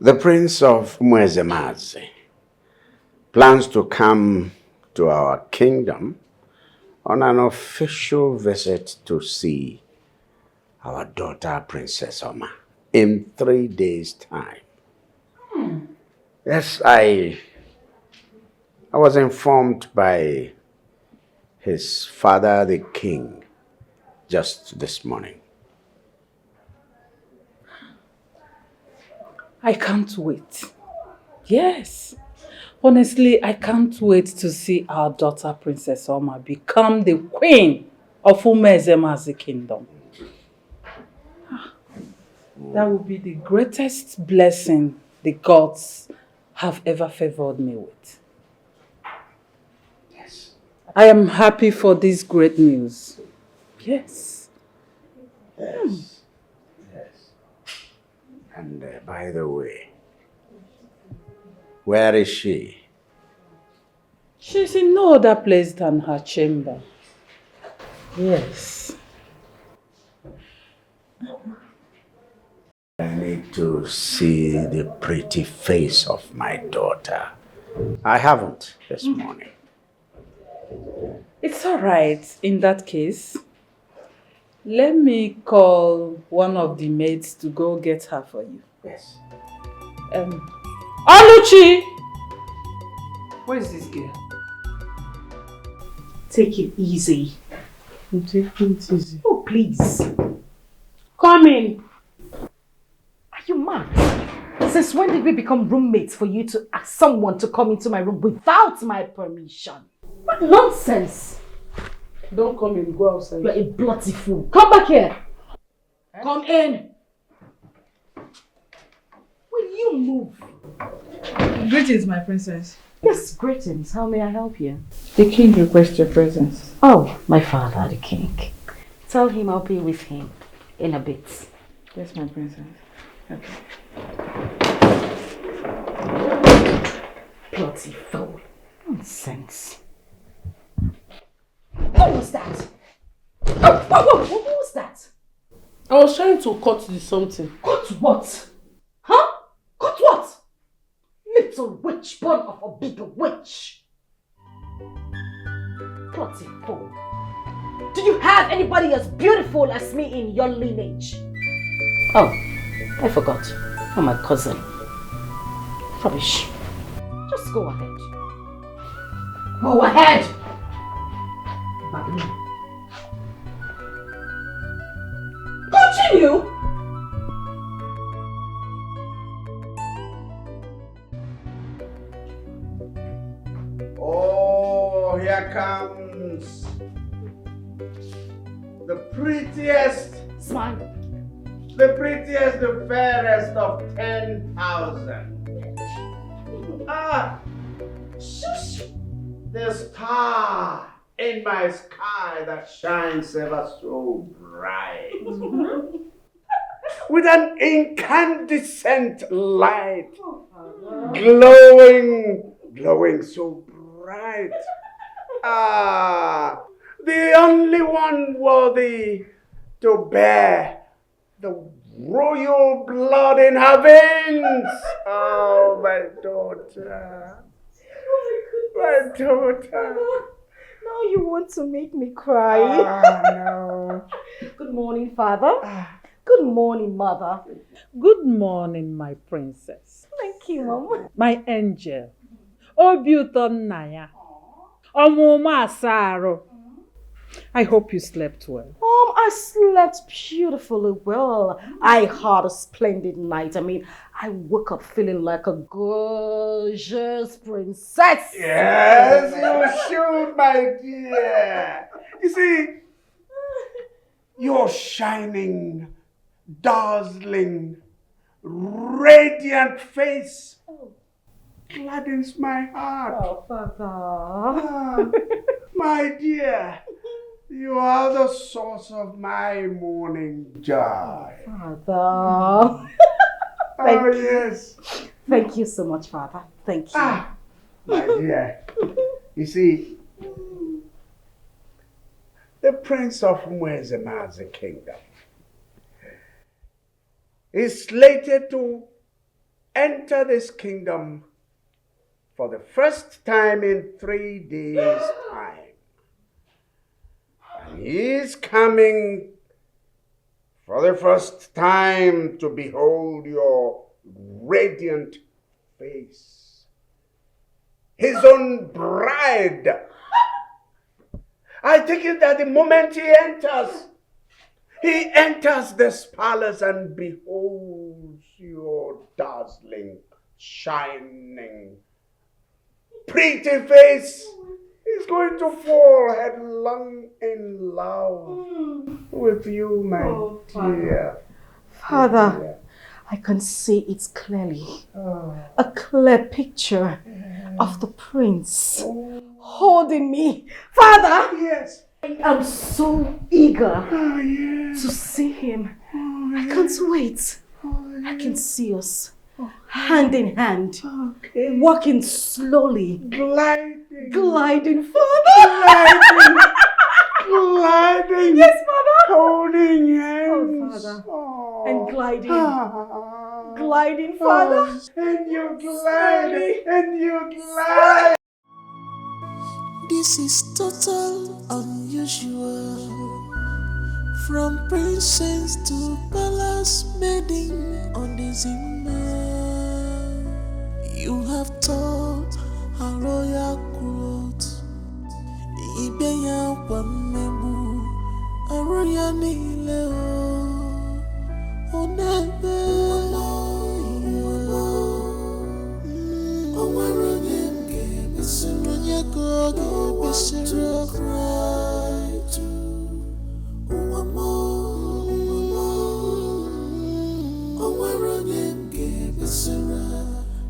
The Prince of Mwezemazi plans to come to our kingdom on an official visit to see our daughter, Princess Oma, in 3 days' time. Yes, I was informed by his father, the king, just this morning. I can't wait. Yes. Honestly, I can't wait to see our daughter, Princess Oma, become the queen of Umezemazi kingdom. That will be the greatest blessing the gods have ever favored me with. Yes. I am happy for this great news. Yes. Yes. Yes. And by the way, where is she? She's in no other place than her chamber. Yes. I need to see the pretty face of my daughter. I haven't this morning. It's all right. In that case, let me call one of the maids to go get her for you. Yes. Oluchi! Where is this girl? Take it easy. I'm taking it easy. Oh, please. Come in. Are you mad? Since when did we become roommates for you to ask someone to come into my room without my permission? What nonsense! Don't come in, go outside. You're a bloody fool. Come back here. Come in. Will you move? Greetings, my princess. Yes, greetings. How may I help you? The king requests your presence. Oh, my father, the king. Tell him I'll be with him in a bit. Yes, my princess. Okay. Bloody fool. Nonsense. What was that? Oh, what was that? I was trying to cut the something. Cut what? Huh? Cut what? Little witch born of a bigger witch. Bloody fool. Do you have anybody as beautiful as me in your lineage? Oh, I forgot. I'm my cousin. Rubbish. Just go ahead. Go ahead! Babbling. Continue! Oh, here comes the prettiest, Smile. the prettiest, the fairest of 10,000. Ah, shush! The star in my sky that shines ever so bright. With an incandescent light, glowing so bright. Ah, the only one worthy to bear the royal blood in her veins. Oh, my daughter. My daughter. Now you want to make me cry. No. Good morning, Father. Good morning, Mother. Good morning, my princess. Thank you, Mom. My angel. Obiuto Naya. Omuma Asaro. I hope you slept well. I slept beautifully well. I had a splendid night. I mean, I woke up feeling like a gorgeous princess. Yes, you should, my dear. You see, your shining, dazzling, radiant face gladdens my heart. Oh, Father. Ah, my dear, you are the source of my morning joy. Father. Oh, yes. Thank you so much, Father. Thank you. Ah, my dear, you see, the Prince of Mwezemazi kingdom is slated to enter this kingdom for the first time in 3 days' time. And he is coming for the first time to behold your radiant face. His own bride. I think it that the moment he enters this palace and beholds your dazzling, shining, pretty face. He's going to fall headlong in love with you, my dear. Father, I can see it clearly. A clear picture of the prince holding me. Father! Yes. I am so eager to see him. I can't wait. I can see us hand in hand, walking slowly, gliding, Father. Gliding. Yes, Father. Holding hands. Oh, Father. And gliding, Father. And you glide. And you glide. This is total unusual. From princess to palace maiden on this Immerse. You have taught a royal growth. Ibenya wamebu a royal nileo. Onebe Owaranyenge Besiranya Gogo Besira cry to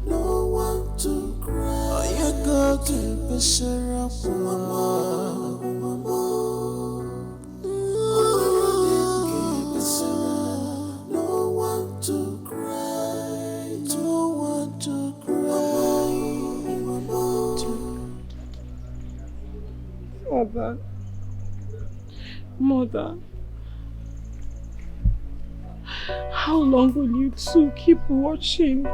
no one to cry. You go to Bishara no one to cry. No one to cry. Father, Mother, how long will you two keep watching?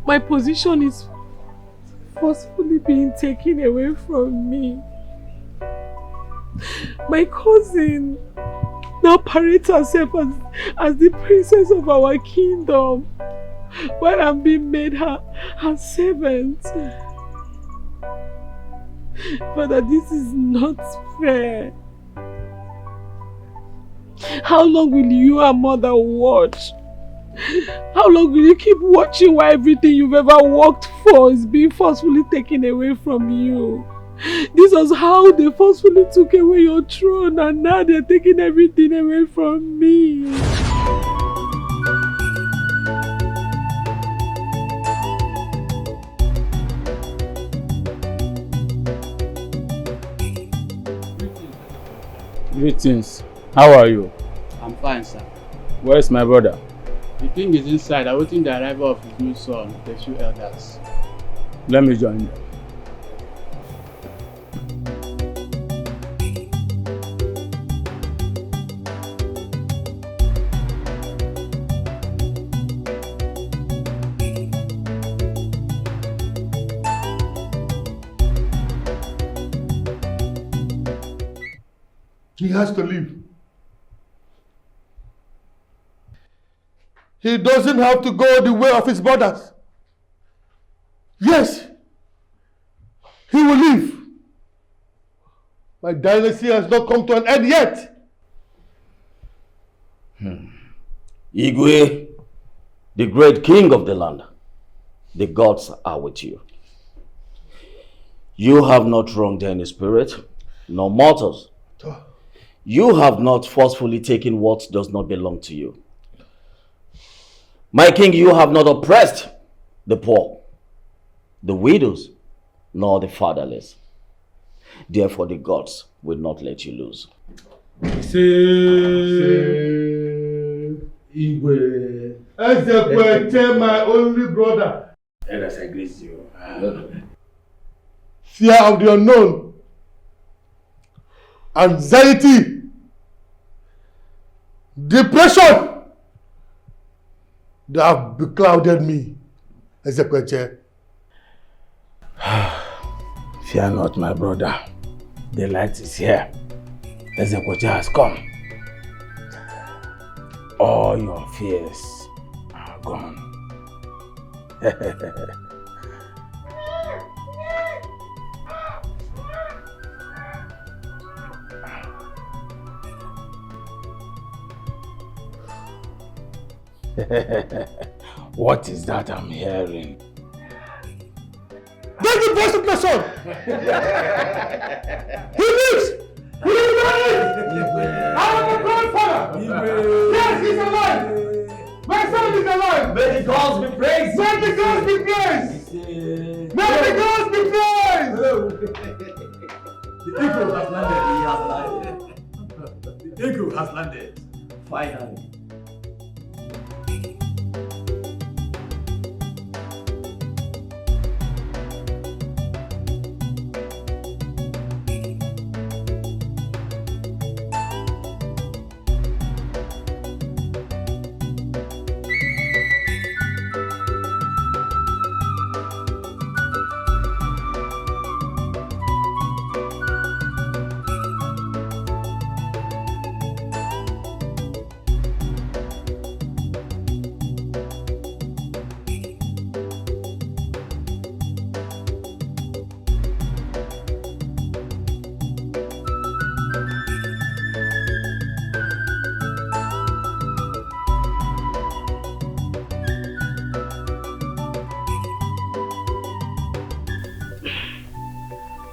My position is forcefully being taken away from me. My cousin now parades herself as the princess of our kingdom, while I'm being made her servant. Father, this is not fair. How long will you and Mother watch? How long will you keep watching while everything you've ever worked for is being forcefully taken away from you? This was how they forcefully took away your throne, and now they're taking everything away from me. Greetings. How are you? I'm fine, sir. Where is my brother? The king is inside, awaiting the arrival of his new son, the few elders. Let me join them. He has to leave. He doesn't have to go the way of his brothers. Yes, he will leave. My dynasty has not come to an end yet. Igwe, the great king of the land, the gods are with you. You have not wronged any spirit, nor mortals. You have not forcefully taken what does not belong to you. My king, you have not oppressed the poor, the widows, nor the fatherless. Therefore, the gods will not let you lose. Igwe. Ezekwe, my only brother. Elders, I greet you. Fear of the unknown. Anxiety. Depression. that have beclouded me, Ezekweche. Fear not, my brother. The light is here. Ezekweche has come. All your fears are gone. What is that I'm hearing? That's the voice of my son! He lives! He lives! I am a grandfather! Yes, he's alive! My son is alive! May the gods be praised! May the gods be praised! May the gods be praised! The eagle has landed. He has landed. The eagle has landed. Finally.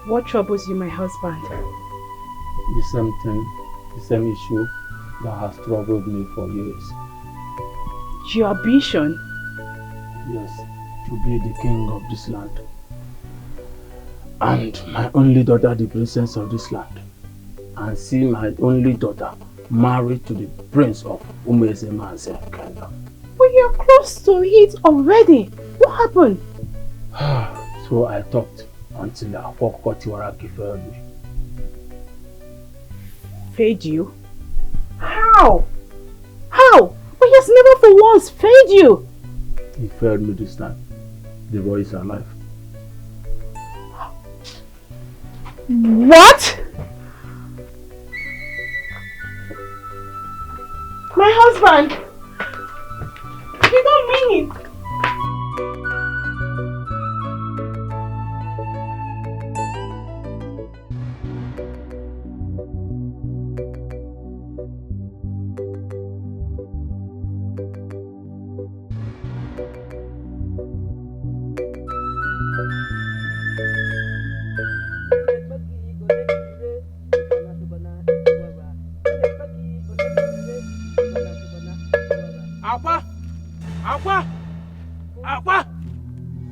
What troubles you, my husband? The same thing, the same issue that has troubled me for years. Your ambition? Yes, to be the king of this land. And my only daughter, the princess of this land. And see my only daughter married to the prince of Umezema's kingdom. But you're close to it already. What happened? So I talked until Akwokwotiwaraki failed me. Failed you? How? How? But he has never for once failed you. He failed me this time. The boy is alive. What? My husband! You don't mean it!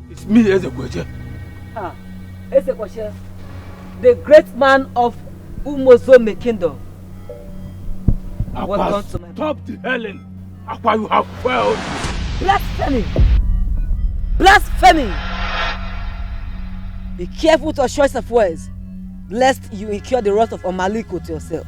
It's me, Ezekweche. Ezekweche, the great man of Umozome kingdom. Akwa, stop the Helen. Akwa, you have failed. Blasphemy! Blasphemy! Be careful with your choice of words, lest you incur the wrath of Omaliko to yourself.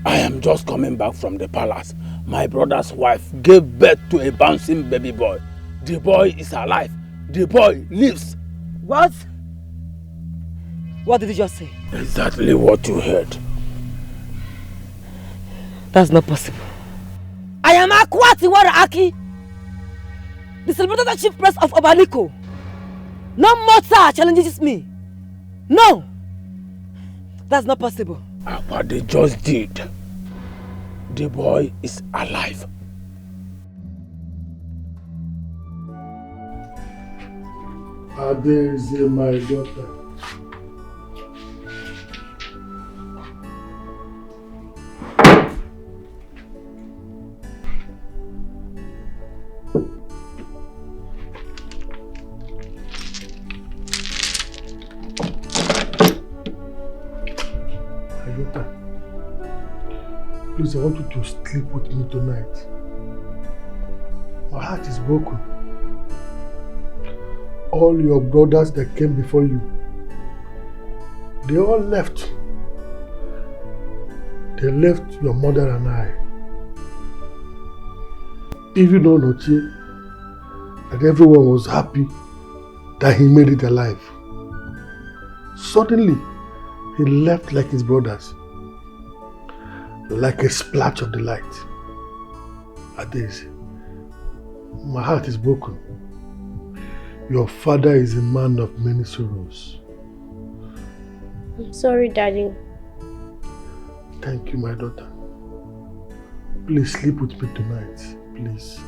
I am just coming back from the palace. My brother's wife gave birth to a bouncing baby boy. The boy is alive. The boy lives. What? What did you just say? Exactly what you heard. That's not possible. I am Akwatiwara Aki, the celebrated chief priest of Obaliko. No mortal challenges me. No! That's not possible. What they just did. The boy is alive. Ade is my daughter. Please, I want you to sleep with me tonight. My heart is broken. All your brothers that came before you, they all left. They left your mother and I. Even Onochie, and everyone was happy that he made it alive. Suddenly, he left like his brothers, like a splash of the light. Ades, my heart is broken. Your father is a man of many sorrows. I'm sorry, Daddy. Thank you, my daughter. Please sleep with me tonight, please.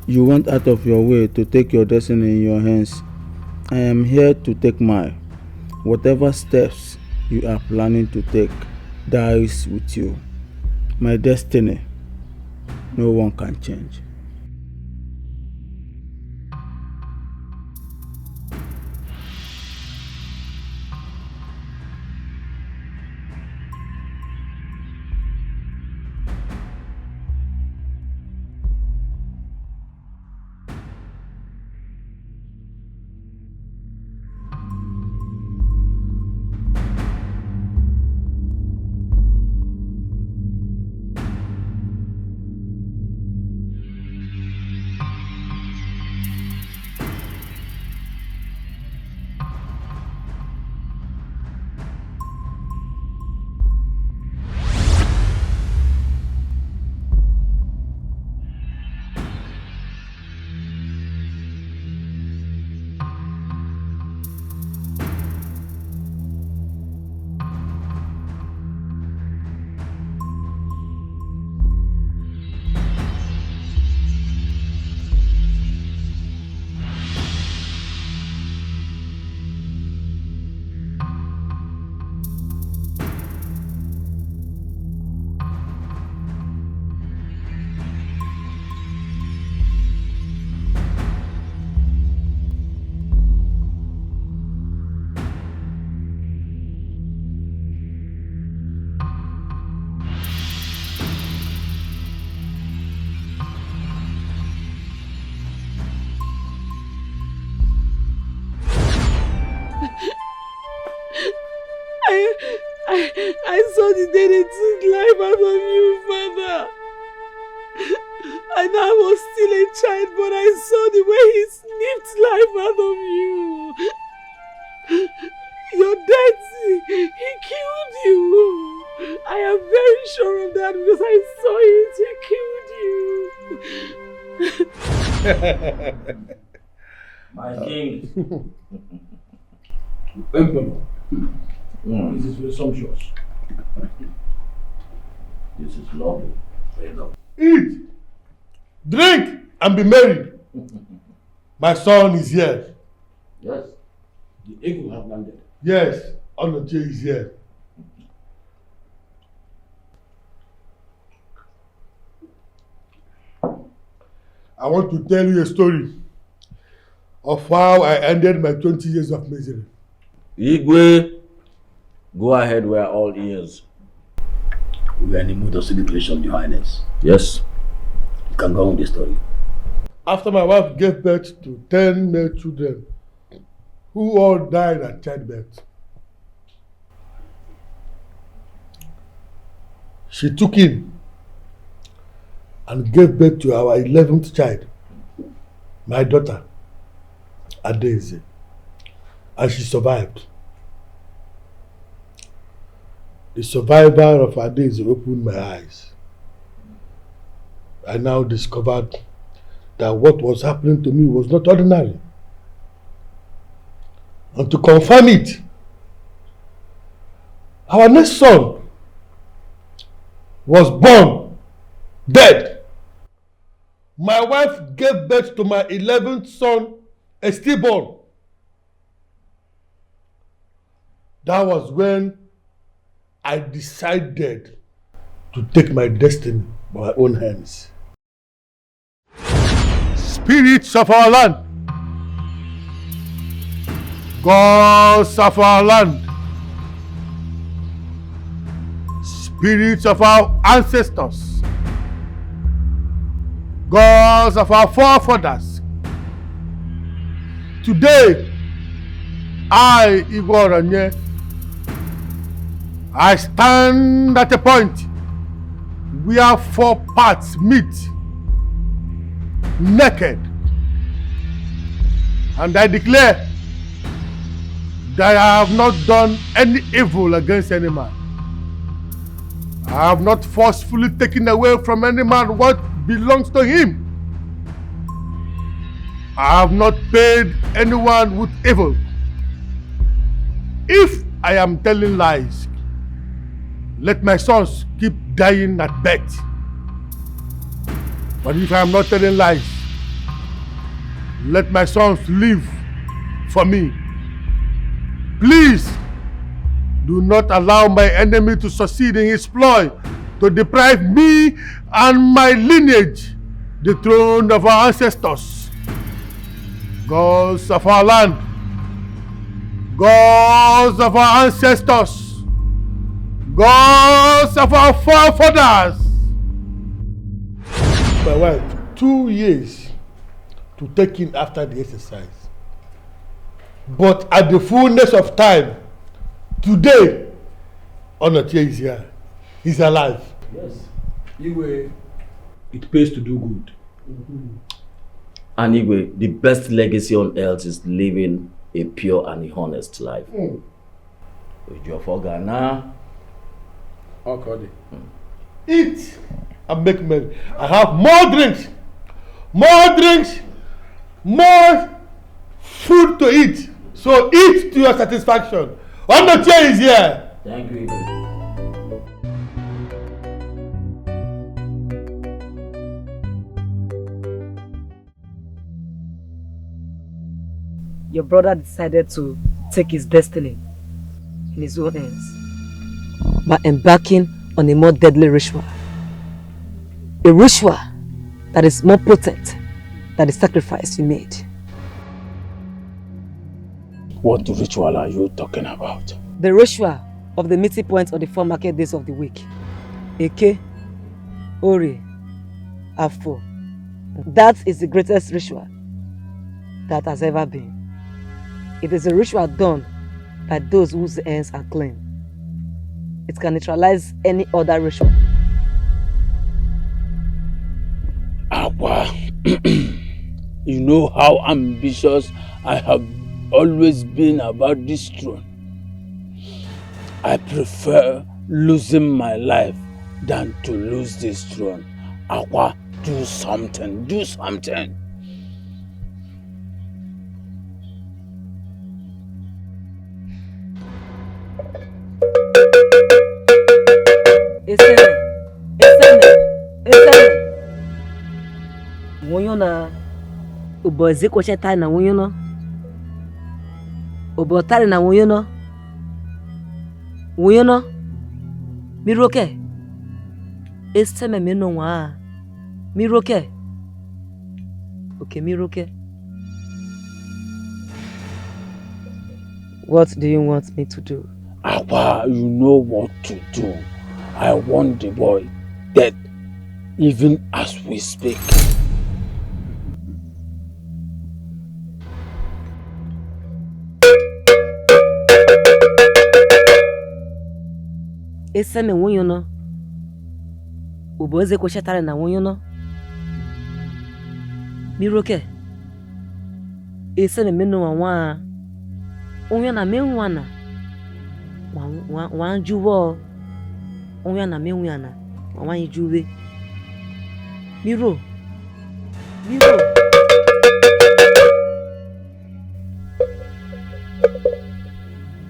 You went out of your way to take your destiny in your hands. I am here to take mine. Whatever steps you are planning to take dies with you. My destiny, no one can change. I saw the day they took life out of you, Father. And I was still a child, but I saw the way he snipped life out of you. Your death, he killed you. I am very sure of that because I saw it. He killed you. My king. Emperor, this is presumptuous. This is lovely. eat, drink, and be merry. My son is here. Yes. The eagle have landed. Yes, Onoche is here. I want to tell you a story of how I ended my 20 years of misery. Igwe, go ahead, we are all ears. We are in the mood of celebration, Your Highness. Yes, you can go on with the story. After my wife gave birth to 10 male children, who all died at childbirth, she took in and gave birth to our 11th child, my daughter, Adaeze, and she survived. The survival of Adaeze opened my eyes. I now discovered that what was happening to me was not ordinary. And to confirm it, our next son was born dead. My wife gave birth to my 11th son, a stillborn. That was when I decided to take my destiny by my own hands. Spirits of our land, gods of our land, spirits of our ancestors, gods of our forefathers, today, I, Igwe Oranye, I stand at a point where four parts meet, naked, and I declare that I have not done any evil against any man. I have not forcefully taken away from any man what belongs to him. I have not paid anyone with evil. If I am telling lies, let my sons keep dying at birth. But if I am not telling lies, let my sons live for me. Please do not allow my enemy to succeed in his ploy to deprive me and my lineage the throne of our ancestors. Gods of our land, gods of our ancestors, gods of our forefathers. My wife, 2 years to take in after the exercise. But at the fullness of time, today, Onoche is here. He's alive. Yes. Igwe, it pays to do good. And Igwe, the best legacy on earth is living a pure and honest life. With your Ghana. Okay. Eat and make merry. I have more drinks, more food to eat. So eat to your satisfaction. Onoche is here. Thank you, Igwe. Your brother decided to take his destiny in his own hands by embarking on a more deadly ritual. A ritual that is more potent than the sacrifice you made. What ritual are you talking about? The ritual of the meeting point of the 4 market days of the week. Eke, Ori, Afo. That is the greatest ritual that has ever been. It is a ritual done by those whose ends are clean. It can neutralize any other ritual. Aqua, you know how ambitious I have always been about this throne. I prefer losing my life than to lose this throne. Aqua, do something, do something. Esene. na ubozi kocheta na wunyo no. Ubotari na wunyo no. Wunyo no. Miroke. Esteme meno wa. Miroke. Okay, Miroke. What do you want me to do? Akwa, you know what to do. I want the boy dead, even as we speak. Eseme wunyo no. Uboze koshetare na wunyo no. Miroke. Eseme meno wa. Onye na menwana. Wan juwo. Onye na menwana. Wan juwe. Miro.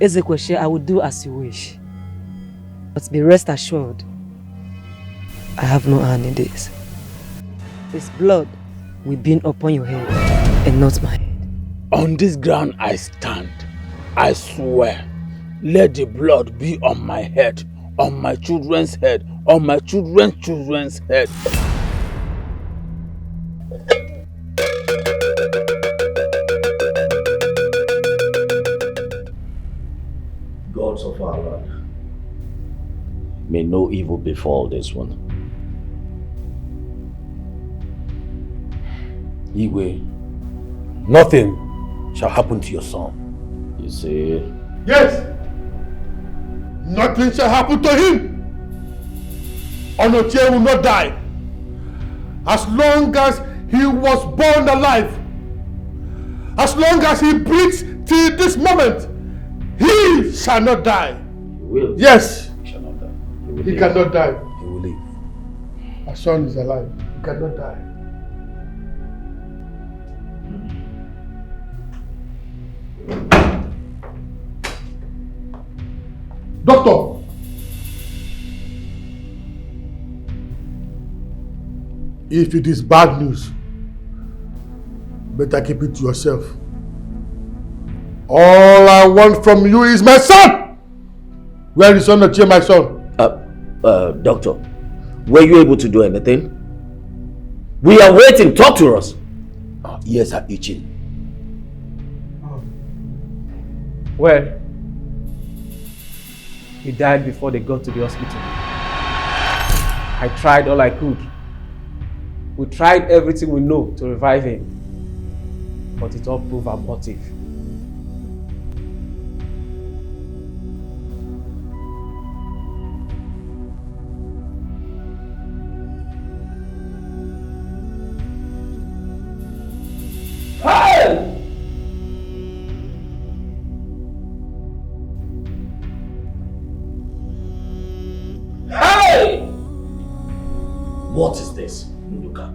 Ezekweshe, I will do as you wish. But be rest assured, I have no hand in this. His blood will be upon your head and not my head. On this ground I stand. I swear, let the blood be on my head, on my children's head, on my children's head. Gods of our land, may no evil befall this one. Igwe, nothing shall happen to your son. You see? Yes! Nothing shall happen to him! Onochie will not die. As long as he was born alive, as long as he breathes till this moment, he shall not die. He will. Yes! He shall not die. He cannot die. He will live. Our son is alive. He cannot die. Doctor! If it is bad news, better keep it to yourself. All I want from you is my son! Where is Onochie, my son? Doctor, were you able to do anything? We are waiting. Talk to us. Ears are itching. Well, he died before they got to the hospital. I tried all I could. We tried everything we know to revive him, but it all proved abortive. Hey! Hey! What is this, Nduka?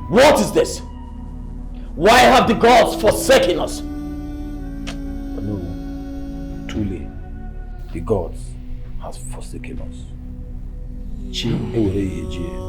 What is this? Why have the gods forsaken us? No, truly, the gods has forsaken us. Chi ewere yeje.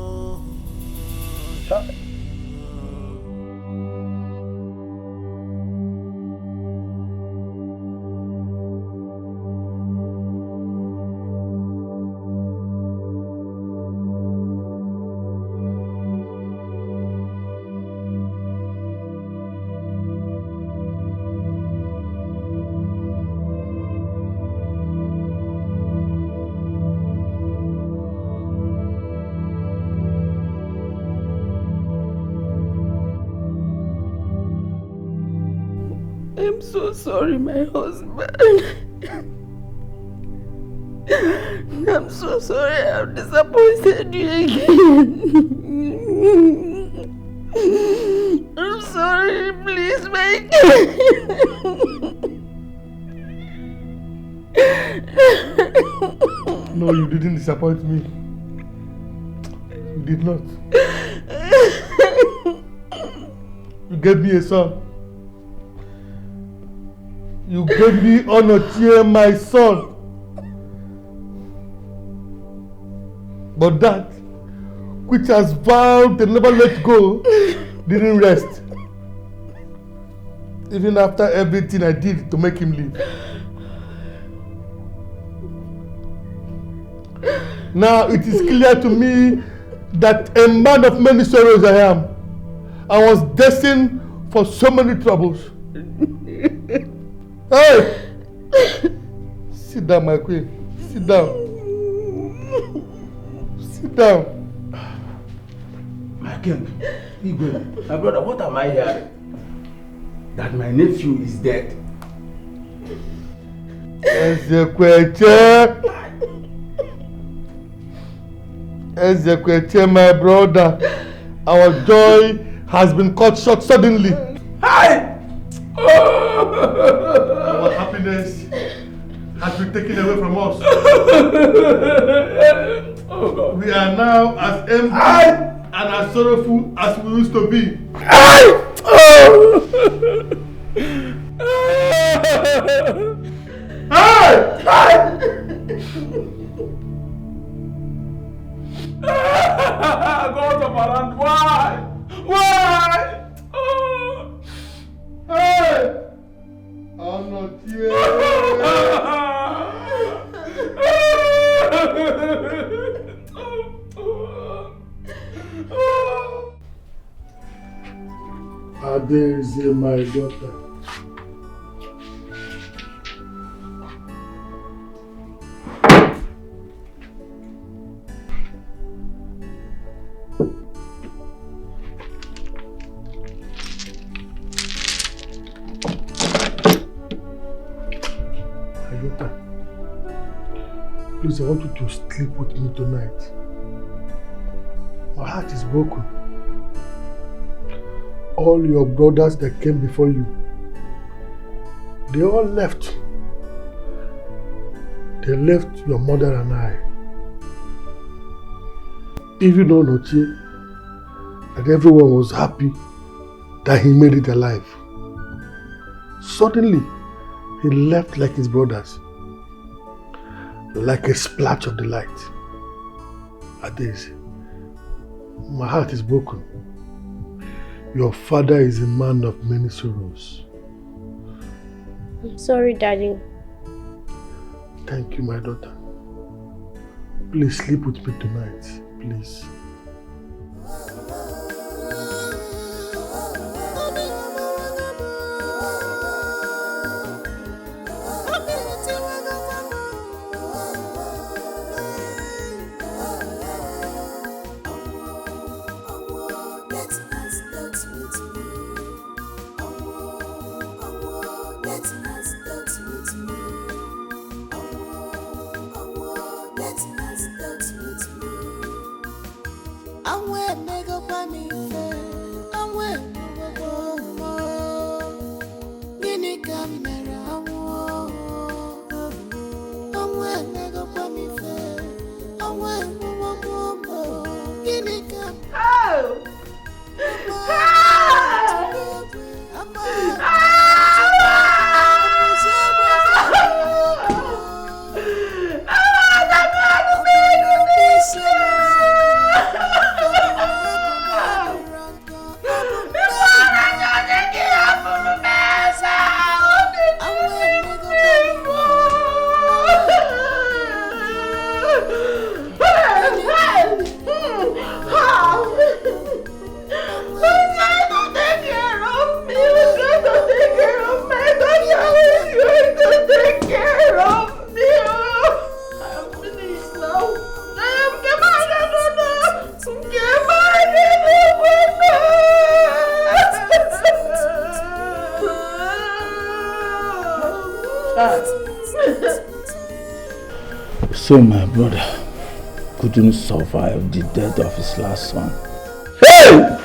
I'm so sorry, my husband. I'm so sorry I've disappointed you again. I'm sorry, please, my No, you didn't disappoint me. You did not. You gave me a son. You gave me Onochie, my son. But that which has vowed to never let go, didn't rest. Even after everything I did to make him leave. Now it is clear to me that a man of many sorrows I am. I was destined for so many troubles. Hey! Sit down, my queen. Sit down. Sit down. My king, Igwe, my brother, what am I hearing? That my nephew is dead. Ezekweche, my brother, our joy has been cut short suddenly. Hi! Our happiness has been taken away from us. We are now as empty and as sorrowful as we used to be. God of Aran, why? Why? Hey! I'm not here. Adeze, my daughter. Please, I want you to sleep with me tonight. My heart is broken. All your brothers that came before you, they all left. They left your mother and I. Even though Noche, that everyone was happy that he made it alive. Suddenly, he left like his brothers. Like a splash of the light. Adeze, my heart is broken. Your father is a man of many sorrows. I'm sorry, Daddy. Thank you, my daughter. Please sleep with me tonight, please. So my brother couldn't survive the death of his last son. Hey!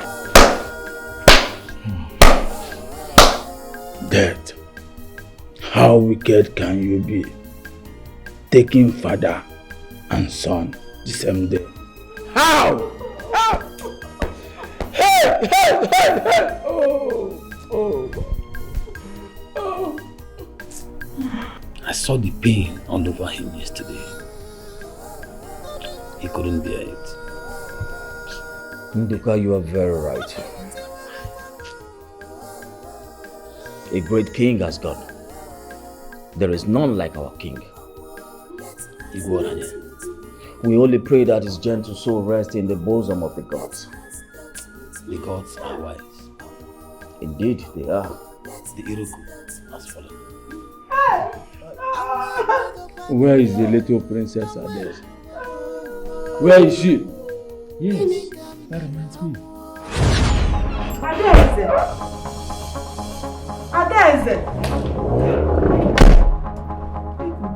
Death. How wicked can you be? Taking father and son the same day. How? Hey! Hey! Hey! Hey! Oh! I saw the pain all over him yesterday. He couldn't bear it. Nduka, you are very right. A great king has gone. There is none like our king. We only pray that his gentle soul rest in the bosom of the gods. The gods are wise. Indeed, they are. The Iroku has fallen. Where is the little princess Adele? Where is she? Yes, that reminds me. Adeze! Adeze!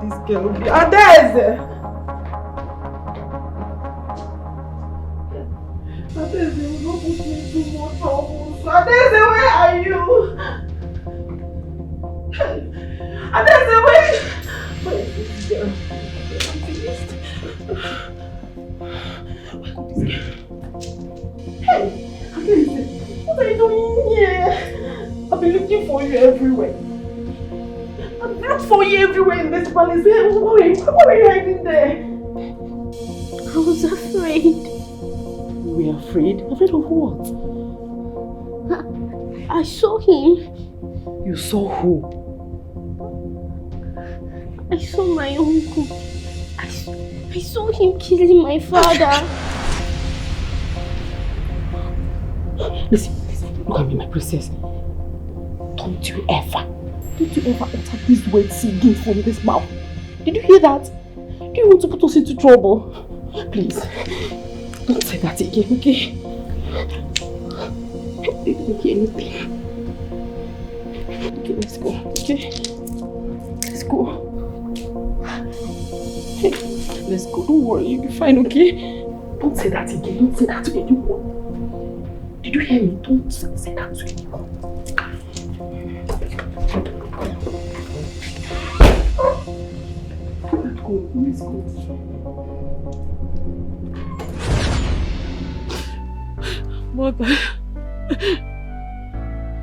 This girl be Adeze! Adeze, you don't put me in too much trouble. Adeze, where are you? Adeze, where is this girl? I'm finished. Hey, Adeze, what are you doing here? I've been looking for you everywhere. I've looked for you everywhere in this palace. What are you hiding there? I was afraid. You were afraid? Afraid of what? I saw him. You saw who? I saw my uncle. I saw him killing my father. Listen, look at me, my princess. Don't you ever utter these words again from this mouth. Did you hear that? Do you want to put us into trouble? Please, don't say that again, okay? I didn't hear anything. Okay, let's go, okay? Let's go. Hey, let's go, don't worry, you'll be fine, okay? Don't say that again, don't say that to anyone. Did you hear me? Don't say that to anyone. Let's go.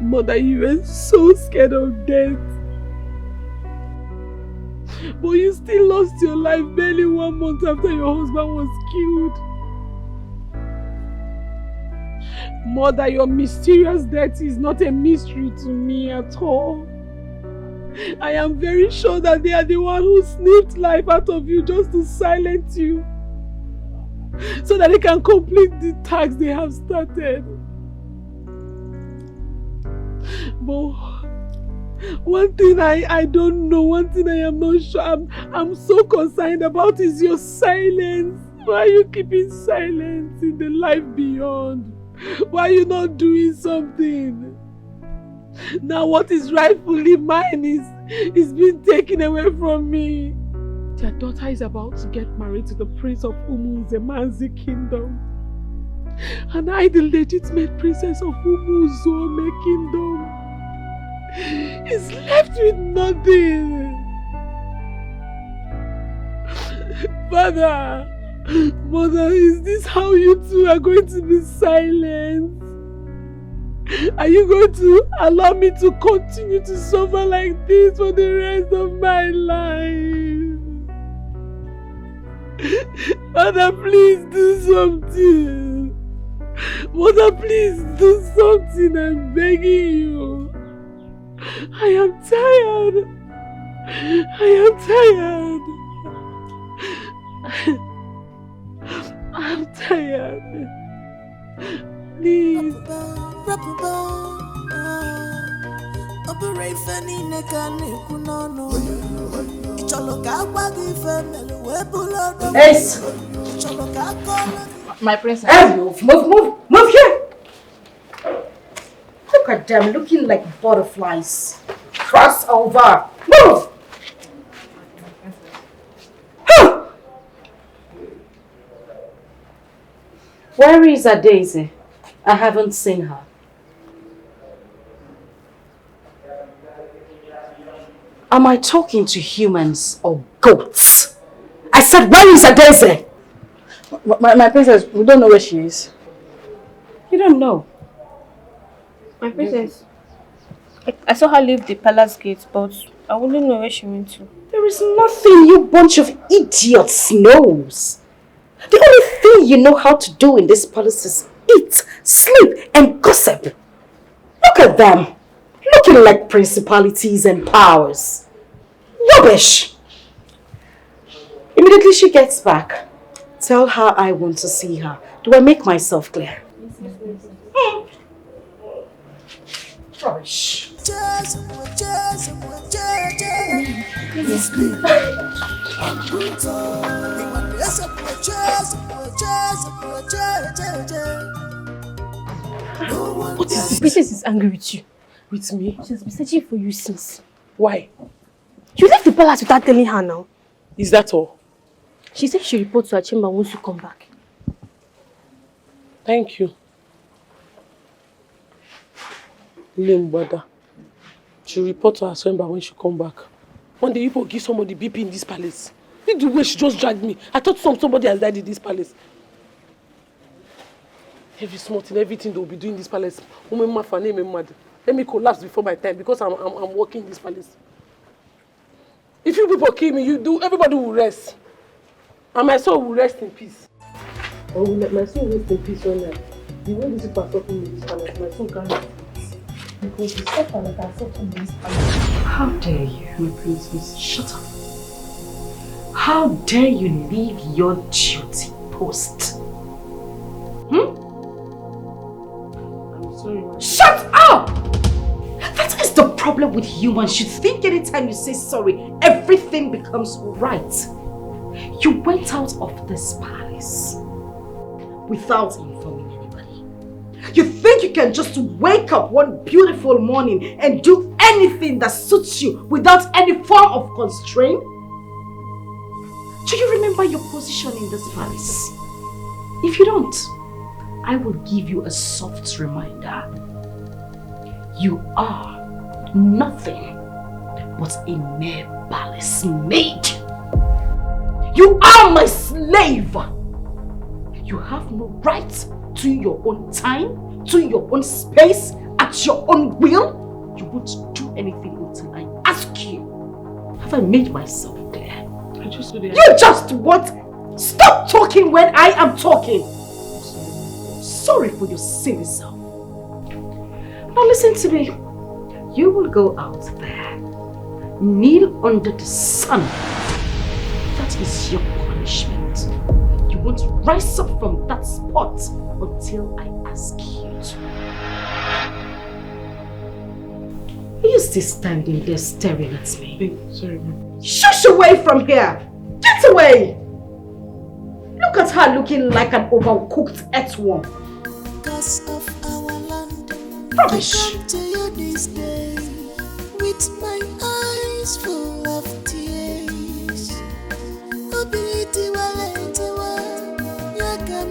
Mother, you were so scared of death. But you still lost your life barely 1 month after your husband was killed. Mother, your mysterious death is not a mystery to me at all. I am very sure that they are the one who snipped life out of you just to silence you, so that they can complete the task they have started. But one thing I don't know, one thing I am not sure, I'm so concerned about is your silence. Why are you keeping silence in the life beyond? Why are you not doing something? Now what is rightfully mine is being taken away from me. Their daughter is about to get married to the prince of Umunzemanzi kingdom. And I, the legitimate princess of Umuzome kingdom, is left with nothing. Father, Mother, is this how you two are going to be silent? Are you going to allow me to continue to suffer like this for the rest of my life? Mother, please do something. Mother, please do something. I'm begging you. I am tired. I'm tired. Please. Ace! My princess. Hey, move here! Look at them looking like butterflies. Cross over. Move! Where is Daisy? I haven't seen her. Am I talking to humans or goats? I said, where is Daisy? My princess, we don't know where she is. You don't know? My princess, I saw her leave the palace gate, but I wouldn't know where she went to. There is nothing you bunch of idiots knows. The only thing you know how to do in this palace is eat, sleep, and gossip. Look at them, looking like principalities and powers. Rubbish! Immediately she gets back, tell her I want to see her. Do I make myself clear? Rubbish. What is this? Princess is angry with you. With me? She's been searching for you since. Why? You left the palace without telling her now. Is that all? She said she'll report to her chamber once you come back. Thank you. Limbada. She'll report to her chamber when she come back. One day people give somebody BP in this palace. Look the way she just dragged me. I thought somebody has died in this palace. Every small thing, everything they will be doing in this palace. Let me collapse before my time because I'm working in this palace. If you people kill me, everybody will rest. And my soul will rest in peace. Or will let my soul rest in peace one night. The way these people are suffering in this palace, my soul can't rest in peace. Because the suffer like I suffer in this palace. How dare you? My princess, shut up. How dare you leave your duty post? I'm sorry. Shut up! That is the problem with humans. You think anytime you say sorry, everything becomes right. You went out of this palace without informing anybody. You think you can just wake up one beautiful morning and do anything that suits you without any form of constraint? Do you remember your position in this palace? If you don't, I will give you a soft reminder. You are nothing but a mere palace maid. You are my slave. You have no right to your own time, to your own space, at your own will. You won't do anything until I ask you. Have I made myself clear? You just what? Stop talking when I am talking. Sorry for your silly self. Now listen to me. You will go out there, kneel under the sun. That is your punishment. You won't rise up from that spot until I ask you to. Are you still standing there staring at me? Sorry, ma'am. Shush away from here! Get away! Look at her looking like an overcooked earthworm. Because of our land, Rubbish! I come to you this day with my eyes full of tears. Obiti wale tiwa, yakam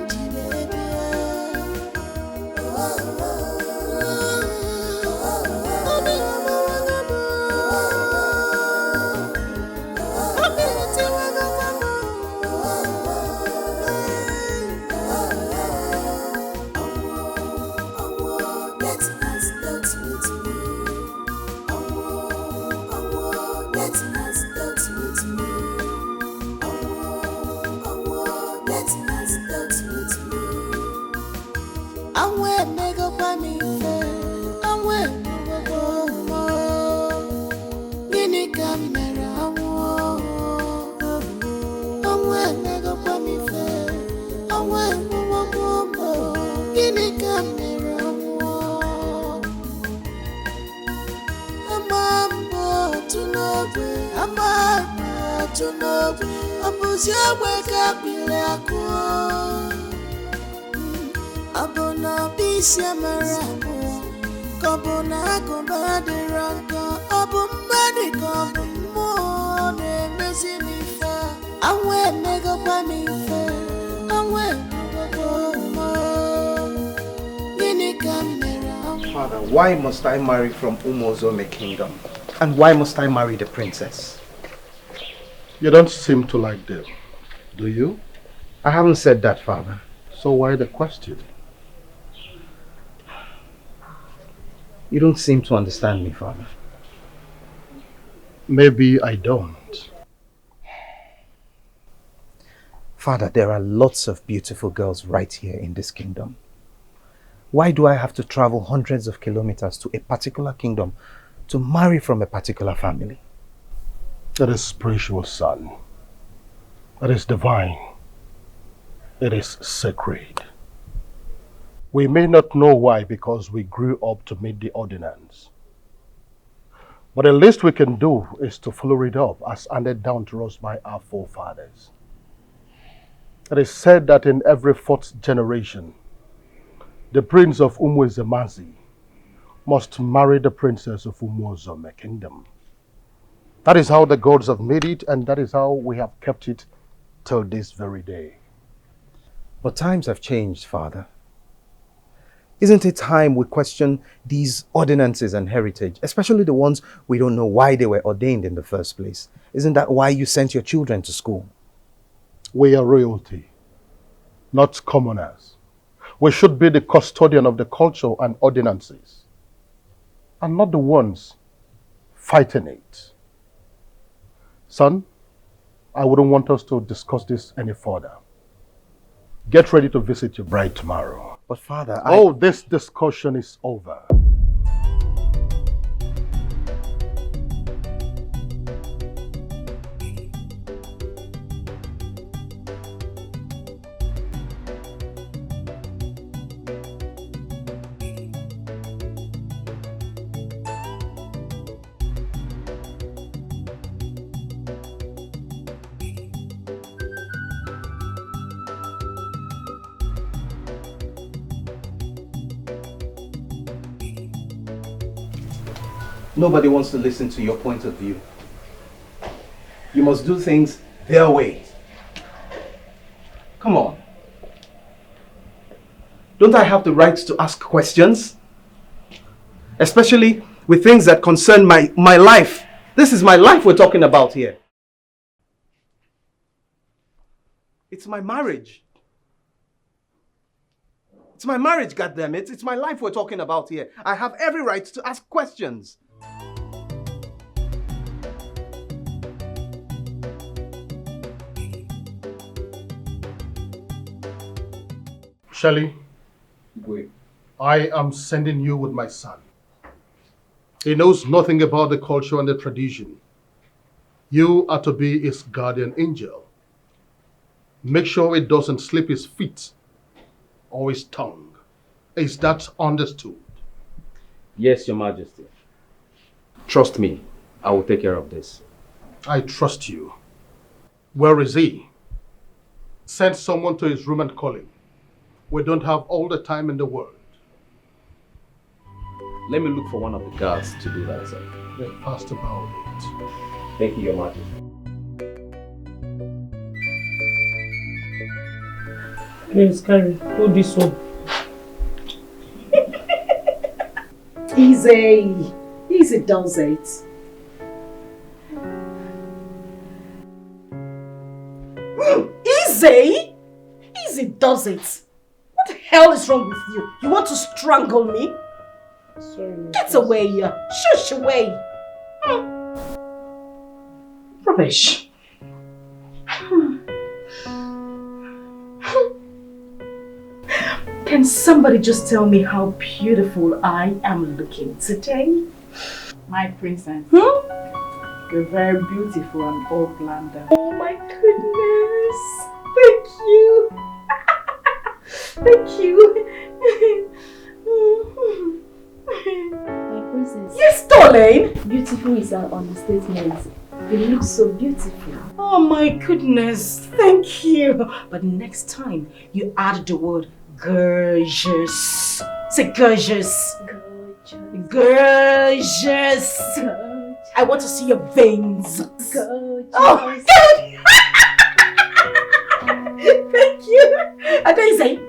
Father, why must I marry from Umozome Kingdom? And why must I marry the princess? You don't seem to like them, do you? I haven't said that, Father. So why the question? You don't seem to understand me, Father. Maybe I don't. Father, there are lots of beautiful girls right here in this kingdom. Why do I have to travel hundreds of kilometers to a particular kingdom to marry from a particular family? It is spiritual, son. It is divine. It is sacred. We may not know why because we grew up to meet the ordinance. But the least we can do is to follow it up as handed down to us by our forefathers. It is said that in every fourth generation, the prince of Umuezemazi must marry the princess of Umuozome kingdom. That is how the gods have made it, and that is how we have kept it till this very day. But times have changed, Father. Isn't it time we question these ordinances and heritage, especially the ones we don't know why they were ordained in the first place? Isn't that why you sent your children to school? We are royalty, not commoners. We should be the custodian of the culture and ordinances, and not the ones fighting it. Son, I wouldn't want us to discuss this any further. Get ready to visit your bride tomorrow. But Father, this discussion is over. Nobody wants to listen to your point of view. You must do things their way. Come on. Don't I have the right to ask questions? Especially with things that concern my life. This is my life we're talking about here. It's my marriage. It's my marriage, goddammit. It's my life we're talking about here. I have every right to ask questions. Shelley, I am sending you with my son. He knows nothing about the culture and the tradition. You are to be his guardian angel. Make sure it doesn't slip his feet or his tongue. Is that understood? Yes, Your Majesty. Trust me, I will take care of this. I trust you. Where is he? Send someone to his room and call him. We don't have all the time in the world. Let me look for one of the guards to do that, sir. Be fast about it. Thank you, Your Majesty. Please, Carrie, do this one. Easy. Easy does it. Easy? Easy does it. What the hell is wrong with you? You want to strangle me? Sorry. Get away here. Shush away. Rubbish. Can somebody just tell me how beautiful I am looking today? My princess. You're very beautiful and all planned out. Oh my goodness. Thank you. Thank you. My princess. Yes, darling. Beautiful is an understatement. You look so beautiful. Oh my goodness. Thank you. But next time you add the word gorgeous. Say gorgeous. Gorgeous. Gorgeous. I want to see your veins. Gorgeous. Oh my God. Thank you. Adeze,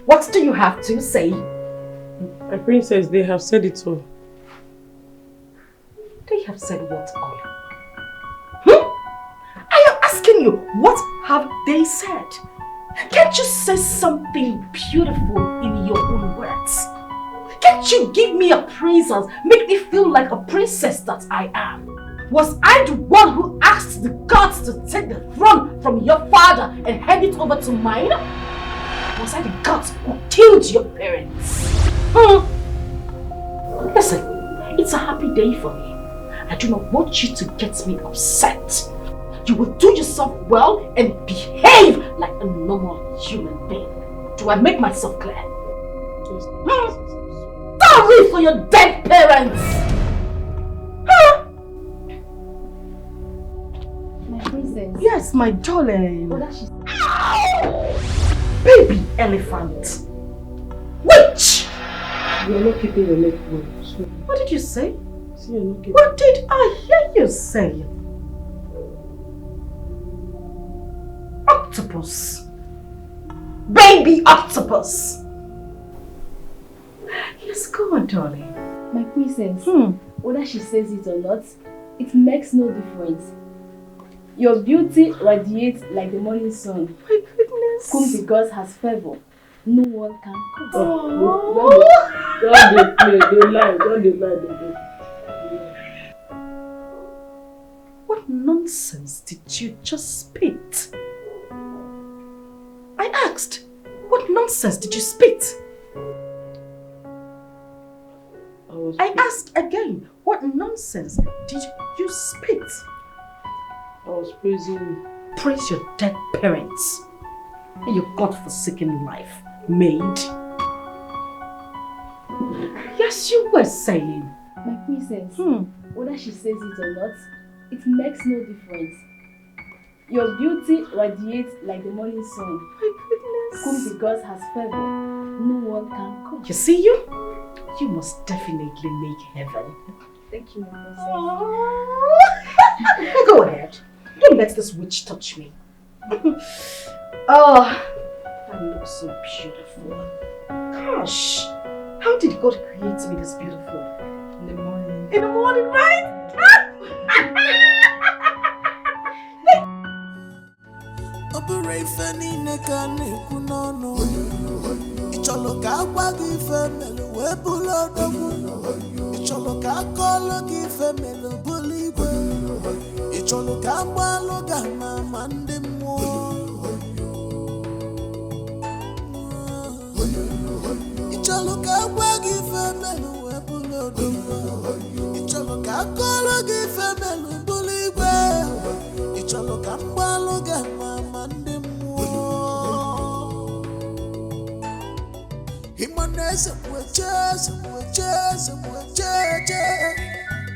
what do you have to say? My princess, they have said it all. They have said what all? I am asking you, what have they said? Can't you say something beautiful in your own words? Can't you give me appraisals, make me feel like a princess that I am? Was I the one who asked the gods to take the throne from your father and hand it over to mine? Was I the gods who killed your parents? Listen, it's a happy day for me. I do not want you to get me upset. You will do yourself well and behave like a normal human being. Do I make myself clear? Sorry for your dead parents! My princess. Yes, my darling. But that she's... Baby elephant. Witch! You're not keeping your leg well. So What did you say? see, you're not keeping. What did I hear you say? Octopus. Baby octopus. Yes, go on, darling. My princess. Whether she says it or not, it makes no difference. Your beauty radiates like the morning sun. My goodness. Whom the gods has favor, no one can curse. Don't they play, they lie, don't they lie. What nonsense did you just spit? I asked, what nonsense did you spit? I asked again, what nonsense did you spit? I was praising you. Praise your dead parents and your God-forsaken life, maid. Yes, you were saying. My princess, whether she says it or not, it makes no difference. Your beauty radiates like the morning sun. My goodness. Whom the gods has favor, no one can curse. You see you? You must definitely make heaven. Thank you, my princess. Go ahead. Don't let this witch touch me. Oh, I look so beautiful. Gosh, how did God create me this beautiful? In the morning. In the morning, right?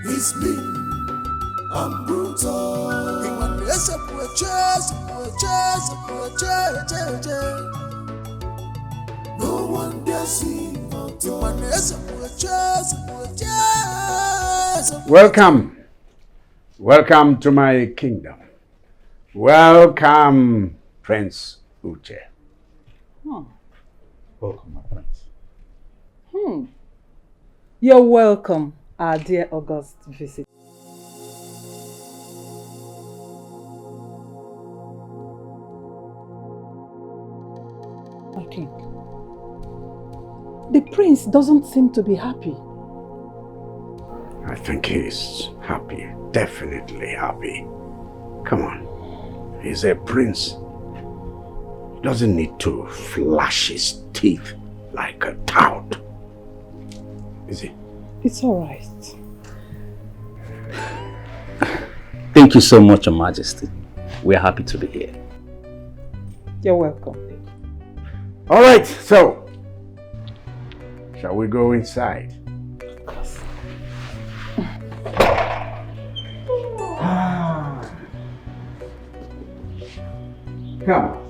It's me, I'm brutal. No one dare see my Welcome. Welcome to my kingdom. Welcome, Prince Uche. Welcome, my friends. You're welcome, our dear August visit. My king, the prince doesn't seem to be happy. I think he's happy, definitely happy. Come on, he's a prince. He doesn't need to flash his teeth like a tout. Is he? It's all right. Thank you so much, Your Majesty. We're happy to be here. You're welcome. All right, so shall we go inside? Of course. Come.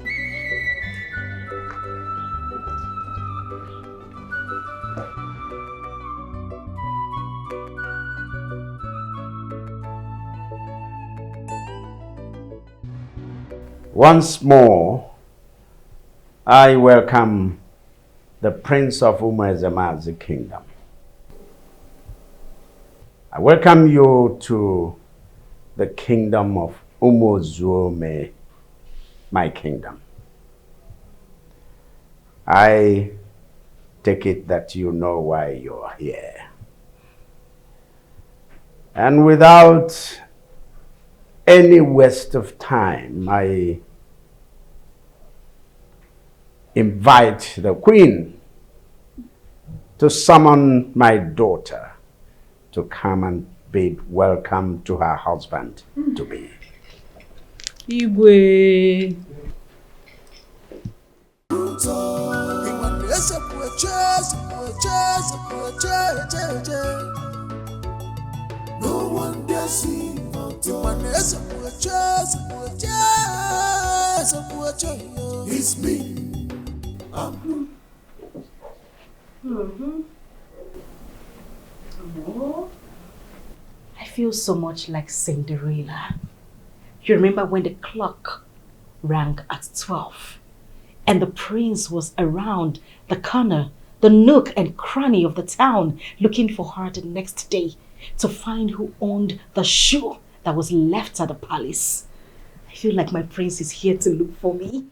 Once more, I welcome the Prince of Umezema's kingdom. I welcome you to the kingdom of Umozuome, my kingdom. I take it that you know why you're here. And without any waste of time, I invite the queen to summon my daughter to come and bid welcome to her husband to be. Igwe. No one dare see it's me. Oh, I feel so much like Cinderella. You remember when the clock rang at 12 and the prince was around the corner, the nook and cranny of the town looking for her the next day to find who owned the shoe that was left at the palace. I feel like my prince is here to look for me.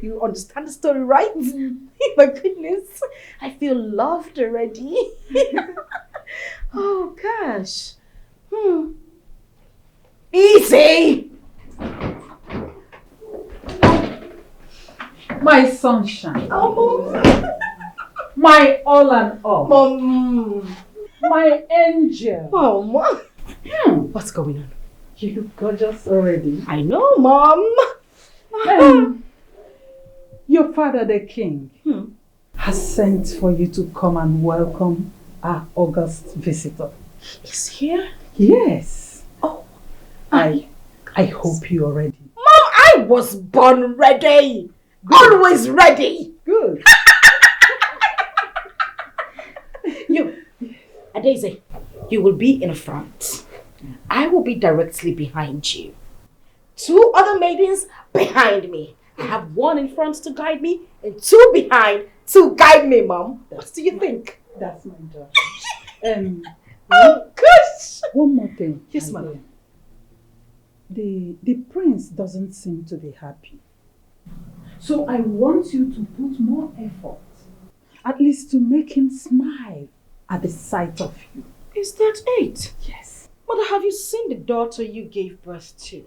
You understand the story, right? My goodness, I feel loved already. Oh gosh. Easy! My sunshine. Oh, my all and all. Mom. My angel. Oh, Mom. What's going on? You look gorgeous already. I know, Mom. Your father, the king, has sent for you to come and welcome our august visitor. He's here? Yes. Oh. I hope you're ready. Mom, I was born ready. Good. Always ready. Good. You, Adeze, you will be in front. I will be directly behind you. 2 other maidens behind me. I have 1 in front to guide me and 2 behind to guide me, Mom. What do you think? That's my job. Oh, gosh. One more thing. Yes, Mom. The prince doesn't seem to be happy. So I want you to put more effort, at least to make him smile at the sight of you. Is that it? Yes. Mother, have you seen the daughter you gave birth to?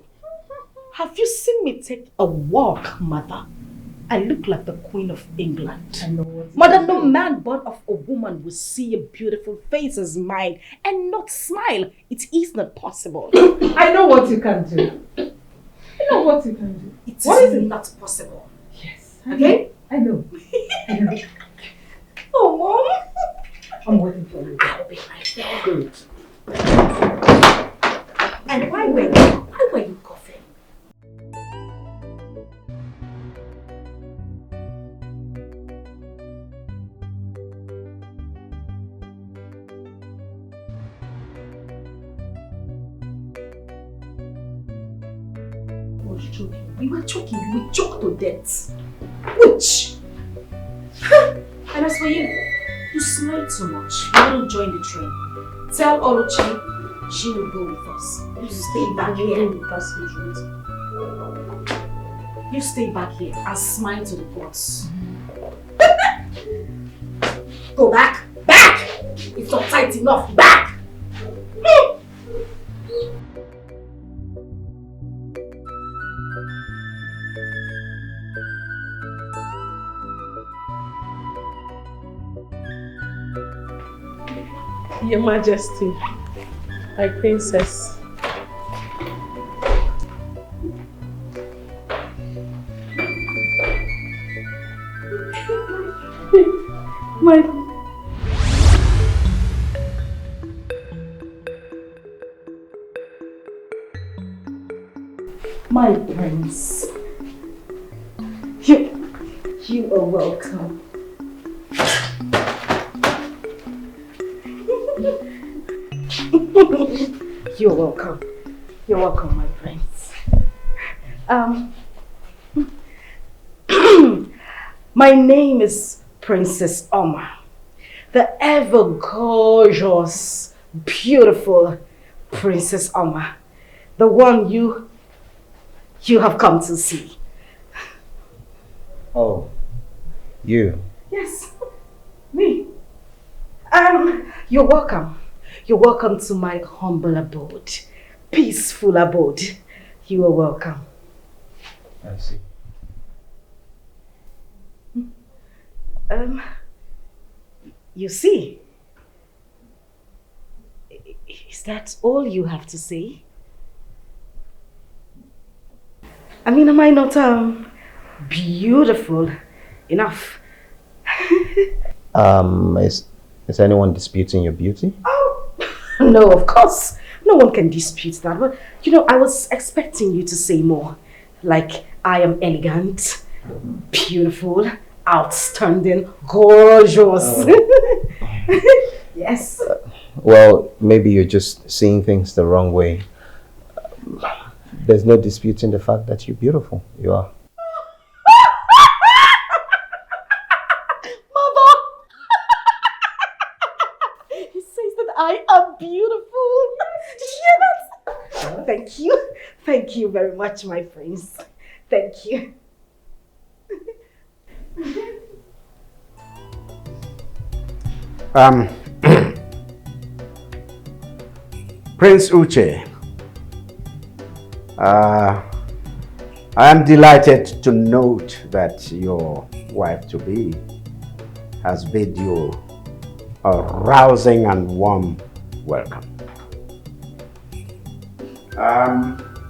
Have you seen me take a walk, Mother? I look like the Queen of England. I know what. Mother, no man born of a woman will see a beautiful face as mine and not smile. It is not possible. I know what you can do. I know what you can do. It is not possible. Yes. Okay? I know. Oh, Mom. I'm waiting for you. I'll be right there. Good. And why were you coughing? Choking. You were choking. You were choked to death. Witch! And as for you, you smile too much. You wouldn't join the train. Tell Oluchi she will go with us. You stay back here. You stay back here and smile to the gods. Go back! Back! It's not tight enough. Back! Your Majesty, my princess. My prince. You are welcome. You're welcome. You're welcome, my prince. My name is Princess Oma, the ever gorgeous, beautiful Princess Oma, the one you have come to see. Oh, you? Yes, me. You're welcome. You're welcome to my humble abode, peaceful abode. You are welcome. I see. You see, is that all you have to say? I mean, am I not beautiful enough? Is anyone disputing your beauty? Oh, no, of course. No one can dispute that. But, you know, I was expecting you to say more. Like, I am elegant, beautiful, outstanding, gorgeous. Yes. Well, maybe you're just seeing things the wrong way. There's no disputing the fact that you're beautiful. You are. Mother! He says that I am beautiful. Did you hear that? Thank you. Thank you very much, my friends. Thank you. Prince Uche, I am delighted to note that your wife-to-be has bid you a rousing and warm welcome.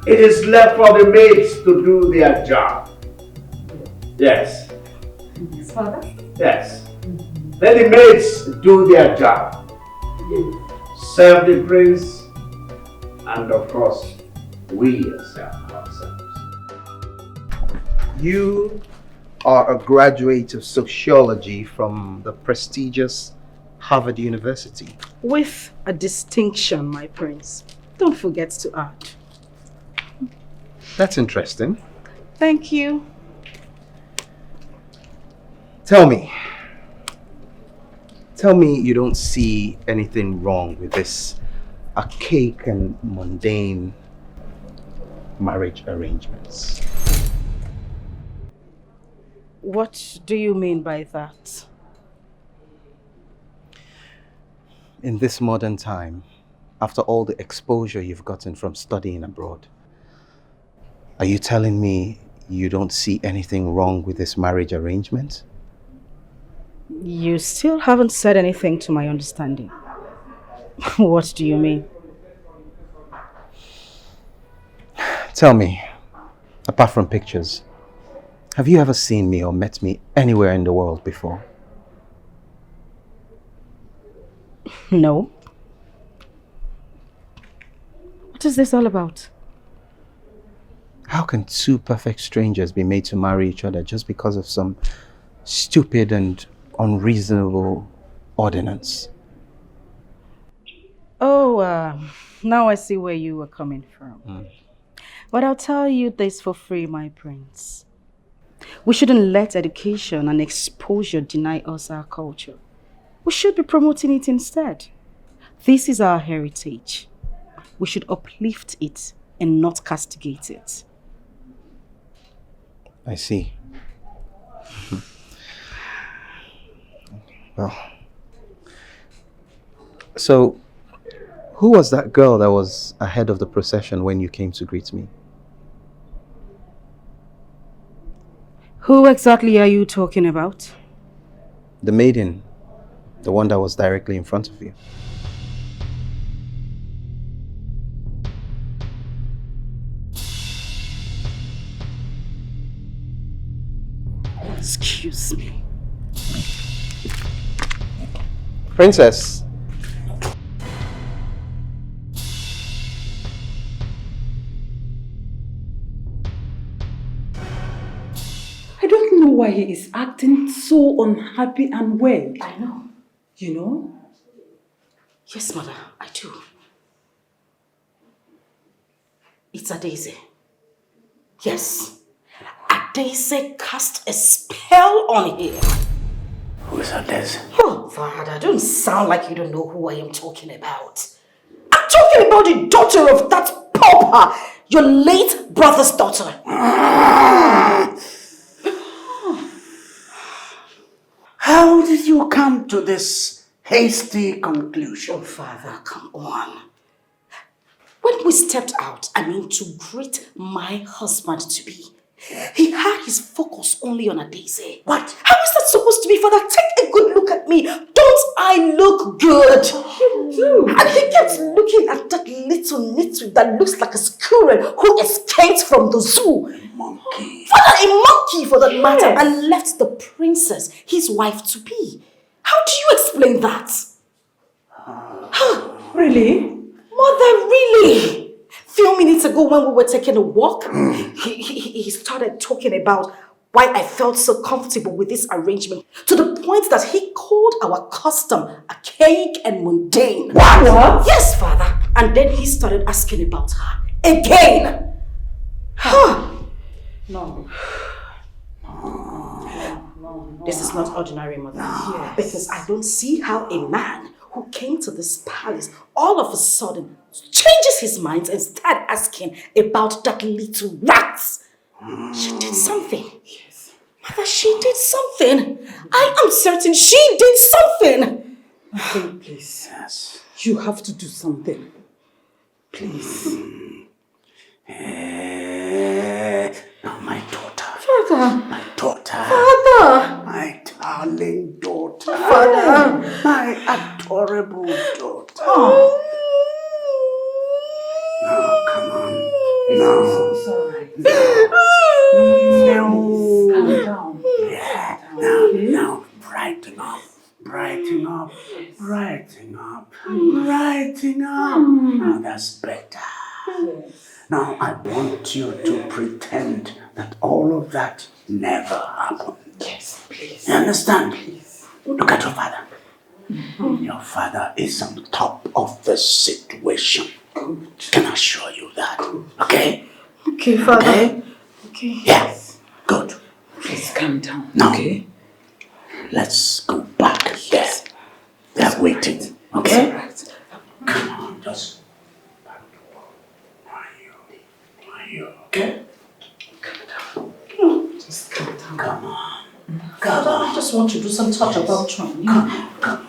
It is left for the maids to do their job. Yes. Yes, Father? Yes. Let the maids do their job. Serve the prince, and of course, we serve ourselves. You are a graduate of sociology from the prestigious Harvard University. With a distinction, my prince. Don't forget to add. That's interesting. Thank you. Tell me you don't see anything wrong with this archaic and mundane marriage arrangements. What do you mean by that? In this modern time, after all the exposure you've gotten from studying abroad, are you telling me you don't see anything wrong with this marriage arrangement? You still haven't said anything to my understanding. What do you mean? Tell me, apart from pictures, have you ever seen me or met me anywhere in the world before? No. What is this all about? How can two perfect strangers be made to marry each other just because of some stupid and unreasonable ordinance? Oh, now I see where you were coming from. But I'll tell you this for free, my prince. We shouldn't let education and exposure deny us our culture. We should be promoting it instead. This is our heritage. We should uplift it and not castigate it. I see. Well, so who was that girl that was ahead of the procession when you came to greet me? Who exactly are you talking about? The maiden, the one that was directly in front of you. Excuse me. Princess. I don't know why he is acting so unhappy and weird. I know. You know? Yes, mother, I do. It's Adaeze. Yes. Adaeze cast a spell on him. Who is Adaeze? Oh, Father, don't sound like you don't know who I am talking about. I'm talking about the daughter of that pauper, your late brother's daughter. How did you come to this hasty conclusion? Oh, Father, come on. When we stepped out, to greet my husband-to-be, He had his focus only on a daisy. What? How is that supposed to be, Father? Take a good look at me. Don't I look good? You do. And he kept looking at that little nitwit that looks like a squirrel who escaped from the zoo. A monkey. Father, a monkey for that matter, and left the princess, his wife to be. How do you explain that? Really? Mother, really? Few minutes ago when we were taking a walk, he started talking about why I felt so comfortable with this arrangement, to the point that he called our custom archaic and mundane. What? Yes, Father. And then he started asking about her again. No. This is not ordinary, Mother. Yes. Because I don't see how a man who came to this palace all of a sudden changes his mind and starts asking about that little rat. She did something. Yes. Mother, she did something. I am certain she did something. Okay, please. Yes. You have to do something. Please. Now my daughter. Father. My daughter. Father. My darling daughter. Father. My adorable daughter. Oh. No, come on. It's all right. No. Calm down. Yeah. Now, brighten up. Brighten up. Brighten up. Brighten up. Now that's better. Now I want you to pretend that all of that never happened. Yes, please. You understand? Please. Look at your father. Your father is on top of the situation. Good. Can I assure you that? Okay? Okay, Father. Okay? Okay. Yes. Good. Please calm down. Now, okay? Let's go back there. They're waiting. Okay? Right. Come on, just. Are you okay? Calm down. Just calm down. Come on. Father, I just want to do some touch about Tron. Come on.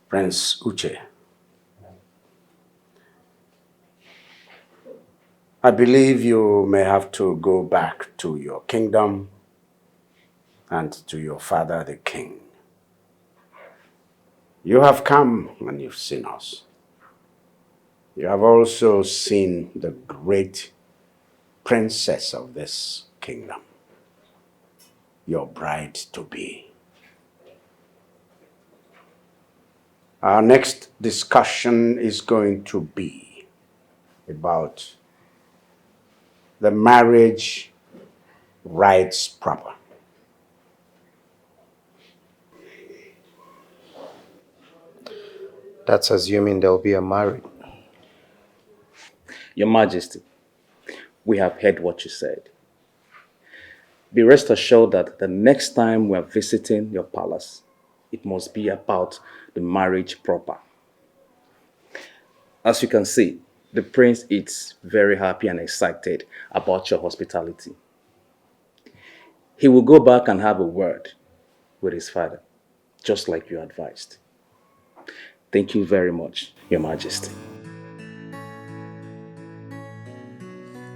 Prince Uche, I believe you may have to go back to your kingdom and to your father the king. You have come and you've seen us. You have also seen the great princess of this kingdom, your bride-to-be. Our next discussion is going to be about the marriage rites proper. That's assuming there'll be a marriage. Your Majesty, we have heard what you said. Be rest assured that the next time we are visiting your palace, it must be about the marriage proper. As you can see, the prince is very happy and excited about your hospitality. He will go back and have a word with his father, just like you advised. Thank you very much, Your Majesty.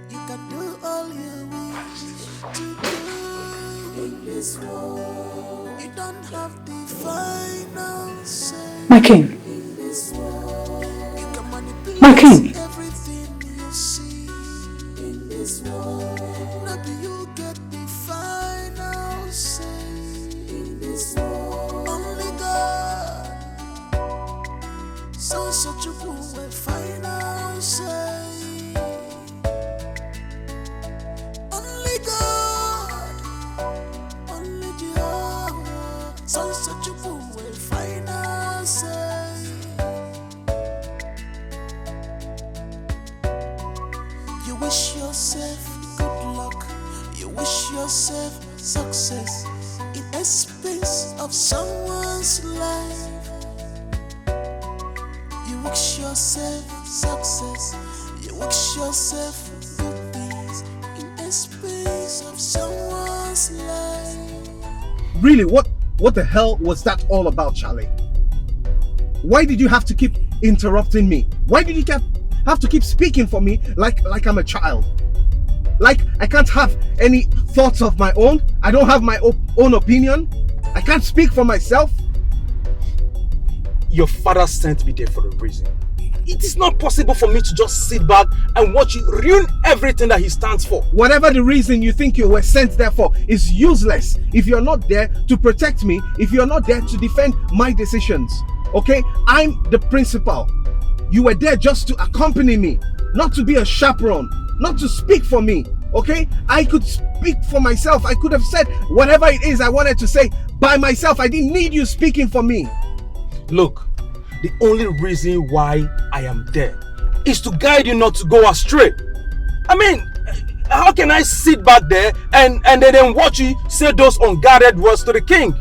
You can do all you wish to do in this world. You don't have the final say. My king. In this world. You can manipulate My king. everything you see in this world. Maybe you get the final say in this world. Only God. So such a fool will final say. Only God, only Jehovah. So such a fool will final. yourself success in a space of someone's life. You wish yourself success. You wish yourself good things in a space of someone's life. Really, what the hell was that all about, Charlie? Why did you have to keep interrupting me? Why did you have to keep speaking for me like I'm a child? Like I can't have any thoughts of my own? I don't have my own opinion? I can't speak for myself? Your father sent me there for a reason. It is not possible for me to just sit back and watch you ruin everything that he stands for. Whatever the reason you think you were sent there for is useless if you're not there to protect me, if you're not there to defend my decisions. Okay? I'm the principal. You were there just to accompany me, not to be a chaperone, not to speak for me. Okay? I could speak for myself. I could have said whatever it is I wanted to say by myself. I didn't need you speaking for me. Look, the only reason why I am there is to guide you not to go astray. I mean, how can I sit back there and then watch you say those unguarded words to the king?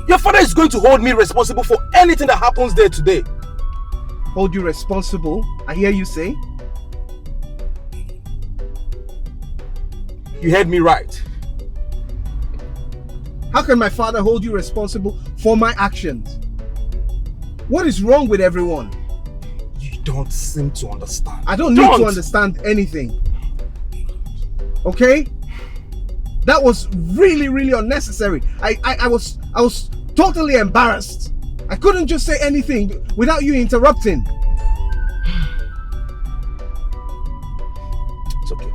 Your father is going to hold me responsible for anything that happens there today. Hold you responsible? I hear you say. You heard me right. How can my father hold you responsible for my actions? What is wrong with everyone? You don't seem to understand. I don't need to understand anything. Okay? That was really, really unnecessary. I was totally embarrassed. I couldn't just say anything without you interrupting. It's okay.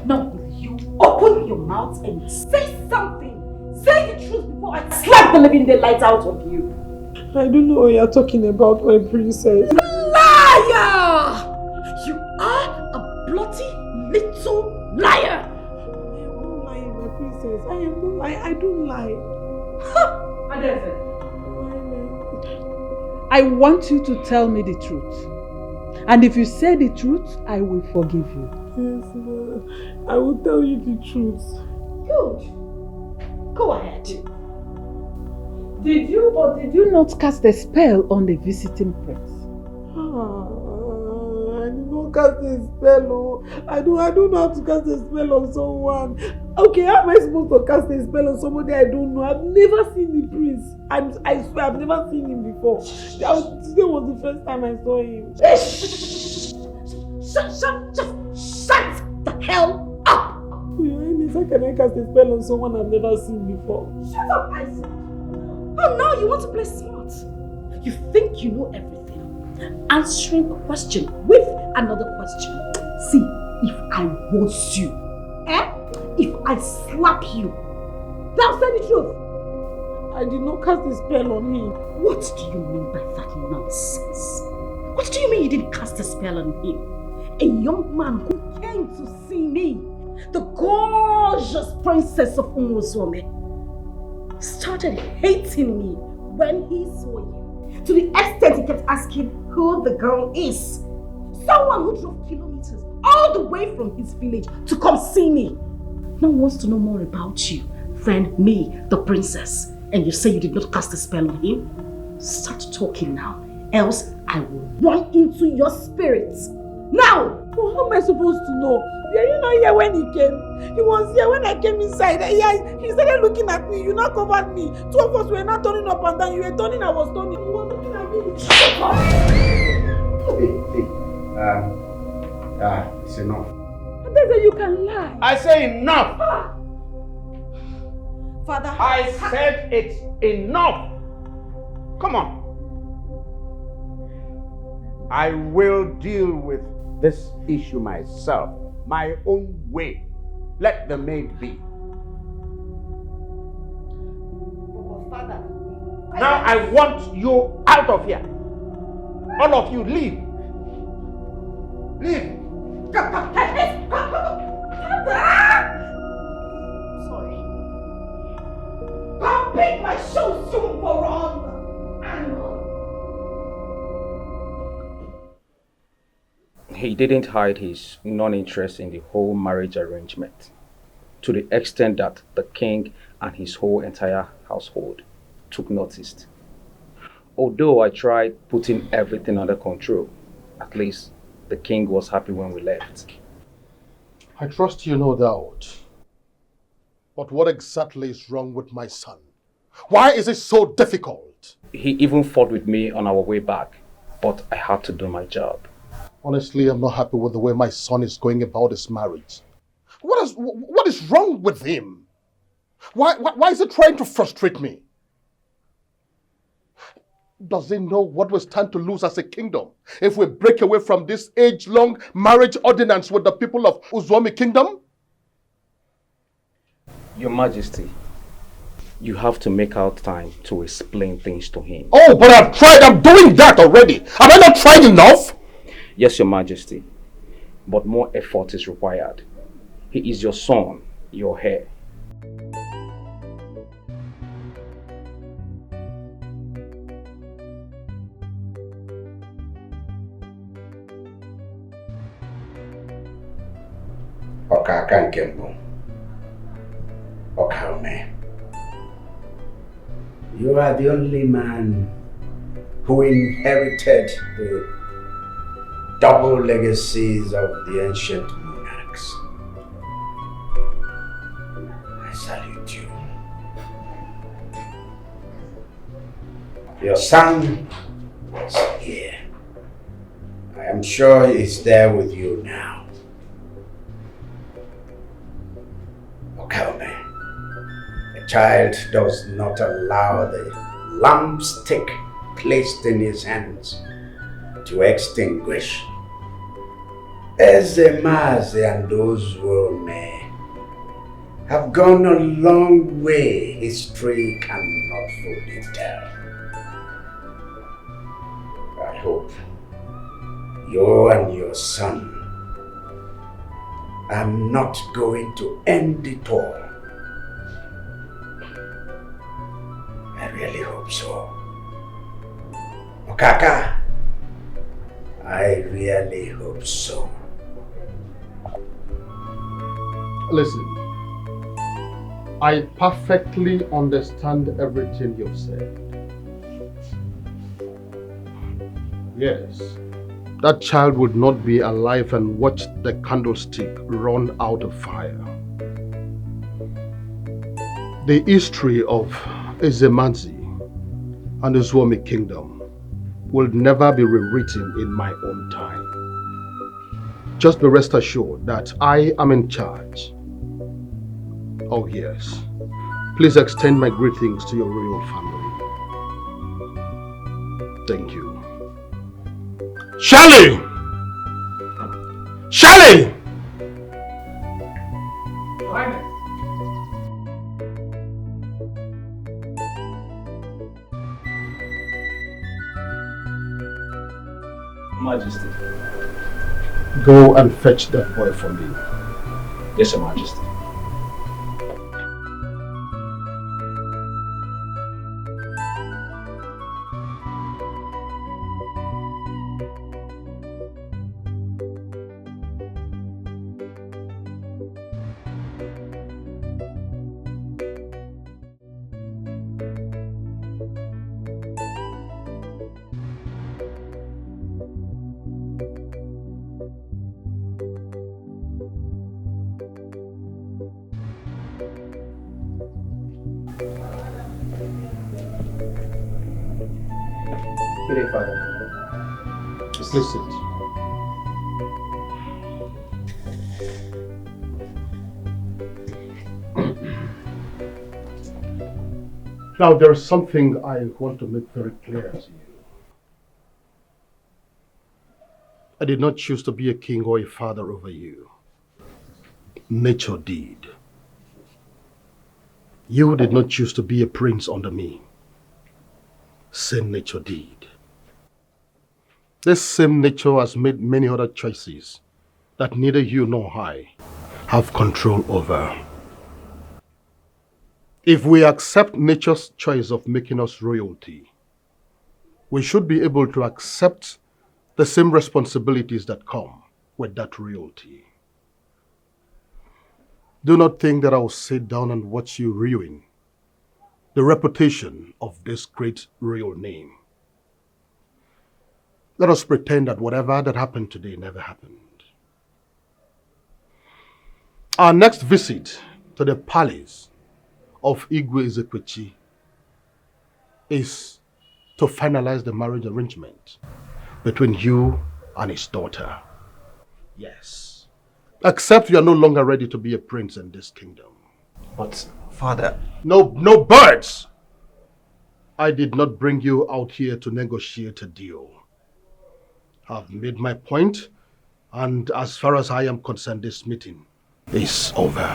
Now will you open your mouth and say something? Say the truth before I slap the living daylight out of you. I don't know what you're talking about, my princess. Liar! You are a bloody little liar! I am not lying, my princess. I am not lying. I don't lie. I want you to tell me the truth. And if you say the truth, I will forgive you. Yes, ma'am. I will tell you the truth. Good. Go ahead. Did you or did you not cast a spell on the visiting prince? I did not cast a spell. I don't know how to cast a spell on someone. Okay, how am I supposed to cast a spell on somebody I don't know? I've never seen the prince. I swear I've never seen him before. Today was the first time I saw him. Shut the hell up! Your Highness, how can I cast a spell on someone I've never seen before? Shut up, I said. Oh, now you want to play smart. You think you know everything. Answering a question with another question. See, if I was you, if I slap you, now say the truth. I did not cast a spell on him. What do you mean by that nonsense? What do you mean you didn't cast a spell on him? A young man who came to see me, the gorgeous princess of Umosome, started hating me when he saw you. To the extent he kept asking who the girl is. Someone who drove kilometers all the way from his village to come see me. Now wants to know more about you than me, the princess. And you say you did not cast a spell on him? Start talking now, else I will run into your spirits. Now! Well, how am I supposed to know? Were you not here when he came? He was here when I came inside. He started looking at me. You not covered me. Two of us were not turning up and down. You were turning, I was turning. You were looking at me. Shut up! It's enough. And they say you can lie. I say enough! Father, I said it's enough! Come on. I will deal with this issue myself, my own way. Let the maid be. Father, now I want you out of here. All of you, leave. Leave. Come. Sorry. Come pick my shoes, you moron! He didn't hide his non-interest in the whole marriage arrangement, to the extent that the king and his whole entire household took notice. Although I tried putting everything under control, at least the king was happy when we left. I trust you, no doubt. But what exactly is wrong with my son? Why is it so difficult? He even fought with me on our way back, but I had to do my job. Honestly, I'm not happy with the way my son is going about his marriage. What is wrong with him? Why is he trying to frustrate me? Does he know what we stand to lose as a kingdom if we break away from this age-long marriage ordinance with the people of Uzwami Kingdom? Your Majesty, you have to make out time to explain things to him. Oh, but I've tried. I'm doing that already. Have I not tried enough? Yes, Your Majesty, but more effort is required. He is your son, your heir. Okaka Nkembo. Okaume. You are the only man who inherited the double legacies of the ancient monarchs. I salute you. Your son was here. I am sure he's there with you now. Okaume, a child does not allow the lampstick placed in his hands to extinguish. Ezemazi and those who may have gone a long way, history cannot fully tell. I hope you and your son are not going to end it all. I really hope so. Okaka, I really hope so. Listen, I perfectly understand everything you've said. Yes, that child would not be alive and watch the candlestick run out of fire. The history of Ezemanzi and the Uzwami Kingdom will never be rewritten in my own time. Just be rest assured that I am in charge. Oh yes, please extend my greetings to your royal family. Thank you. Shirley! Shirley! Majesty. Go and fetch that boy for me. Yes, Your Majesty. Good day, Father. Please sit. Now, there is something I want to make very clear to you. I did not choose to be a king or a father over you. Nature did. You did not choose to be a prince under me. Same nature did. This same nature has made many other choices that neither you nor I have control over. If we accept nature's choice of making us royalty, we should be able to accept the same responsibilities that come with that royalty. Do not think that I will sit down and watch you ruin the reputation of this great royal name. Let us pretend that whatever that happened today never happened. Our next visit to the palace of Igwe Ezekwechi is to finalize the marriage arrangement between you and his daughter. Yes. Except you are no longer ready to be a prince in this kingdom. But, Father... No birds! I did not bring you out here to negotiate a deal. I've made my point, and as far as I am concerned, this meeting is over.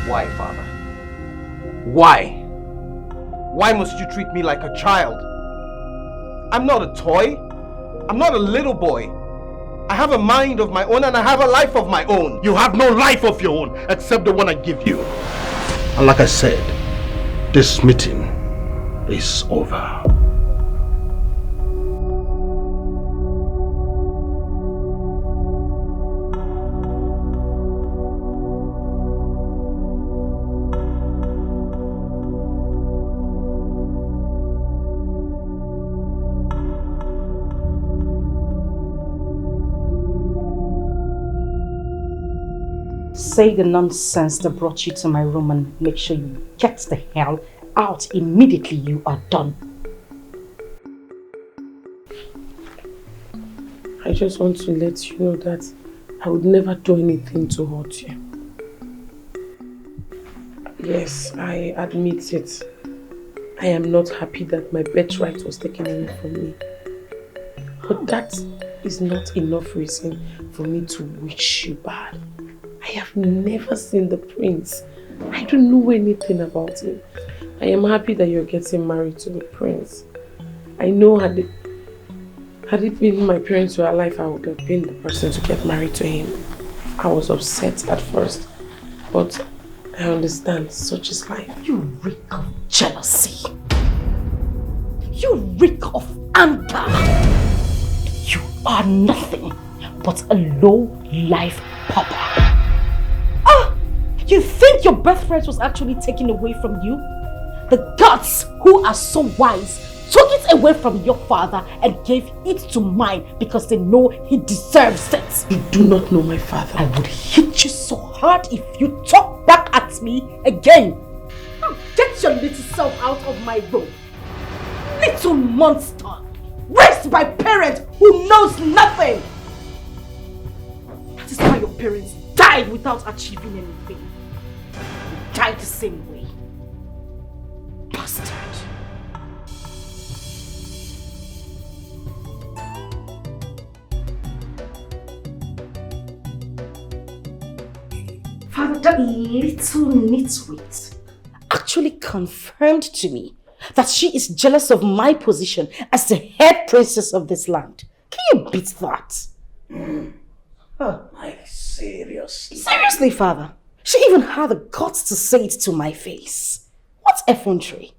Why, Father? Why? Why must you treat me like a child? I'm not a toy. I'm not a little boy. I have a mind of my own and I have a life of my own. You have no life of your own except the one I give you. And like I said, this meeting is over. Say the nonsense that brought you to my room and make sure you get the hell out immediately you are done. I just want to let you know that I would never do anything to hurt you. Yes, I admit it. I am not happy that my birthright was taken away from me. But that is not enough reason for me to wish you bad. I have never seen the prince. I don't know anything about him. I am happy that you're getting married to the prince. I know had it been my parents were alive, I would have been the person to get married to him. I was upset at first, but I understand such is life. You reek of jealousy. You reek of anger. You are nothing but a low-life pauper. You think your birthright was actually taken away from you? The gods who are so wise took it away from your father and gave it to mine because they know he deserves it. You do not know my father. I would hit you so hard if you talk back at me again. Now get your little self out of my room. Little monster, raised by parents who knows nothing. That is why your parents died without achieving anything. You died the same way. Bastard. Father, that little nitwit actually confirmed to me that she is jealous of my position as the head princess of this land. Can you beat that? Like, seriously? Seriously, Father? She even had the guts to say it to my face. What effrontery?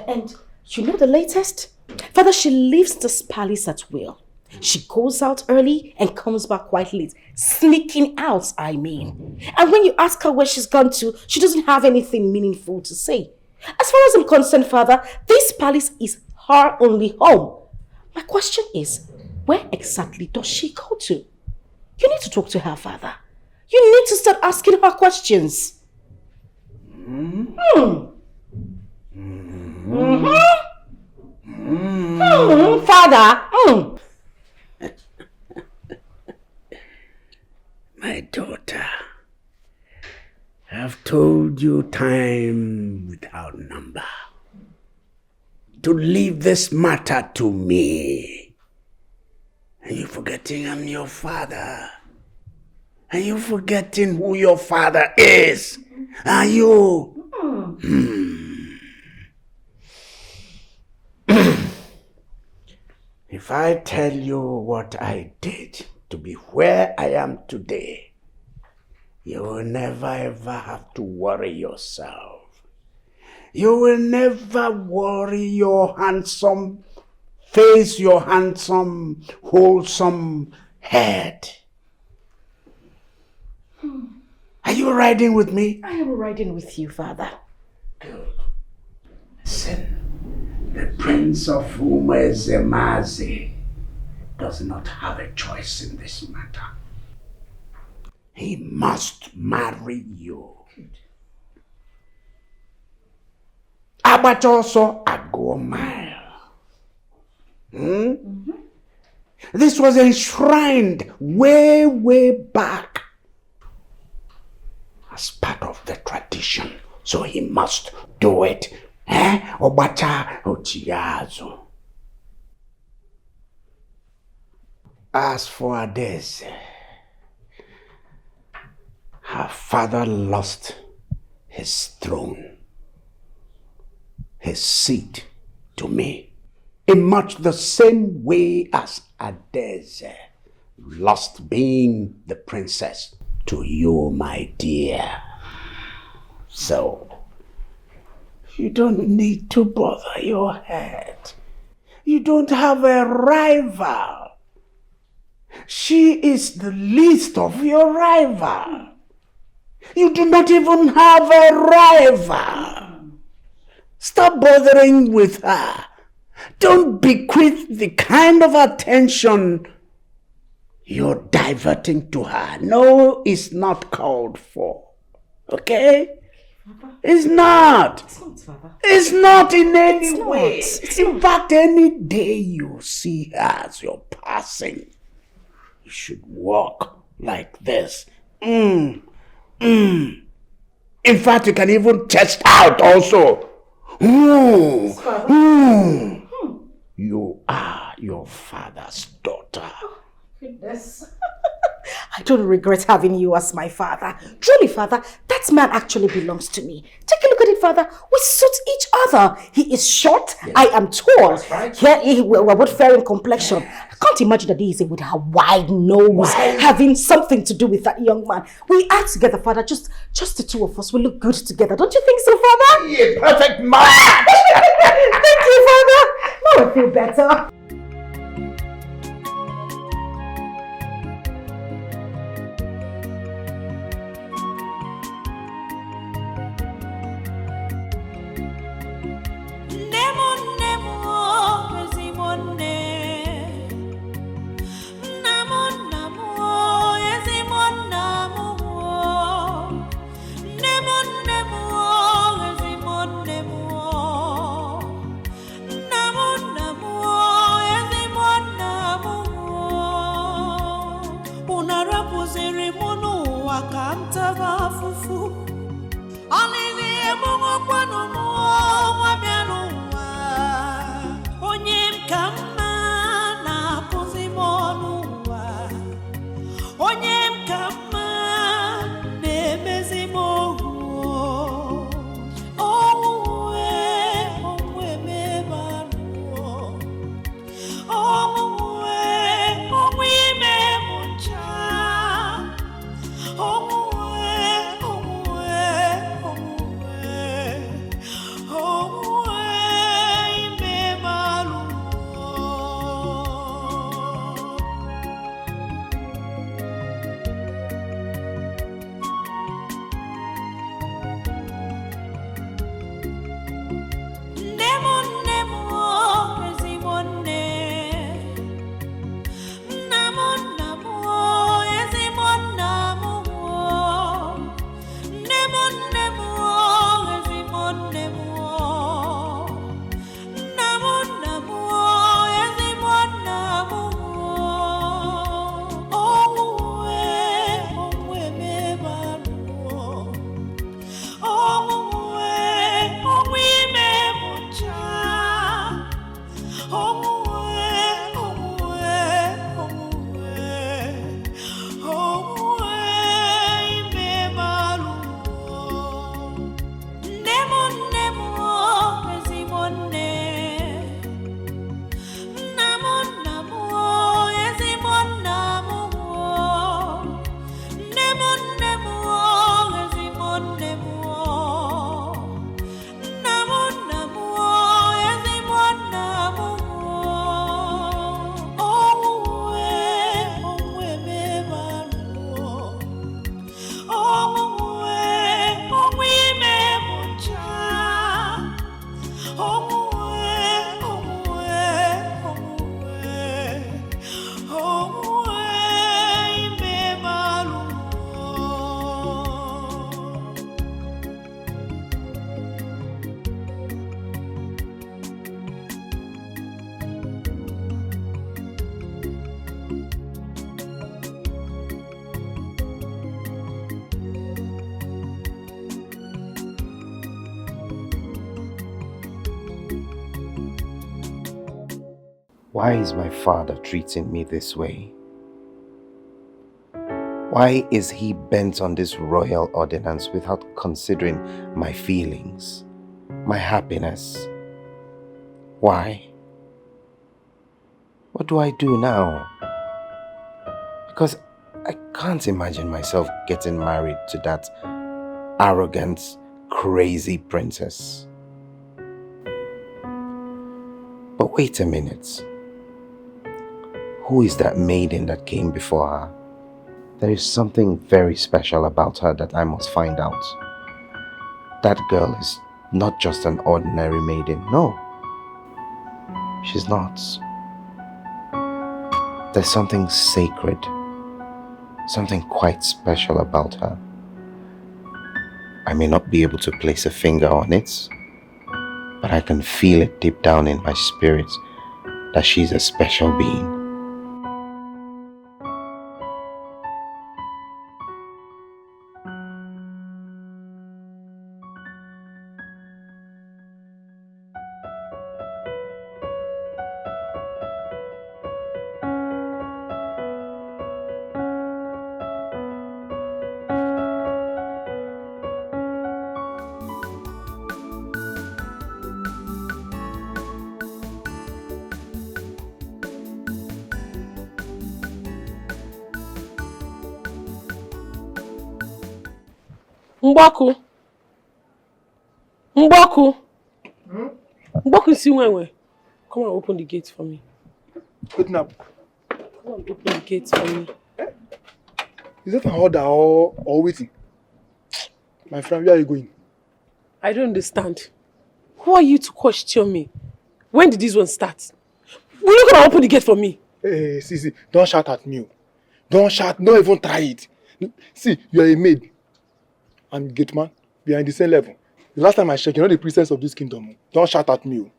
And you know the latest? Father, she leaves this palace at will. She goes out early and comes back quite late. Sneaking out, I mean. And when you ask her where she's gone to, she doesn't have anything meaningful to say. As far as I'm concerned, Father, this palace is her only home. My question is, where exactly does she go to? You need to talk to her, Father. You need to start asking her questions. Father. My daughter, I've told you time without number to leave this matter to me. And you're forgetting I'm your father. And you're forgetting who your father is. Are you? If I tell you what I did to be where I am today, you will never ever have to worry yourself. You will never worry your handsome face, your handsome, wholesome head. Are you riding with me? I am riding with you, Father. Good. Listen, the Prince of Umezemazi does not have a choice in this matter. He must marry you. But also a go mile. This was enshrined way, way back as part of the tradition. So he must do it. Obata Ochiazo. As for Adese, her father lost his throne, his seat to me, in much the same way as Adese lost being the princess to you, my dear. So, you don't need to bother your head. You don't have a rival. She is the least of your rival. You do not even have a rival. Stop bothering with her. Don't bequeath the kind of attention you're diverting to her. No, it's not called for. Okay? Papa. It's not. It's not, Papa. It's not in any way. In fact, any day you see her as you're passing, you should walk like this. In fact, you can even test out also. You are your father's daughter. Goodness. I don't regret having you as my father. Truly, Father, that man actually belongs to me. Take a look at it, Father. We suit each other. He is short, yes. I am tall. That's right. Yeah, we're both fair in complexion. I can't imagine that he is with her wide nose having something to do with that young man. We are together, Father. Just the two of us. We look good together. Don't you think so, Father? Yeah, perfect match. Thank you, Father. Now I feel better. Why is my father treating me this way? Why is he bent on this royal ordinance without considering my feelings, my happiness? Why? What do I do now? Because I can't imagine myself getting married to that arrogant, crazy princess. But wait a minute. Who is that maiden that came before her? There is something very special about her that I must find out. That girl is not just an ordinary maiden. No, she's not. There's something sacred, something quite special about her. I may not be able to place a finger on it, but I can feel it deep down in my spirit that she's a special being. Mboku. Mboku Siwenwe. Come and open the gate for me. Open up. Come and open the gate for me. Is that an order or waiting? My friend, where are you going? I don't understand. Who are you to question me? When did this one start? Will you come and open the gate for me? Hey, see, don't shout at me. Don't shout, don't even try it. See, you are a maid. I'm a gate man. We are in the same level. The last time I checked, you're not the princess of this kingdom. Don't shout at me.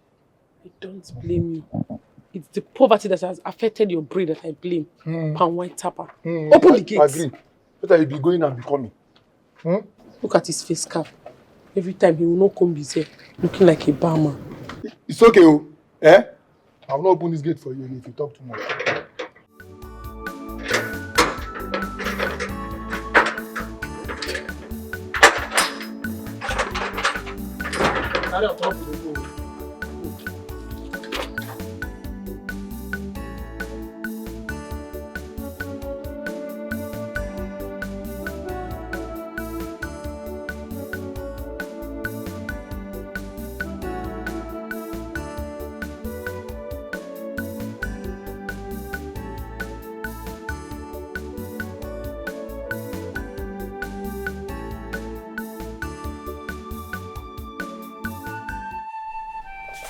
I don't blame you. It's the poverty that has affected your breed that I blame. Pan white tapper. Open the gates. Agree. Better you be going and be coming. Look at his face cap. Every time he will not come his hair, looking like a barman. It's okay, oh. Eh? I will not open this gate for you if you talk too much. Carry on top of the road.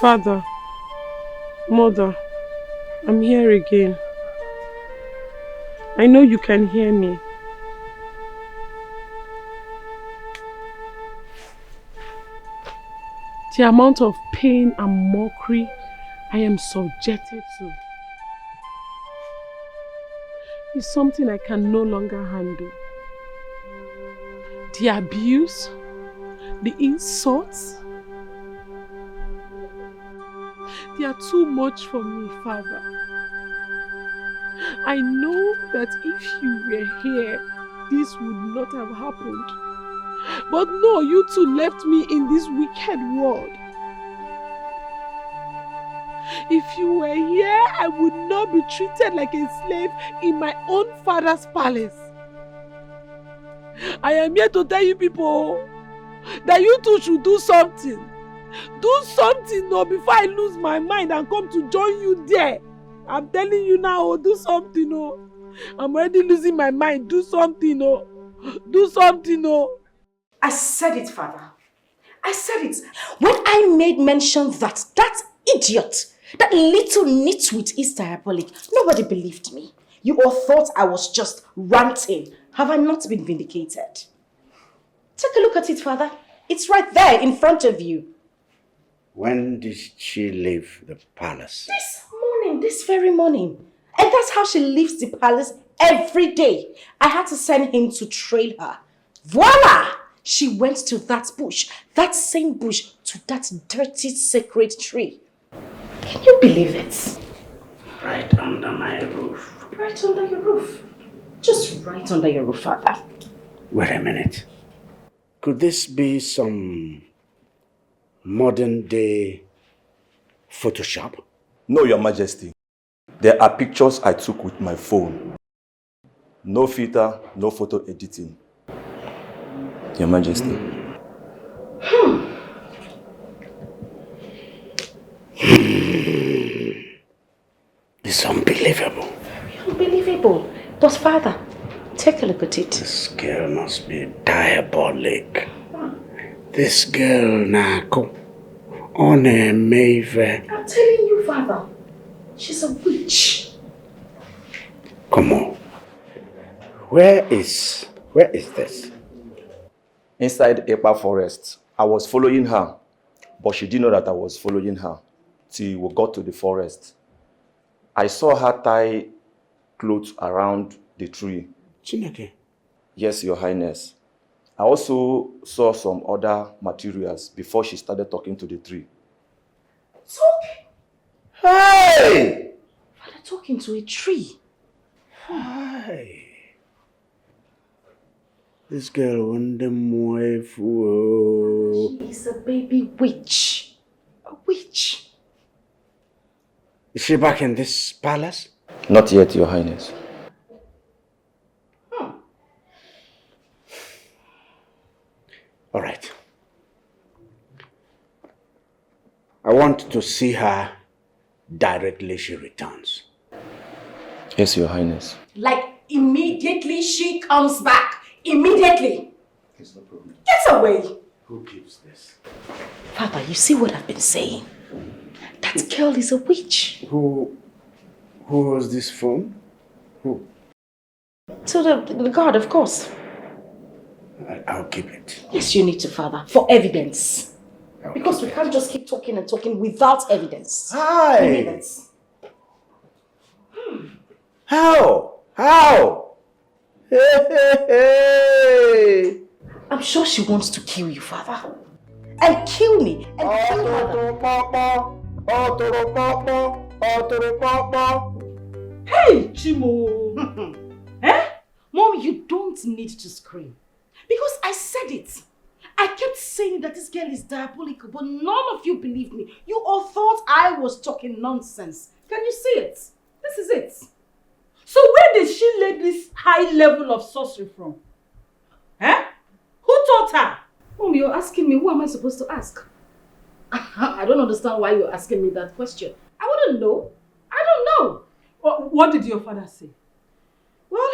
Father, Mother, I'm here again. I know you can hear me. The amount of pain and mockery I am subjected to is something I can no longer handle. The abuse, the insults, they are too much for me, Father. I know that if you were here, this would not have happened. But no, you two left me in this wicked world. If you were here, I would not be treated like a slave in my own father's palace. I am here to tell you people that you two should do something. Do something no, before I lose my mind and come to join you there. I'm telling you now, do something. No. I'm already losing my mind. Do something. No. Do something. No. I said it, Father. I said it. When I made mention that idiot, that little nitwit is diabolic, nobody believed me. You all thought I was just ranting. Have I not been vindicated? Take a look at it, Father. It's right there in front of you. When did she leave the palace? This morning, this very morning. And that's how she leaves the palace every day. I had to send him to trail her. Voila! She went to that bush, that same bush, to that dirty sacred tree. Can you believe it? Right under my roof. Right under your roof. Just right under your roof, Father. Wait a minute. Could this be some modern day Photoshop? No, Your Majesty. There are pictures I took with my phone. No filter, no photo editing. Your Majesty. It's unbelievable. Very unbelievable. But Father, take a look at it. This girl must be diabolic. This girl, Nako, on a Mayfair. I'm telling you, Father, she's a witch. Come on. Where is this? Inside Epa Forest. I was following her, but she didn't know that I was following her till we got to the forest. I saw her tie clothes around the tree. Chineke? Yes, Your Highness. I also saw some other materials before she started talking to the tree. Talking? Hey! Father, talking to a tree. Hi. This girl won the moifu. She is a baby witch. A witch. Is she back in this palace? Not yet, Your Highness. All right. I want to see her directly she returns. Yes, Your Highness. Like immediately she comes back. Immediately. It's no problem. Get away. Who gives this? Papa, you see what I've been saying? That girl is a witch. Who was this phone? Who? To the guard, of course. I'll keep it. Yes, you need to, Father, for evidence. Because we can't just keep talking and talking without evidence. Hi. Evidence. How? Hey. I'm sure she wants to kill you, Father. And kill me. And kill Mother. Hey, Chimo. Eh? Mom, you don't need to scream. Because I said it. I kept saying that this girl is diabolical, but none of you believed me. You all thought I was talking nonsense. Can you see it? This is it. So where did she learn this high level of sorcery from? Eh? Who taught her? Mom, you're asking me, who am I supposed to ask? I don't understand why you're asking me that question. I wouldn't know. I don't know. What did your father say? Well,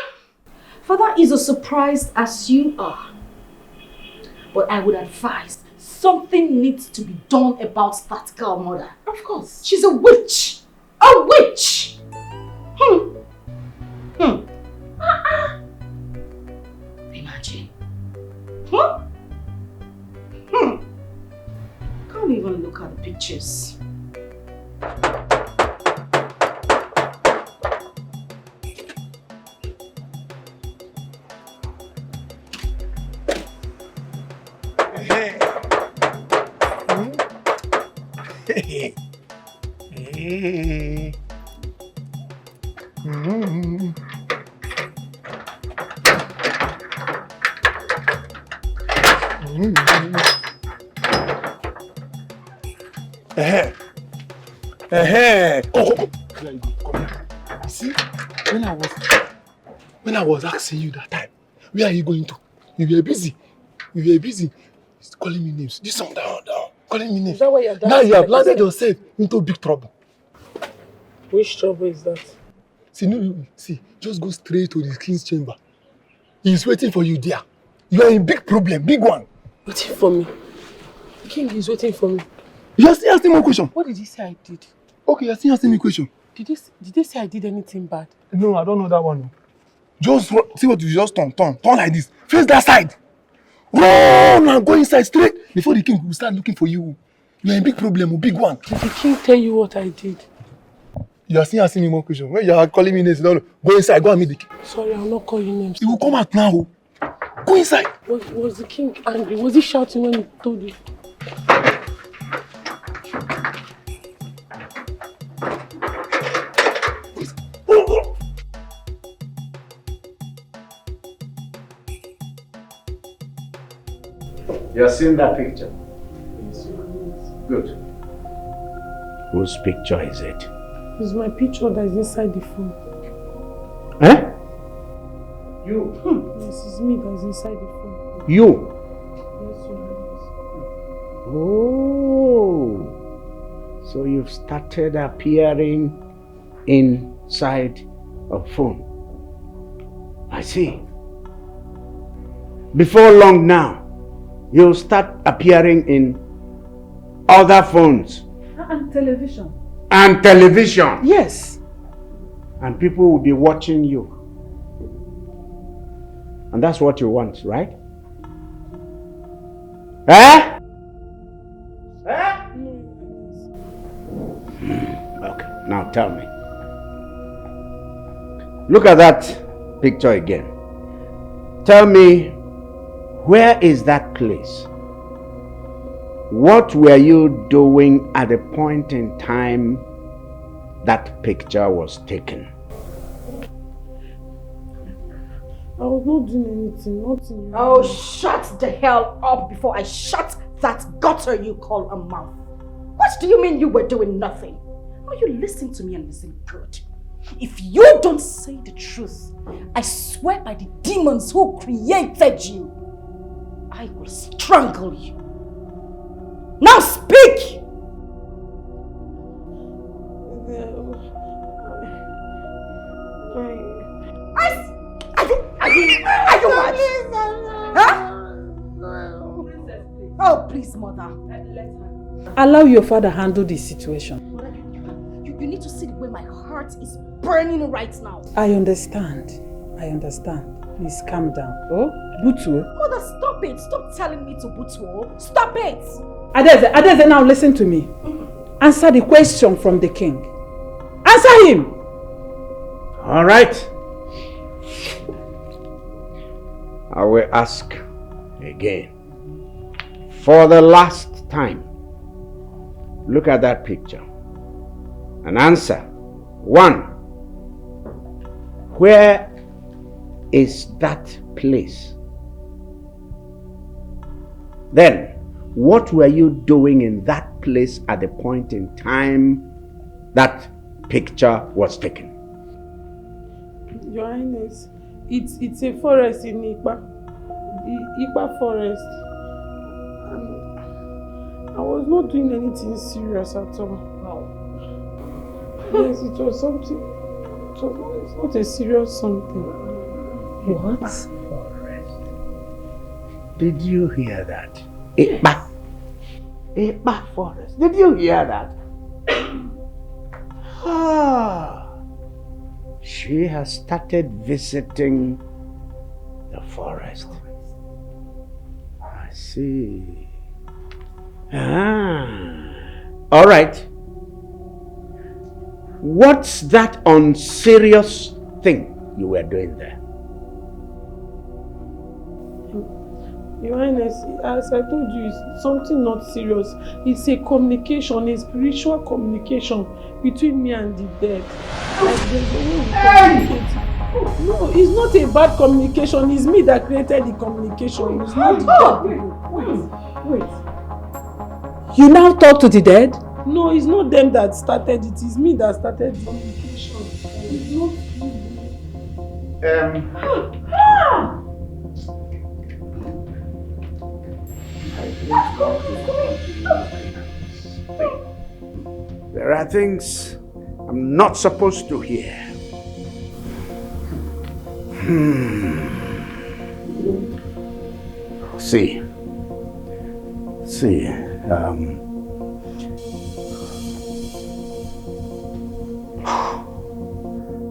Father is as surprised as you are. But I would advise something needs to be done about that girl, Mother. Of course. She's a witch. A witch! Imagine. Can't even look at the pictures. See, when I was asking you that time, where are you going to? You were busy. He's calling me names. This one down. Calling me names. Is that why your dad now you have landed yourself into big trouble. Which trouble is that? See, just go straight to the king's chamber. He's waiting for you there. You are in big problem, big one. Waiting for me? The king is waiting for me. You are still asking me a question. What did he say I did? Okay, you are still asking me a question. Did they say I did anything bad? No, I don't know that one. Just see what you just turn like this. Face that side. Run and go inside straight before the king will start looking for you. You are in big problem, a big one. Did the king tell you what I did? You are still asking me more questions. When you are calling me names, go inside, go and meet the king. Sorry, I'll not call you names. He will come out now. Go inside. Was the king angry? Was he shouting when he told you? You're seeing that picture? Good. Whose picture is it? It's my picture that is inside the phone. Eh? You? Yes, it's me that is inside the phone. You? Yes, Your Highness. Oh. So you've started appearing inside a phone. I see. Before long now, you'll start appearing in other phones. And television. And television. Yes. And people will be watching you. And that's what you want, right? Eh? Okay, now tell me. Look at that picture again. Tell me, where is that place? What were you doing at the point in time that picture was taken? I was not doing anything, nothing. Oh, shut the hell up before I shut that gutter you call a mouth. What do you mean you were doing nothing? Now you listen to me and listen good. If you don't say the truth, I swear by the demons who created you, I will strangle you. Now speak! Are you mad? Huh? Oh, please, mother. Allow your father handle the situation. You need to see the way my heart is burning right now. I understand. Please calm down. Oh, Butu. Mother, stop it. Stop telling me to Butu. Stop it. Adeze, now listen to me. Answer the question from the king. Answer him. All right. I will ask again. For the last time, look at that picture and answer. 1. Where is that place? Then, what were you doing in that place at the point in time that picture was taken? Your Highness, it's a forest in Ipa forest. I was not doing anything serious at all. Yes, it was something. It's not a serious something. What? Forest. Did you hear that? Ipa forest. Did you hear that? She has started visiting the forest. I see. All right. What's that unserious thing you were doing there? Your Highness, as I told you, it's something not serious. It's a communication, a spiritual communication between me and the dead. Like there's a way we communicate. No, it's not a bad communication. It's me that created the communication. It's not the dead people. Wait. You now talk to the dead? No, it's not them that started it. It's me that started the communication. It's not There are things I'm not supposed to hear. See,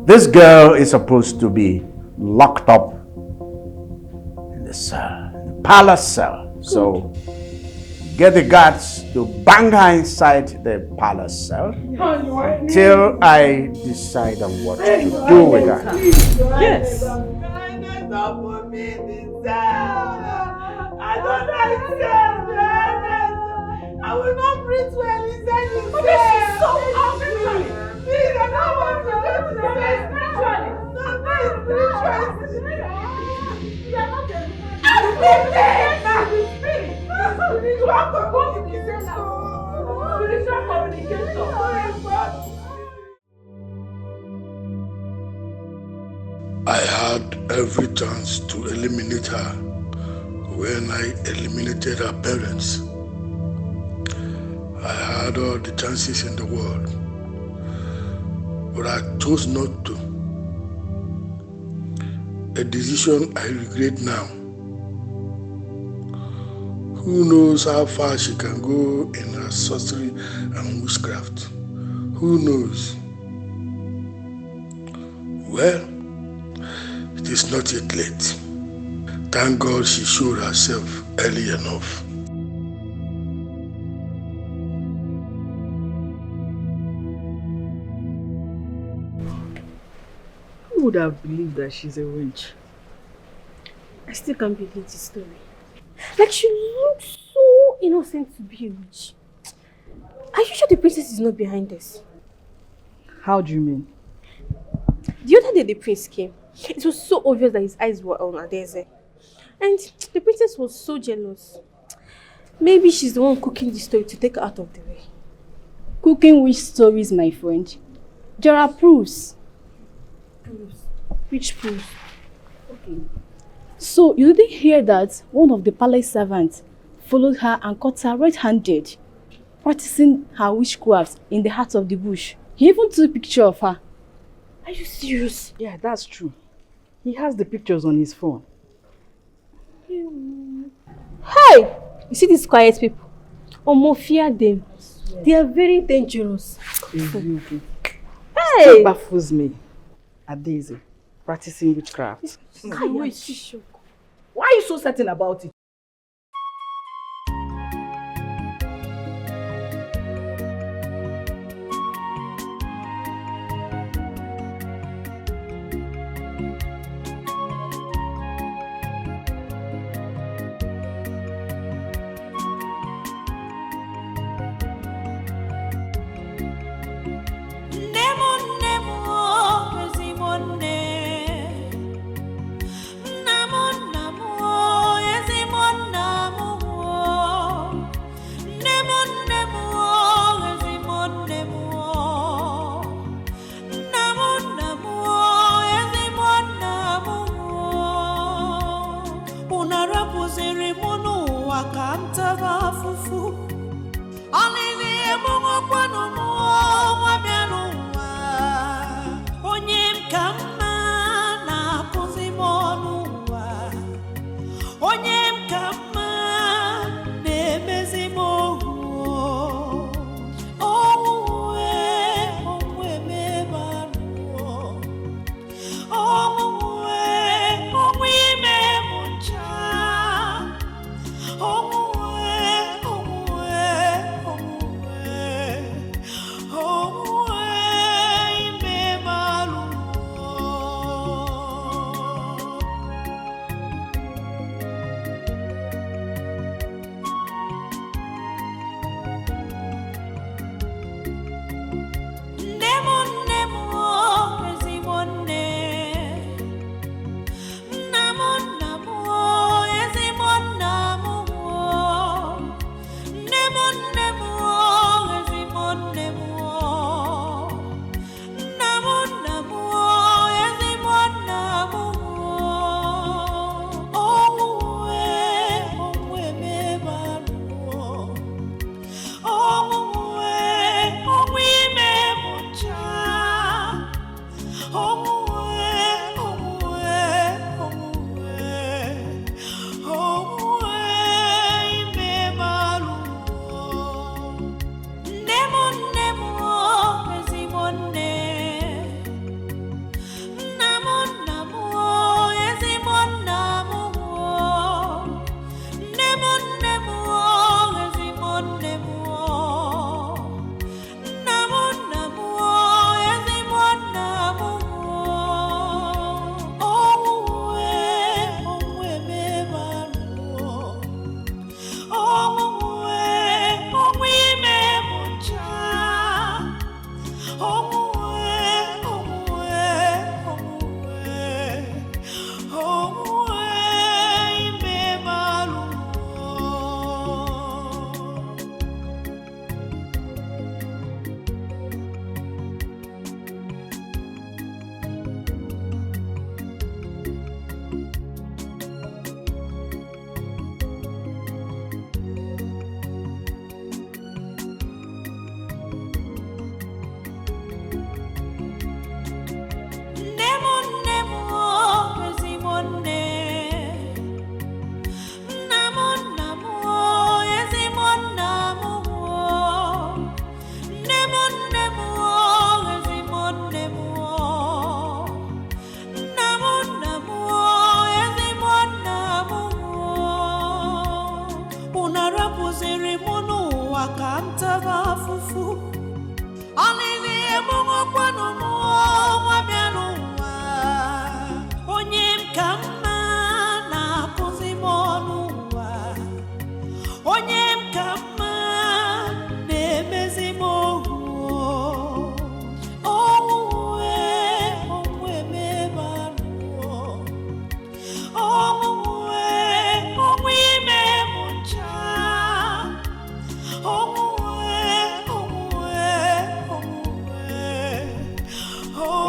this girl is supposed to be locked up in the cell, in the palace cell. So get the guards to bang her inside the palace cell till I decide on what to do with her. Yes. Don't put me in this cell. I don't like cell. I will not breathe well inside this cell. She's so ugly. Please, I don't want to go to the bed. I had every chance to eliminate her when I eliminated her parents. I had all the chances in the world, but I chose not to. A decision I regret now. Who knows how far she can go in her sorcery and witchcraft? Who knows? Well, it is not yet late. Thank God she showed herself early enough. Who would have believed that she's a witch? I still can't believe this story. Like, she looks so innocent to be a witch. Are you sure the princess is not behind this? How do you mean? The other day the prince came. It was so obvious that his eyes were on Adeze. And the princess was so jealous. Maybe she's the one cooking the story to take her out of the way. Cooking which stories, my friend? There are proofs. Proofs? Which proofs? Okay. So, you didn't hear that one of the palace servants followed her and caught her red-handed, practicing her witchcraft in the heart of the bush. He even took a picture of her. Are you serious? Yeah, that's true. He has the pictures on his phone. Hey! You see these quiet people? Omo, fear them. They are very dangerous. Hey! Hey! It baffles me. Adeze, practicing witchcraft. Why are you so certain about it?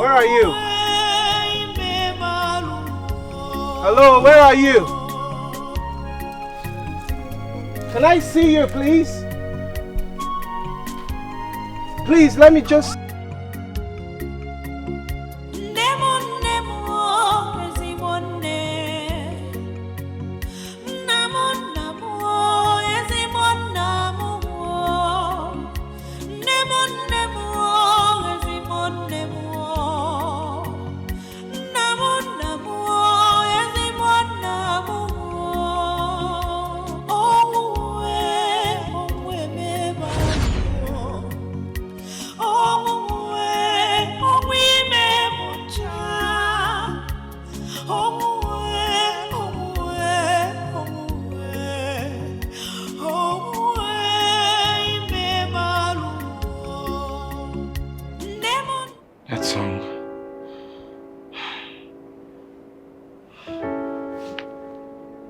where are you? Hello, where are you? Can I see you, please? Please, let me just...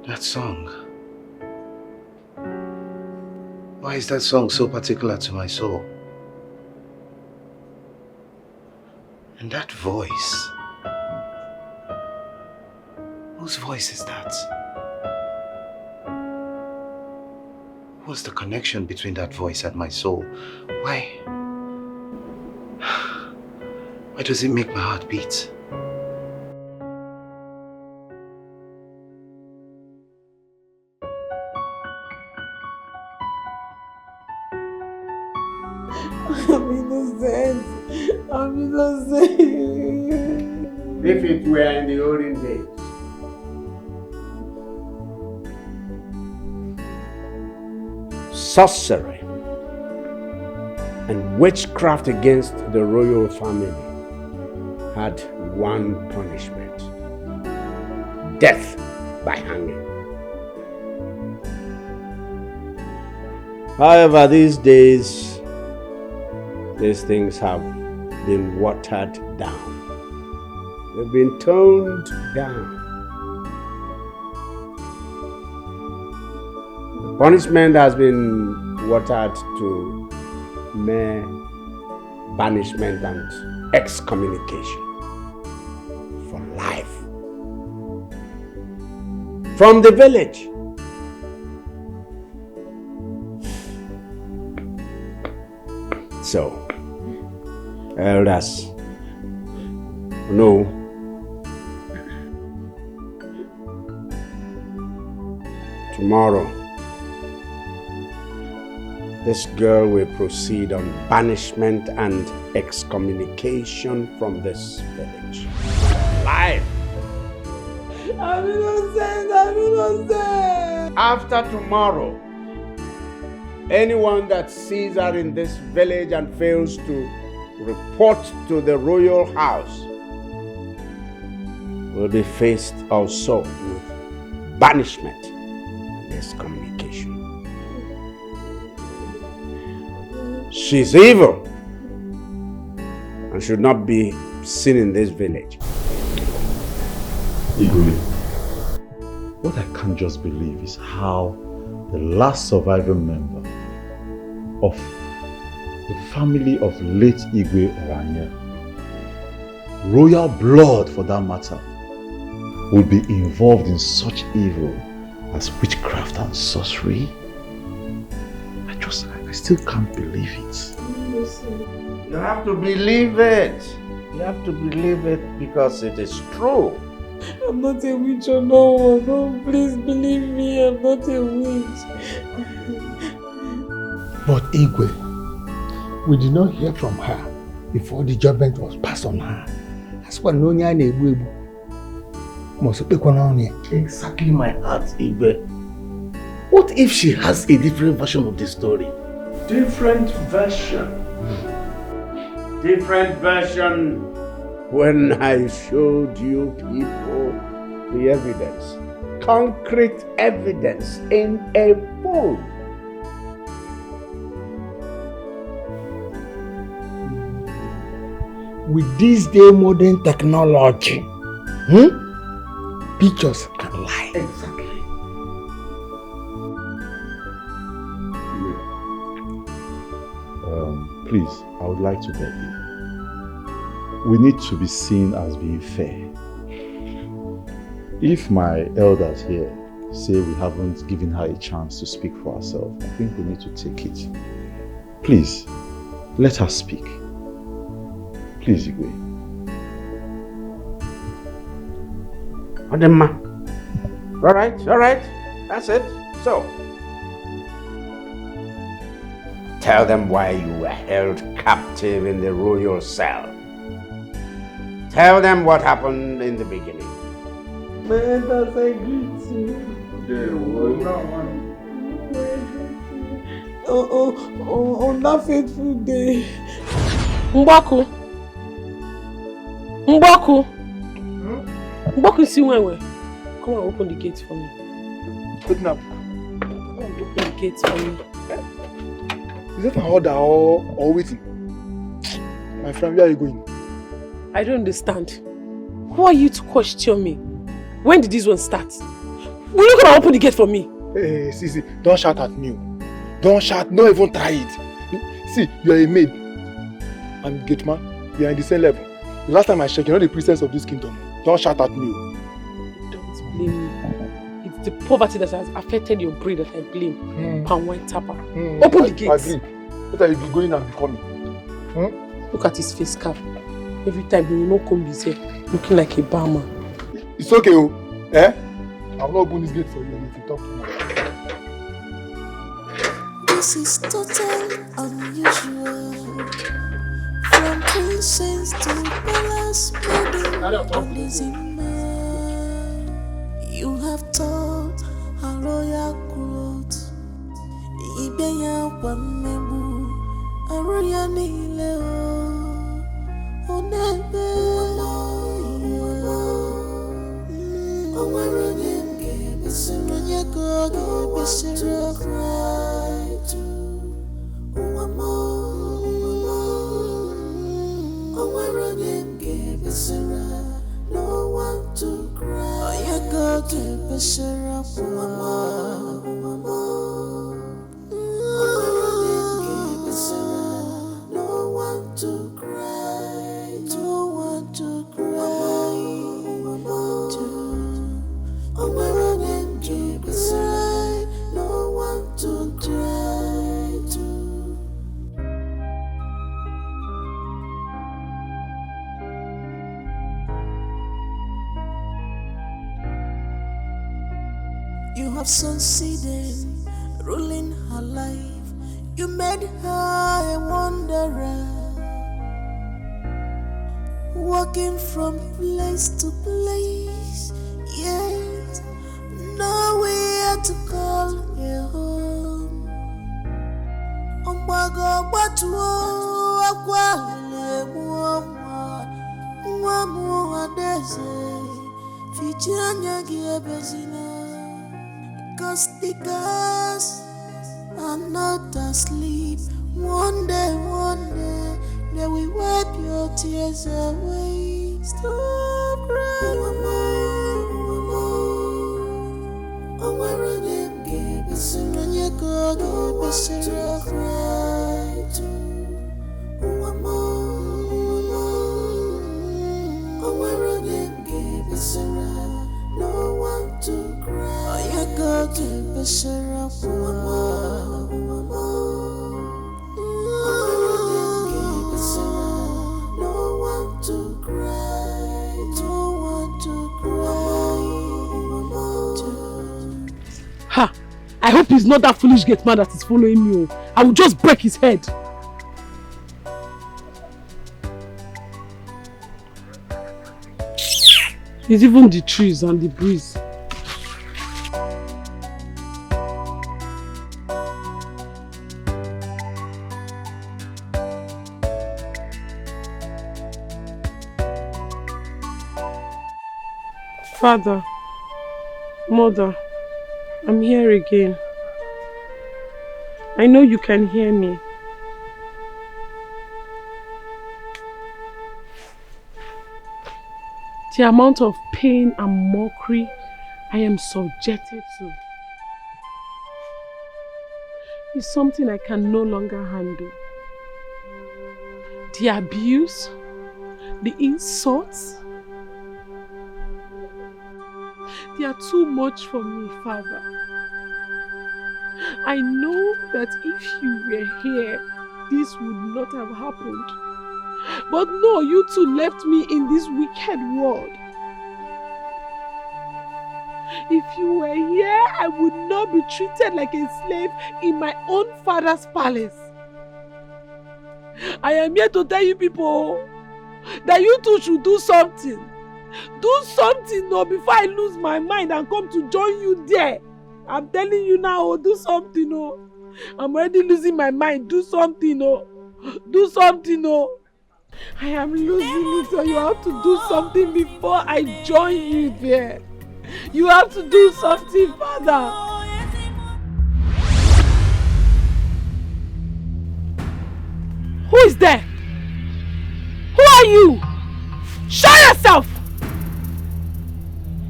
That song. Why is that song so particular to my soul? And that voice. Whose voice is that? What's the connection between that voice and my soul? Why does it make my heart beat? I'm innocent. I'm innocent. If it were in the olden days, sorcery and witchcraft against the royal family had one punishment: death by hanging. However, these days, these things have been watered down. They've been toned down. The punishment has been watered to mere banishment and excommunication for life from the village. So, elders, no. Tomorrow, this girl will proceed on banishment and excommunication from this village. Life. I'm innocent. I'm innocent. After tomorrow, anyone that sees her in this village and fails to report to the royal house will be faced also with banishment and excommunication. She's evil and should not be seen in this village. Igwe, what I can't just believe is how the last surviving member of the family of late Igwe Oranya, royal blood for that matter, would be involved in such evil as witchcraft and sorcery. I still can't believe it. You have to believe it. You have to believe it because it is true. I'm not a witch or no one. No, please believe me. I'm not a witch. But Igwe, we did not hear from her before the judgment was passed on her. That's why no one must speak on it. Exactly my heart, Igwe. What if she has a different version of the story? Different version. Different version. When I showed you people the evidence, concrete evidence in a phone. With this day modern technology, pictures can lie. Exactly. Please, I would like to beg you. we need to be seen as being fair. If my elders here say we haven't given her a chance to speak for herself, I think we need to take it. Please, let her speak. Please, Igwe. Odemma. All right. That's it. So, tell them why you were held captive in the royal cell. Tell them what happened in the beginning. Man, that's a good thing. On that fateful day. Mboku, see when. Come and open the gate for me. Open up. Come and open the gate for me. Is that an order or waiting? My friend, where are you going? I don't understand. Who are you to question me? When did this one start? Will you come and open the gate for me? Hey, see, don't shout at me. Don't shout, don't even try it. See, you are a maid. And gate man, you are in the same level. The last time I checked, you're not the princess of this kingdom. Don't shout at me. Don't blame me. It's the poverty that has affected your brain that I blame. Palm white tapper. Open the gate. Agree. What are you going and becoming? Look at his face cap. Every time he will not come his hair, looking like a barman. It's okay, oh. Eh? I'll not open this gate for you if you talk to me. This is totally unusual. From princess to palace, maiden, you have taught a royal cloth. Ibeya wamebu, a royal nileo. Onebe, no one to cry. Oh, you go to Bishara, no one to cry, no one to cry. Oh, where are them keepers? No one to try to. You have succeeded, ruling her life. You made her a wanderer, walking from place to place, yet nowhere to call her home. Ombago batuo akwale muamwa adeze fichanya giebezina. Cause the girls are not asleep. One day, they will wipe your tears away. Stop crying, oh, where are them? Give us a run, you go, give us a cry too. Oh, where are them? Give us a run, no one to cry. Oh, you go, give us a run, no one to cry, no one to cry. Ha! I hope he's not that foolish gate man that is following me. I will just break his head. It's even the trees and the breeze. Father, Mother, I'm here again. I know you can hear me. The amount of pain and mockery I am subjected to is something I can no longer handle. The abuse, the insults. They are too much for me, Father. I know that if you were here, this would not have happened. But no, you two left me in this wicked world. If you were here, I would not be treated like a slave in my own father's palace. I am here to tell you people that you two should do something. Do something no, before I lose my mind and come to join you there. I'm telling you now, do something. No. I'm already losing my mind. Do something. No. Do something. No. I am losing it, so you have to do something before I join you there. You have to do something, Father. Who is there? Who are you? Show yourself!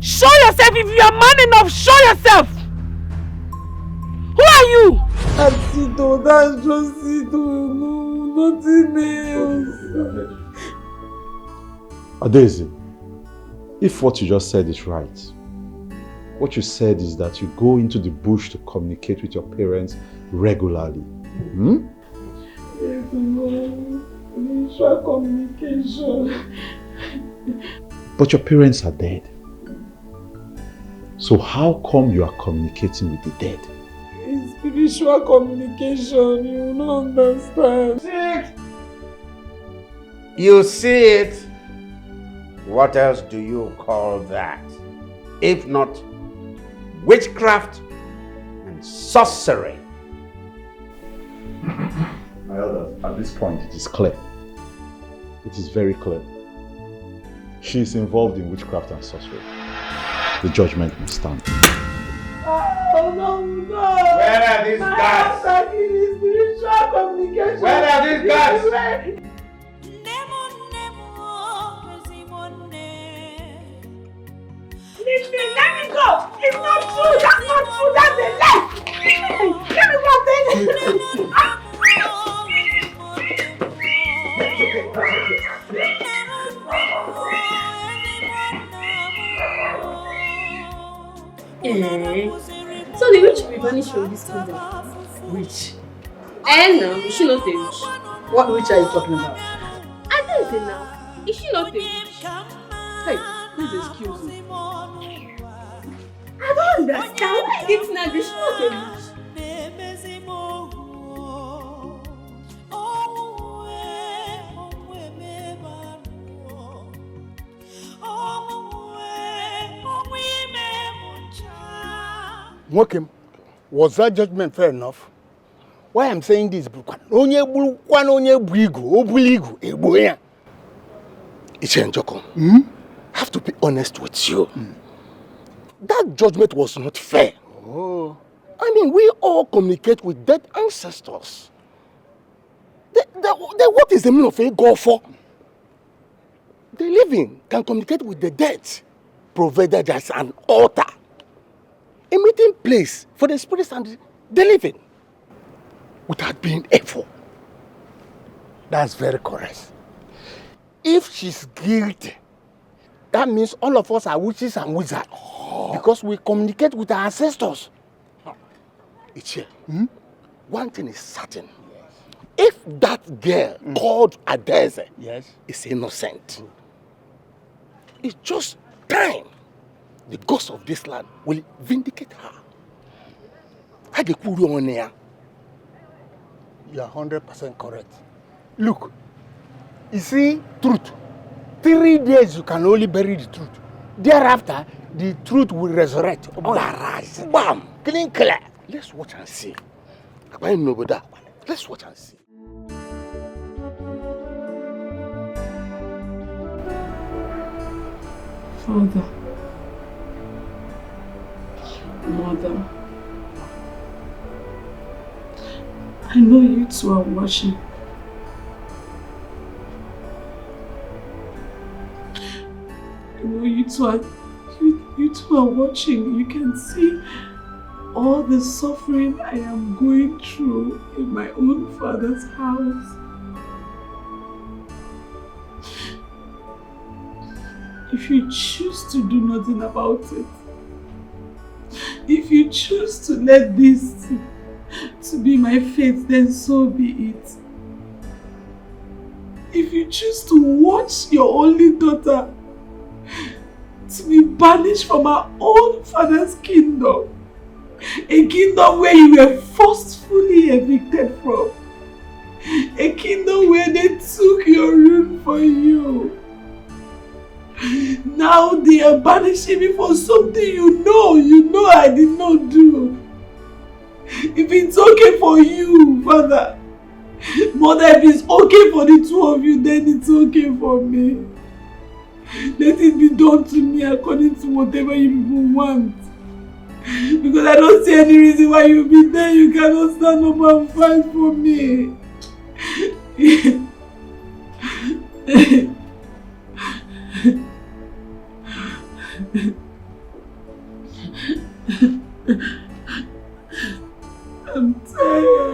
Show yourself! If you are man enough, show yourself! Who are you? That's it, oh, that's just it, oh, no, nothing else. Adeze, if what you just said is right, what you said is that you go into the bush to communicate with your parents regularly. Hmm? Yes, no, mutual communication. But your parents are dead. So how come you are communicating with the dead? It's spiritual communication, you don't understand. You see it? What else do you call that? If not witchcraft and sorcery. My elder, at this point it is clear. It is very clear. She is involved in witchcraft and sorcery. The judgment must stand. Oh no, no! Where are these guys? Spiritual communication. Where are these guys? Leave me, let me go! It's not true! That's not true! That's a lie! Let me go, then! So the witch will be banished from this kingdom. Witch? And now, is she not a witch? What witch are you talking about? I don't say now. Is she not a witch? Hey, please excuse me. I don't understand. Why is it now? Is she not a witch? Mokim, was that judgment fair enough? Why I'm saying this, I have to be honest with you. That judgment was not fair. Oh. I mean, we all communicate with dead ancestors. What is the meaning of a go for? The living can communicate with the dead, provided there's an altar, a meeting place for the spirits and the living, without being evil. That's very correct. If she's guilty, that means all of us are witches and wizards, because we communicate with our ancestors. It's here. One thing is certain. If that girl called Adeze is innocent, it's just time the ghost of this land will vindicate her. You are 100% correct. Look, you see, truth. 3 days you can only bury the truth. Thereafter, the truth will resurrect. Bam! Clean, clear. Let's watch and see. Let's watch and see. Father, Mother, I know you two are watching. I know you two are watching. You can see all the suffering I am going through in my own father's house. If you choose to do nothing about it, if you choose to let this to be my fate, then so be it. If you choose to watch your only daughter to be banished from her own father's kingdom, a kingdom where you were forcefully evicted from, a kingdom where they took your rune for you, now they are banishing me for something you know I did not do. If it's okay for you, Father, Mother, if it's okay for the two of you, then it's okay for me. Let it be done to me according to whatever you people want. Because I don't see any reason why you'll be there. You cannot stand up and fight for me. I'm tired.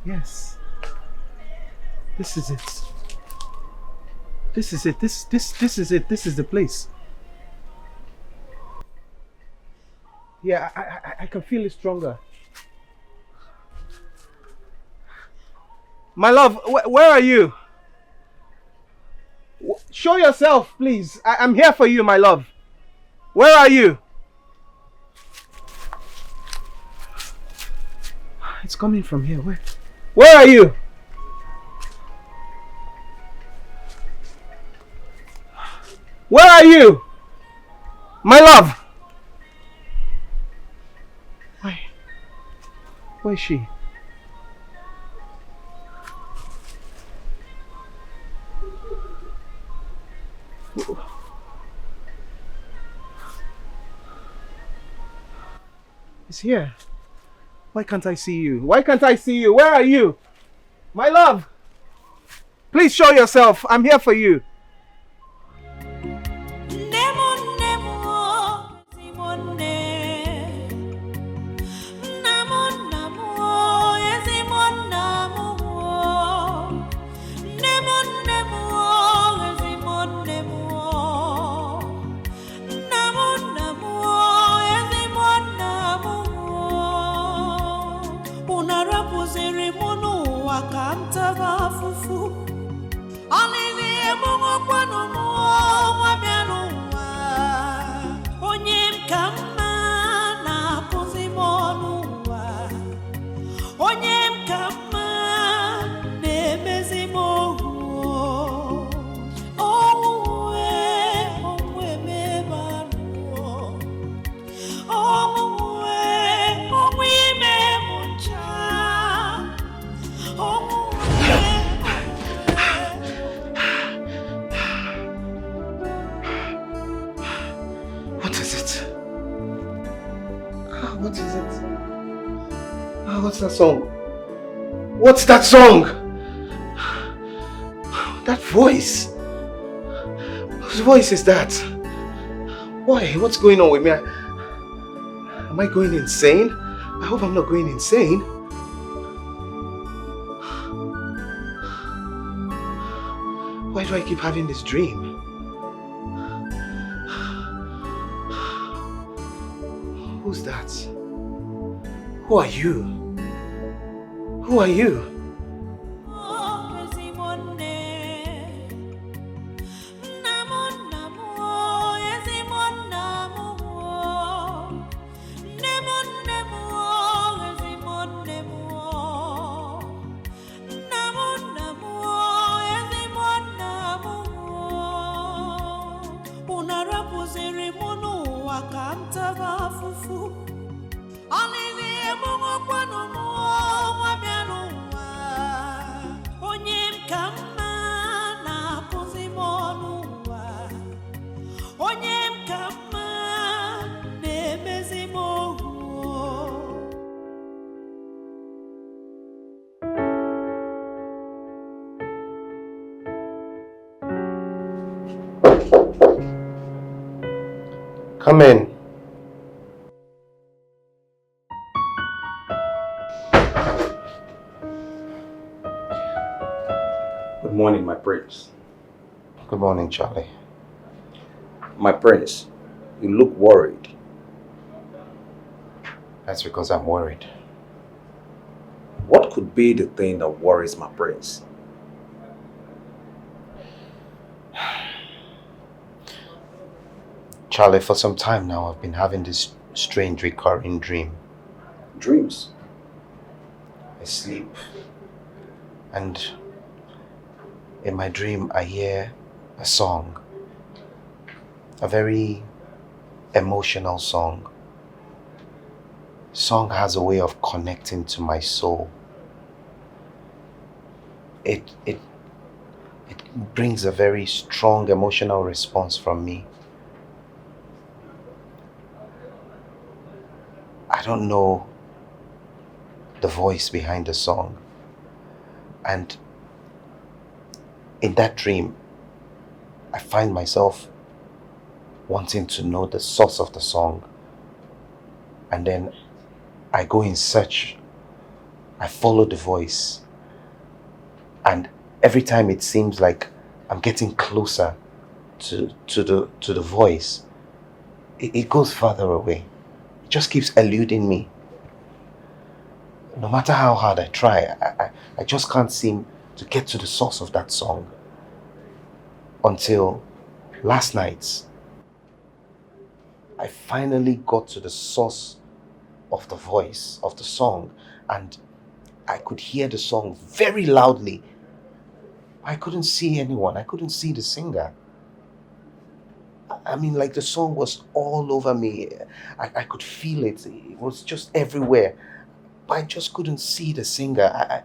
Yes. This is it. This is it. This is it. This is the place. Yeah, I can feel it stronger. My love, where are you? Show yourself, please. I'm here for you, my love. Where are you? It's coming from here. Where are you? Where are you? My love. Where is she? It's here. Why can't I see you? Why can't I see you? Where are you? My love! Please show yourself. I'm here for you. What's that song? What's that song? That voice. Whose voice is that? Why? What's going on with me? Am I going insane? I hope I'm not going insane. Why do I keep having this dream? Who's that? Who are you? Who are you? Come in. Good morning, my prince. Good morning, Charlie. My prince, you look worried. That's because I'm worried. What could be the thing that worries my prince? Charlie, for some time now, I've been having this strange recurring dream. Dreams? I sleep, and in my dream, I hear a song. A very emotional song. Song has a way of connecting to my soul. It brings a very strong emotional response from me. I don't know the voice behind the song. And in that dream, I find myself wanting to know the source of the song. And then I go in search I follow the voice, and every time it seems like I'm getting closer to the voice, it goes further away. It just keeps eluding me. No matter how hard I try, I just can't seem to get to the source of that song. Until last night, I finally got to the source of the voice of the song, and I could hear the song very loudly. I couldn't see anyone. I couldn't see the singer. I mean, like the song was all over me. I could feel it. It was just everywhere. But I just couldn't see the singer.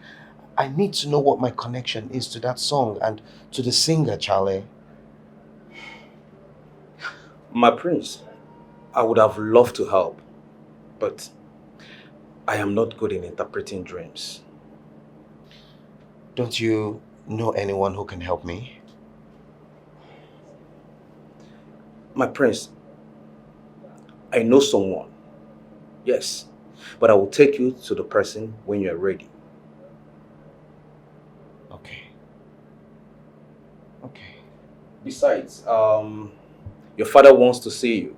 I need to know what my connection is to that song and to the singer, Charlie. My prince, I would have loved to help, but I am not good in interpreting dreams. Don't you know anyone who can help me? My prince, I know someone. Yes, but I will take you to the person when you are ready. Okay. Okay. Besides, your father wants to see you.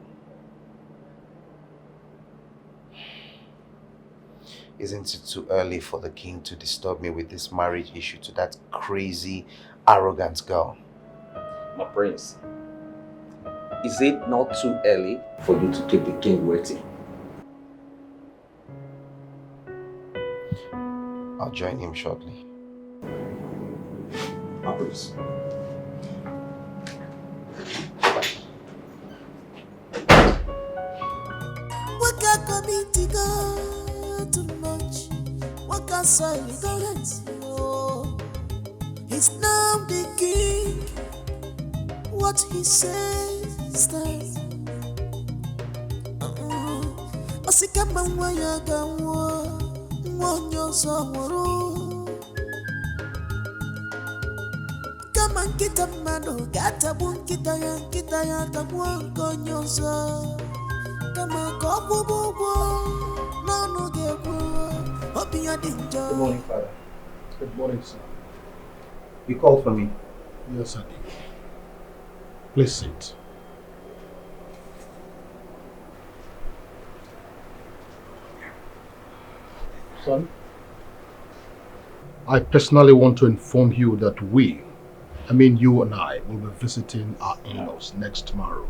Isn't it too early for the king to disturb me with this marriage issue to that crazy, arrogant girl? My prince, is it not too early for you to keep the king waiting? I'll join him shortly. My prince. What can committee go too much? What can say ignorance? He's now the king. What he says stands. Osikama wanya gawo, wonyo somoro. Kama kita mano, gata bun kita ya tabuan konyoso. Kama kobu bubu, no gebu, obi ya dinjo. Good morning, Father. Good morning, sir. You called for me? Yes, I did. Please sit. Son, I personally want to inform you that you and I, will be visiting our in-laws next tomorrow.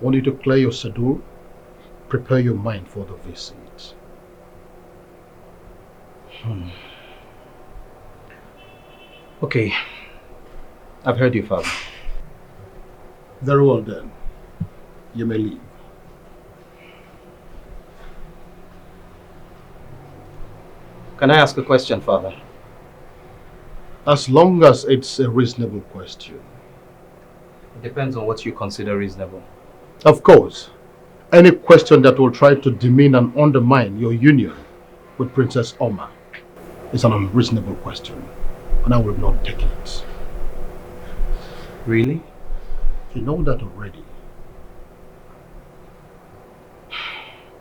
I want you to clear your schedule, prepare your mind for the visit. Okay. I've heard you, Father. Very well then. You may leave. Can I ask a question, Father? As long as it's a reasonable question. It depends on what you consider reasonable. Of course, any question that will try to demean and undermine your union with Princess Oma is an unreasonable question, and I will not take it. Really? You know that already.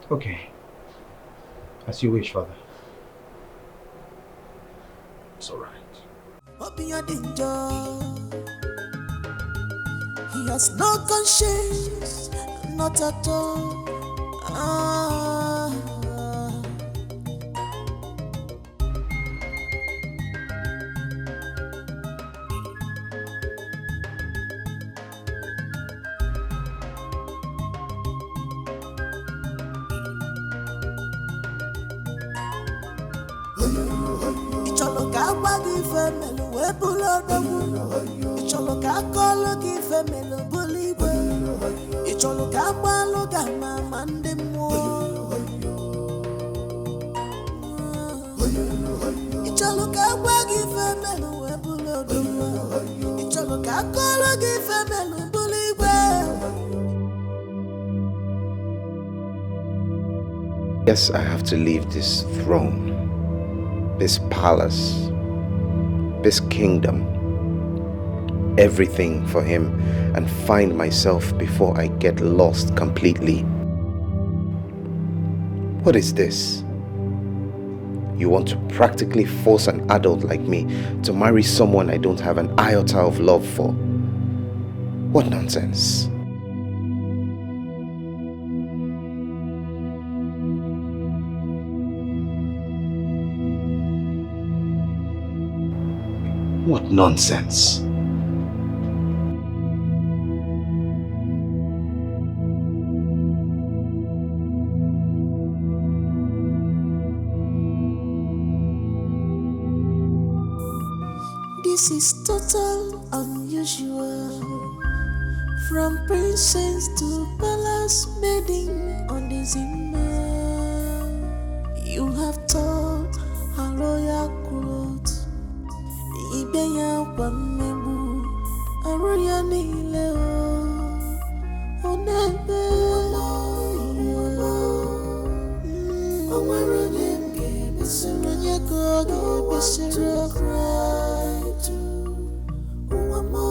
Okay. As you wish, Father. It's alright. He has no conscience, not at all. Yes, I have to leave this throne, this palace, this kingdom, everything for him, and find myself before I get lost completely. What is this? You want to practically force an adult like me to marry someone I don't have an iota of love for. What nonsense. What nonsense. This is total unusual. From princess to palace maiden on this Immerse. You have taught a royal clothes. Ibeya wamebu aroya nile o onebe onwere nge besira nyeko ge besira cry to uwamo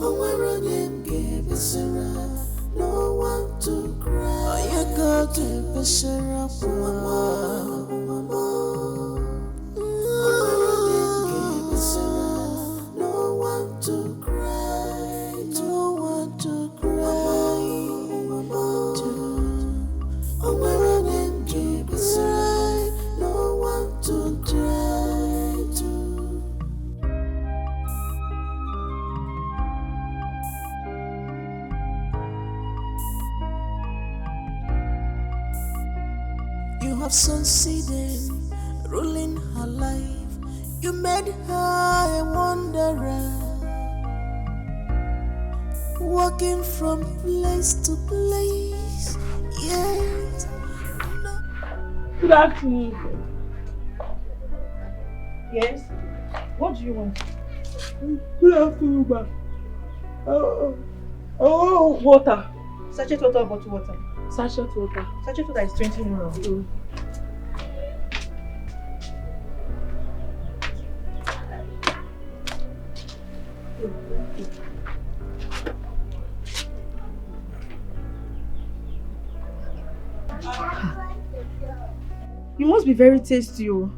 onwere nge besira no one to cry nyeko ge besira uwamo no one to cry, no one to cry. Oh, where them keep aside, no one to cry to. You have succeeded, ruling her life. You made her a wanderer, walking from place to place. Yes. Good afternoon. Yes? What do you want? Good afternoon, ma. Oh, water. Sachet water or bottle water? Sachet water. Sachet water is 20 euro. You must be very tasty. Oh.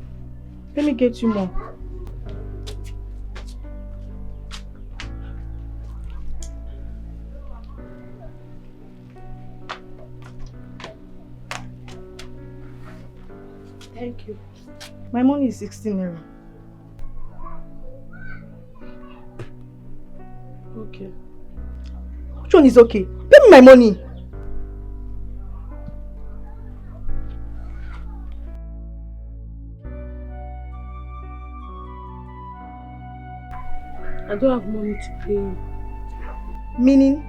Let me get you more. Thank you. My money is 16 euro. Okay. Which one is okay? Pay me my money. I don't have money to pay you. Meaning,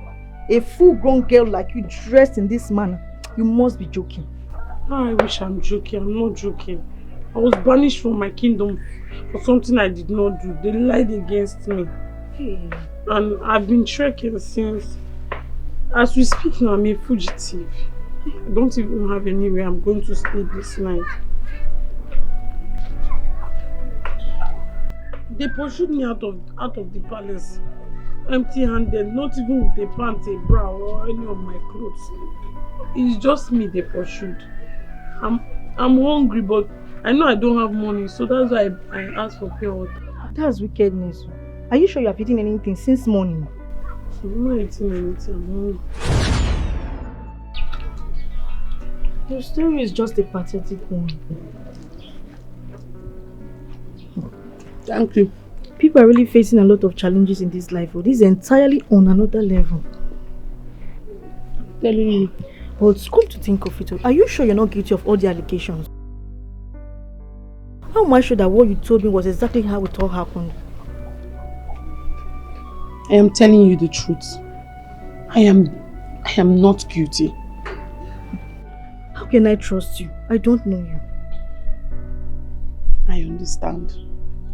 a full-grown girl like you dressed in this manner, you must be joking. I wish I'm joking. I'm not joking. I was banished from my kingdom for something I did not do. They lied against me. Hey. And I've been trekking since. As we speak now, I'm a fugitive. I don't even have anywhere I'm going to stay this night. They pursued me out of the palace, empty-handed, not even with a pants, a bra, or any of my clothes. It's just me they pursued. I'm hungry, but I know I don't have money, so that's why I asked for pure water. That's wickedness. Are you sure you have eaten anything since morning? I'm not eating anything. I'm hungry. Your story is just a pathetic one. Thank you. People are really facing a lot of challenges in this life. This is entirely on another level. I'm telling you. But come to think of it, are you sure you're not guilty of all the allegations? How am I sure that what you told me was exactly how it all happened? I am telling you the truth. I am not guilty. How can I trust you? I don't know you. I understand.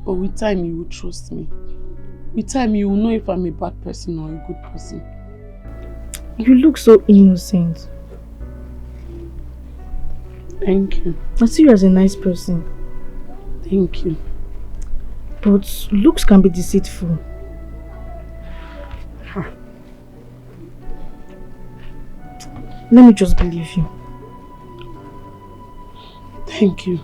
But with time you will trust me. With time you will know if I'm a bad person or a good person. You look so innocent. Thank you. I see you as a nice person. Thank you. But looks can be deceitful. Let me just believe you. Thank you.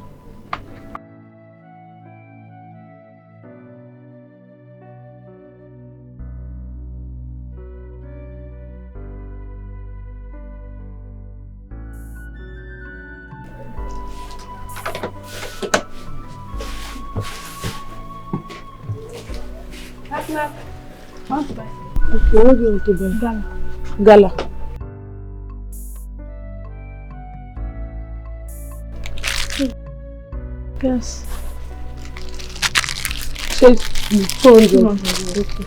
Okay, what do you want to buy? Gala. Yes. Say 200. Okay.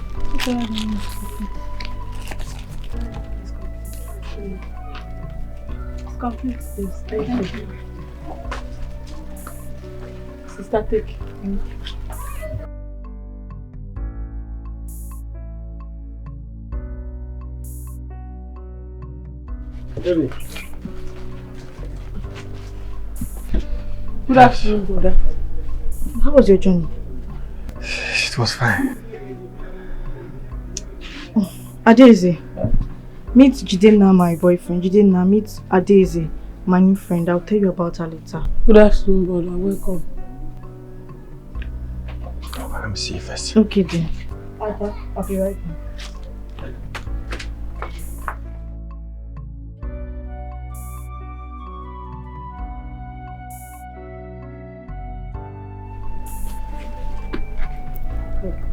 Complete this. Thank you. Sister, take. Baby. Good afternoon, brother. How was your journey? It was fine. Adeze, meet Jidenna, my boyfriend. Jidenna, meet Adeze, my new friend. I'll tell you about her later. Good afternoon, brother. Welcome. Let me see you first. Okay, then. I'll be right back.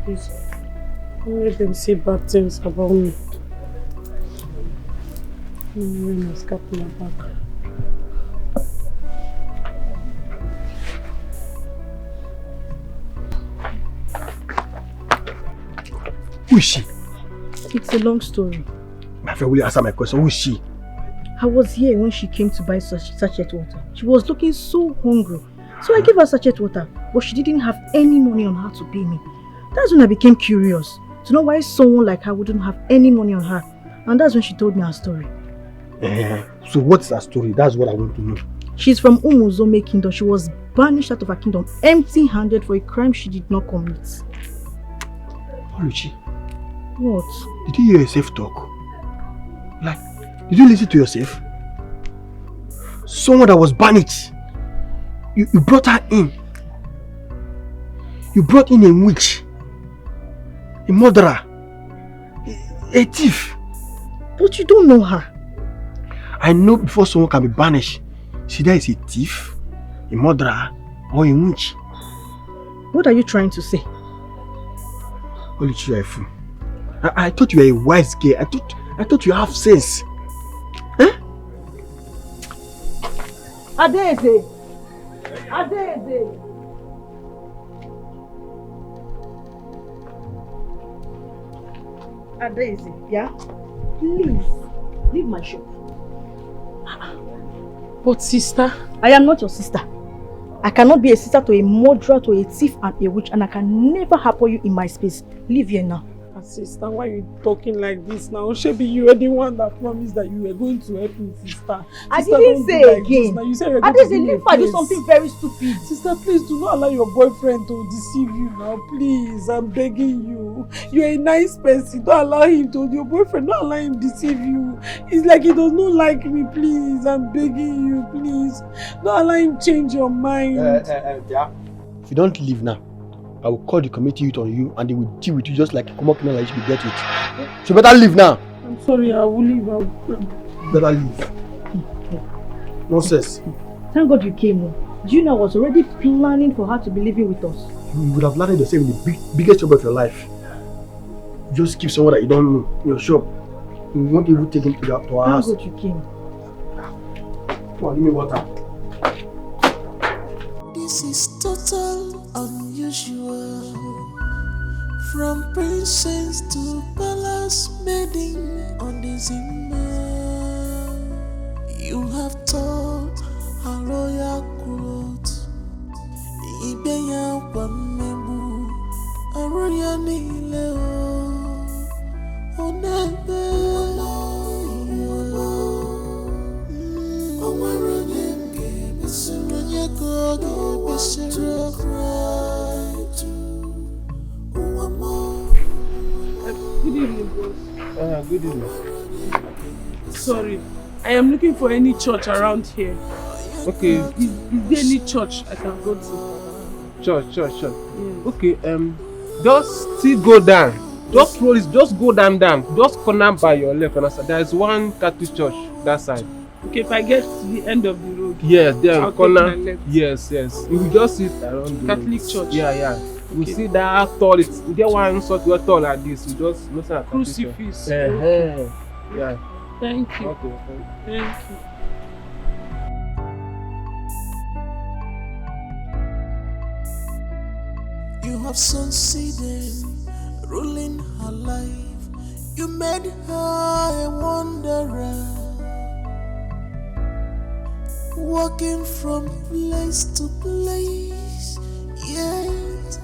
Please, don't let them say bad things about me. I'm wearing my scarf in my back. Who is she? It's a long story. My friend, will you answer my question? Who is she? I was here when she came to buy sachet water. She was looking so hungry. So I gave her sachet water, but she didn't have any money on her to pay me. That's when I became curious to know why someone like her wouldn't have any money on her. And that's when she told me her story. So what's her story? That's what I want to know. She's from Umuzome Kingdom. She was banished out of her kingdom empty-handed for a crime she did not commit. Oluchi, What? did you hear yourself talk? Like, did you listen to yourself? Someone that was banished. You brought her in. You brought in a witch. A murderer. A thief. But you don't know her. I know before someone can be banished, she there is a thief, a murderer, or a witch. What are you trying to say? Oluchi, you are a fool. I thought you were a wise girl. I thought you have sense. Huh? Adeze! Adeze! Adeze, yeah? Please, leave my shop. But sister? I am not your sister. I cannot be a sister to a murderer, to a thief and a witch, and I can never harbour you in my space. Leave here now. Sister, why are you talking like this now? Shebi, you were the one that promised that you were going to help me, sister. I didn't say like again. You said you were going to give me a leave her do place. something very stupid. Sister, please do not allow your boyfriend to deceive you now. Please, I'm begging you. You're a nice person. Don't allow him to. Your boyfriend, don't allow him deceive you. It's like he does not like me. Please, I'm begging you. Please, don't allow him change your mind. Yeah. If you don't leave now, I will call the committee youth on you and they will deal with you just like a common criminal that you should be dealt with. So better leave now. I'm sorry, I will leave. Better leave. Nonsense. Thank God you came. Do you know I was already planning for her to be living with us? You would have landed yourself in the biggest trouble of your life. You just keep someone that you don't know in your shop. You won't even take him to our house. Thank God you came. Come on, give me water. This is total unusual. From princess to palace maiden on this Immerse. You have taught a royal growth. Ibeya wamebu a royal nileo. Onebe Good evening, boss. Good evening. Sorry, I am looking for any church around here. Okay, is there any church I can go to? Church. Yes. Okay, just still go down. Just roll it, just go down. Just corner by your left and there is one Catholic church that side. Okay, if I get to the end of the road, Yes, there I'll corner. take my left. Yes. You will just sit around the Catholic church. Yeah. You Okay. see that tall. You get one sort of tall like this. You just listen at Crucifix. Yeah. Thank you. Okay. Thank you. You have succeeded, ruling her life. You made her a wanderer, walking from place to place, yet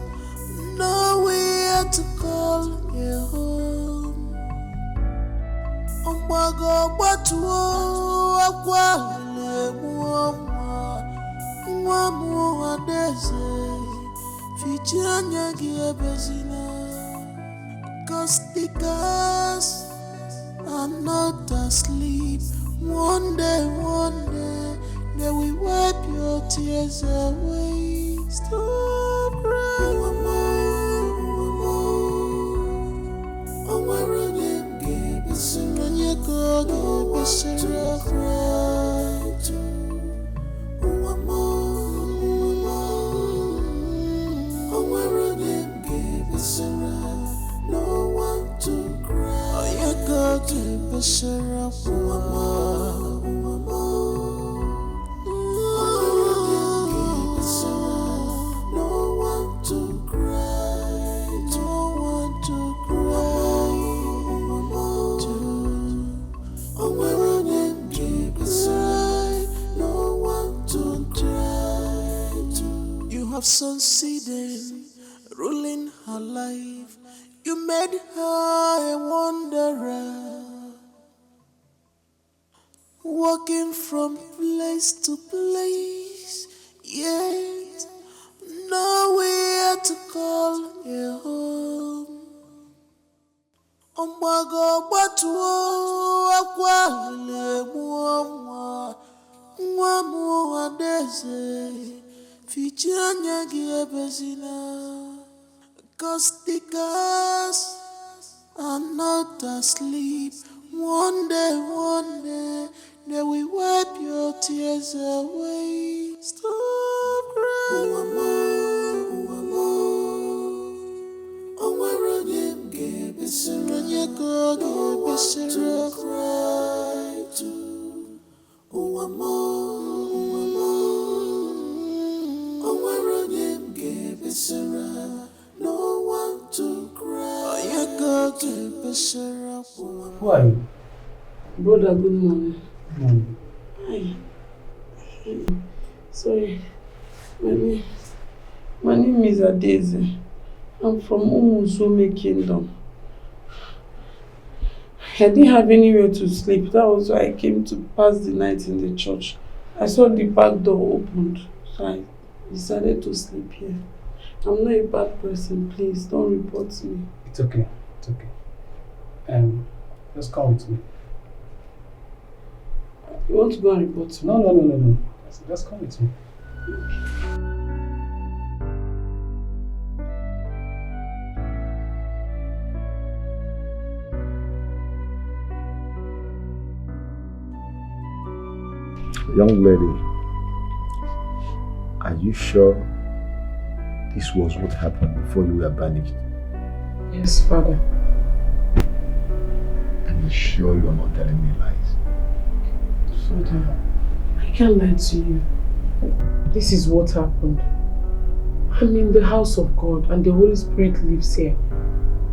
nowhere to call a home. Ombago batuo akwale muamua deze. Fichanya giabezina, cause the girls are not asleep. One day, they will wipe your tears away. Stop crying, oh my rhythm, give us a run, you go, give us a cry to. No one to cry. Oh, you go to the syrup. No one to cry. No one to cry. Oh, where them keep aside. No one to try to. You have succeeded, ruling her life. You made her a wanderer, walking from place to place, yet nowhere to call a home. Ombago batuo akwale muamua deze. Fichanya giabezina. Cause the girls are not asleep. One day, they will wipe your tears away. Stop crying, oh, where them give us a run, you go, give us a cry to. Oh, where them give us a run. No one to cry. You go to the syrup. Who are you? Brother, good morning. Good morning. Hi. Sorry. My name is Adeze. I'm from Umuzome Kingdom. I didn't have anywhere to sleep. That was why I came to pass the night in the church. I saw the back door opened, so I decided to sleep here. I'm not a bad person, please don't report me. It's okay. Just come with me. You want to go and report me? No. Just come with me. Young lady, are you sure this was what happened before you were banished? Yes, Father. Are you sure you are not telling me lies? Father, I can't lie to you. This is what happened. I'm in the house of God and the Holy Spirit lives here.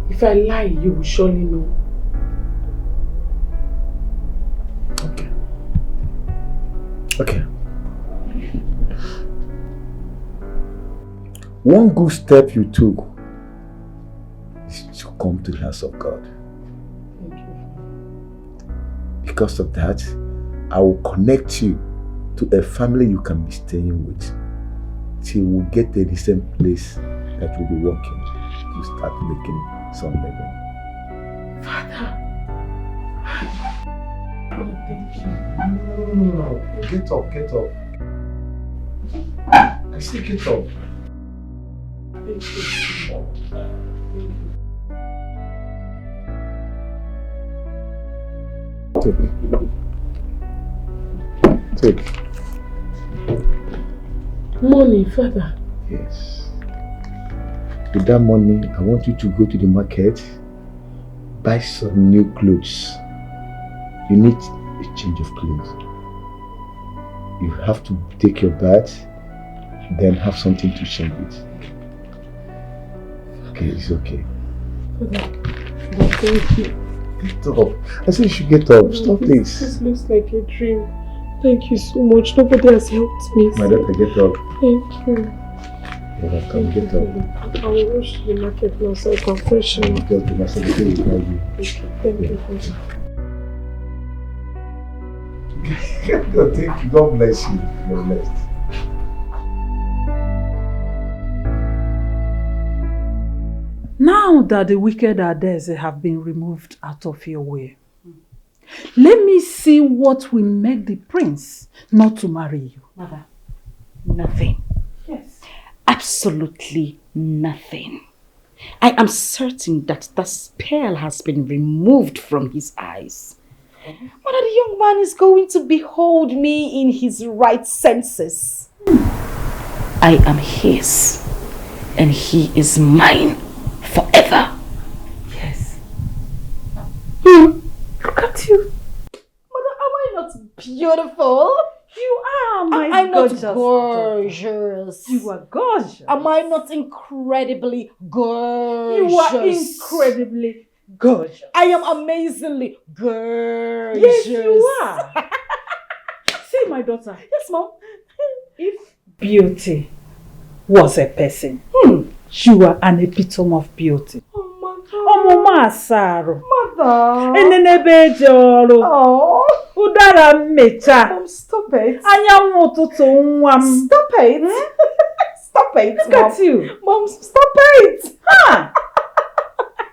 If I lie, you will surely know. Okay. One good step you took is to come to the house of God. Thank you. Because of that, I will connect you to a family you can be staying with till we get a decent place that will be working to start making some living. Father. Oh, thank you. No. Get up. I still get up. Thank you. Take. Money, Father. Yes. With that money, I want you to go to the market, buy some new clothes. You need a change of clothes. You have to take your bath, then have something to change with. Okay, it's okay. Father, thank you. Get up. I said you should get up. Stop this. This looks like a dream. Thank you so much. Nobody has helped me. My daughter, get up. Thank you. You're welcome. Get up. I will rush to the market now so I can freshen up. Get up. My secretary will guide you. Thank you, Father. God, thank you. God bless you. You're blessed. Now that the wicked Adeze have been removed out of your way, let me see what will make the prince not to marry you. Mother, nothing. Yes. Absolutely nothing. I am certain that the spell has been removed from his eyes. Mother, the young man is going to behold me in his right senses. I am his, and he is mine forever. Yes. Look at you. Mother, am I not beautiful? You are, my I'm gorgeous not gorgeous. daughter. You are gorgeous. Am I not incredibly gorgeous? You are incredibly gorgeous. I am amazingly gorgeous. Yes, you are. See, my daughter. Yes, Mom. If beauty was a person, you are an epitome of beauty. Oh, Mother. Mama Asaro. Mother. Enenebe joro. Oh. Udara mecha. Mom, stop it. Anyanwụ ụtụtụ nwa m. Stop it. Stop it, Look Mom. at you. Mom, stop it. Ha!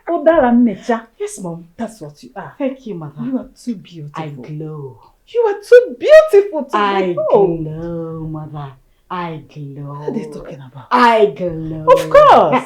Udara mecha. Yes, Mom. That's what you are. Thank you, Mother. You are too beautiful. I glow. You are too beautiful to I behold. glow, Mother. I glow. What are they talking about? I glow. Of course.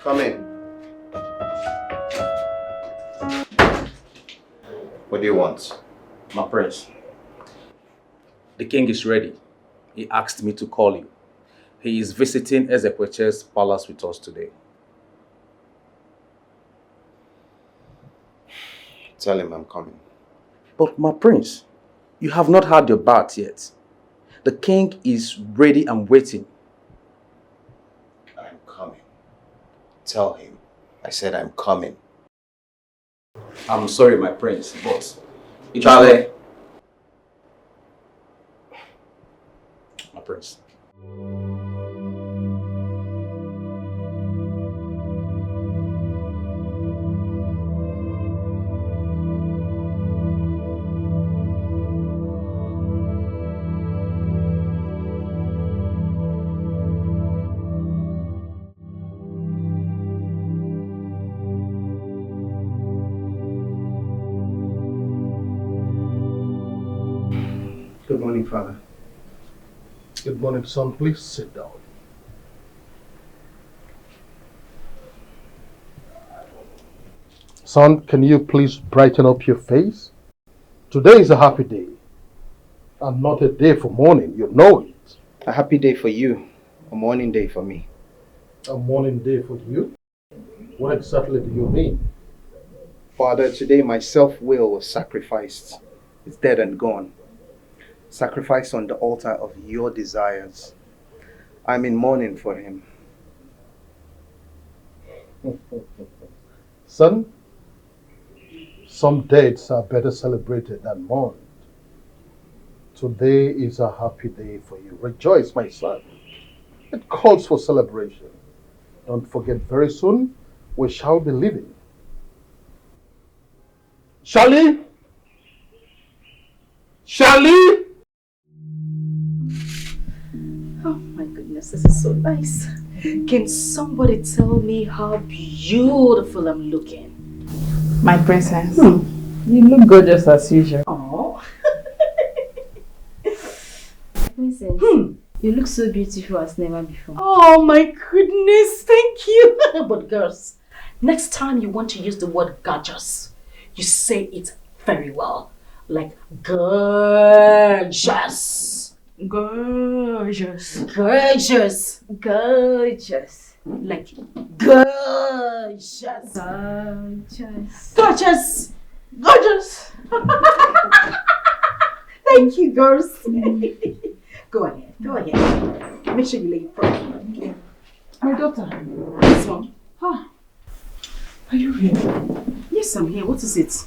Come in. What do you want? My prince, the king is ready. He asked me to call you. He is visiting Ezekweche's palace with us today. Tell him I'm coming. But my prince, you have not had your bath yet. The king is ready and waiting. I'm coming. Tell him. I said I'm coming. I'm sorry, my prince, but... Charlie! My prince. Good morning, Father. Good morning, son. Please sit down. Son, can you please brighten up your face? Today is a happy day, and not a day for mourning. You know it. A happy day for you, a mourning day for me. A mourning day for you? What exactly do you mean? Father, today my self-will was sacrificed. It's dead and gone. Sacrificed on the altar of your desires. I'm in mourning for him. Son, some dates are better celebrated than mourned. Today is a happy day for you. Rejoice, my son. It calls for celebration. Don't forget, very soon we shall be leaving. Charlie? Charlie? Oh my goodness, this is so nice. Can somebody tell me how beautiful I'm looking? My princess, you look gorgeous as usual. Oh. Princess, you look so beautiful as never before. Oh my goodness, thank you. But girls, next time you want to use the word gorgeous, you say it very well. Like gorgeous. Gorgeous. Gorgeous. Gorgeous. Like gorgeous. Gorgeous. Gorgeous. Gorgeous. Thank you, girls. Go ahead. Go ahead. Make sure you lay it properly. My daughter. This one. Huh. Are you here? Yes, I'm here. What is it?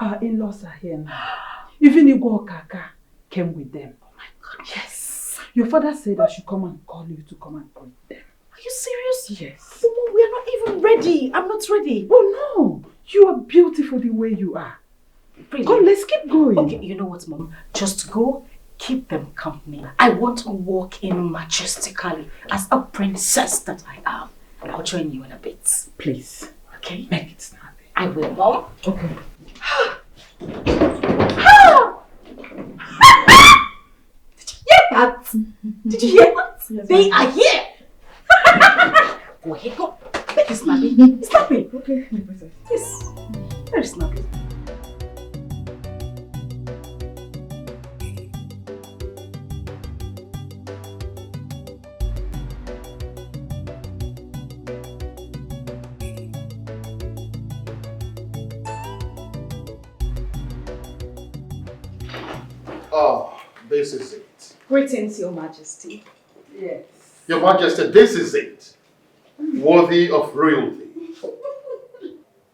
Our in-laws are here now. Even Igwe Kaka came with them. Oh my God. Yes. Your father said I should come and call you to come and greet them. Are you serious? Yes. Oh, we are not even ready. I'm not ready. Oh no. You are beautiful the way you are. Really? Come, let's keep going. Okay, you know what, Mom? Just go, keep them company. I want to walk in majestically as a princess that I am. I'll join you in a bit. Please. Okay? Make it snappy. I will, Mom. Okay. Did you hear that? Did you hear that? Yes, they are here. Go ahead, go. Make it snappy. Snappy. Okay, my princess. Yes. Very snappy. Oh, this is it. Greetings, Your Majesty. Yes. Your Majesty, this is it. Worthy of royalty.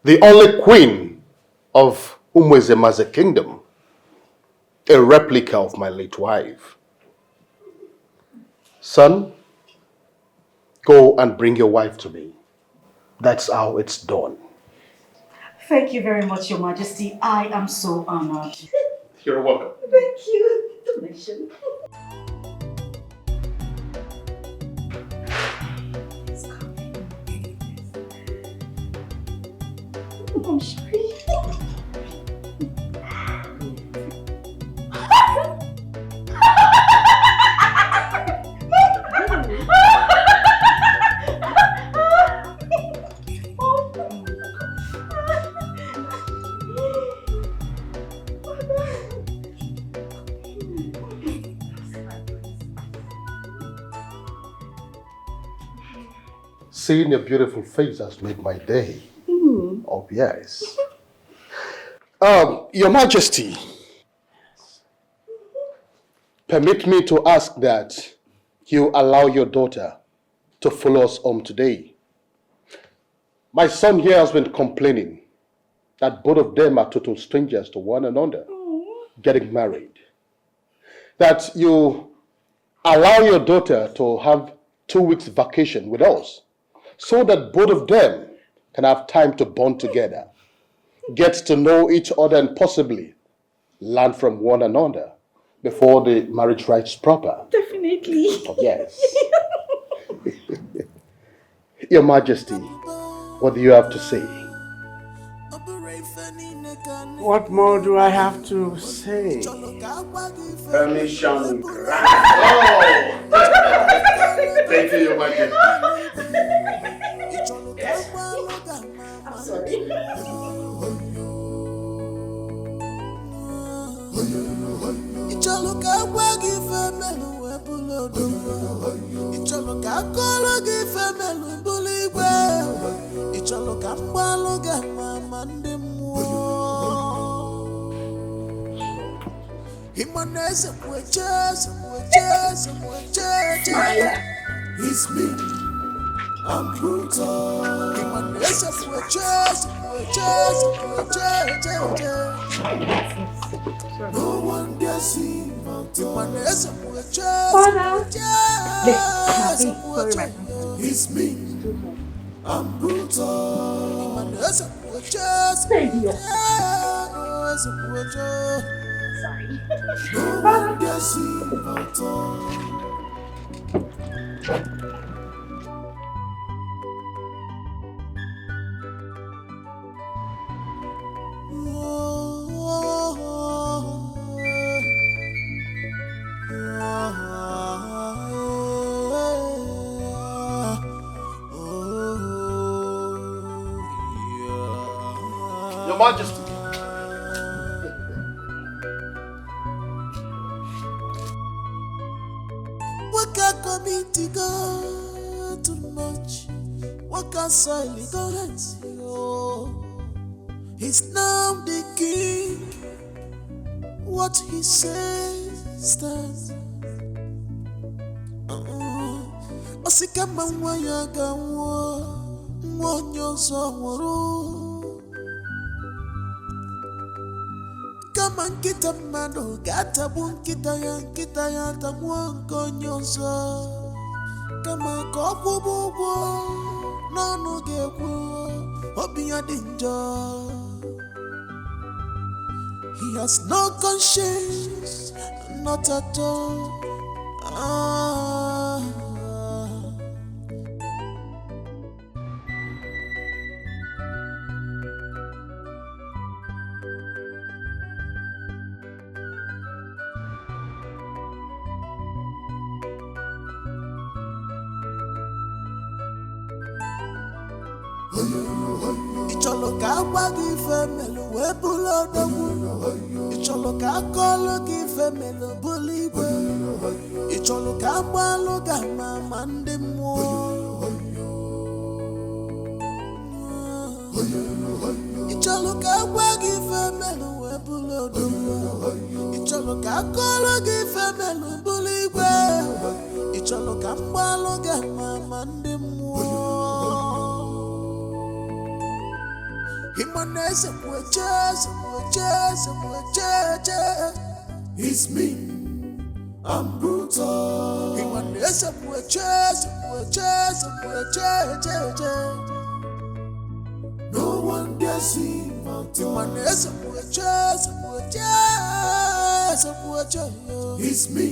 The only queen of Umwezemaze kingdom. A replica of my late wife. Son, go and bring your wife to me. That's how it's done. Thank you very much, Your Majesty. I am so honored. You're welcome. Thank you. Donation. I'm sorry. Seeing your beautiful face has made my day. Oh, yes. Your Majesty, permit me to ask that you allow your daughter to follow us home today. My son here has been complaining that both of them are total strangers to one another, getting married. That you allow your daughter to have 2 weeks vacation with us, so that both of them can have time to bond together, get to know each other, and possibly learn from one another before the marriage rites proper. Definitely. Oh, yes. Your Majesty, what do you have to say? What more do I have to say? Permission granted. Oh! Thank you, Your Majesty. I'm sorry. It's me. I'm brutal. No one dare see my Father! Sorry, my it's me. I'm brutal. Thank you. No one dare see my Your Majesty. What can committee go too much? What can soil ignorance? He's now the king. What he says stands. Osikama mwayaga mwonyo somoro. Kama nkita mano gata bunkita ya tamwanko nyonso. Kama kofu bubo nono gekwo obi ya danger. He has no conscience, not at all. Icholo ka gwa gị femelu wee bụrụ odogwu. Icholo ka akọlụ gị femelu bụrụ igwe. Icholo ka agbalụ gị ama ndị mmụọ. Icholo ka agwa gị femelu wee bụrụ odogwu. Icholo ka akọlụ gị femelu bụrụ igwe. Icholo ka agbalụ gị ama ndị mmụọ. It's me, I'm brutal. No one dare see my tongue. It's me,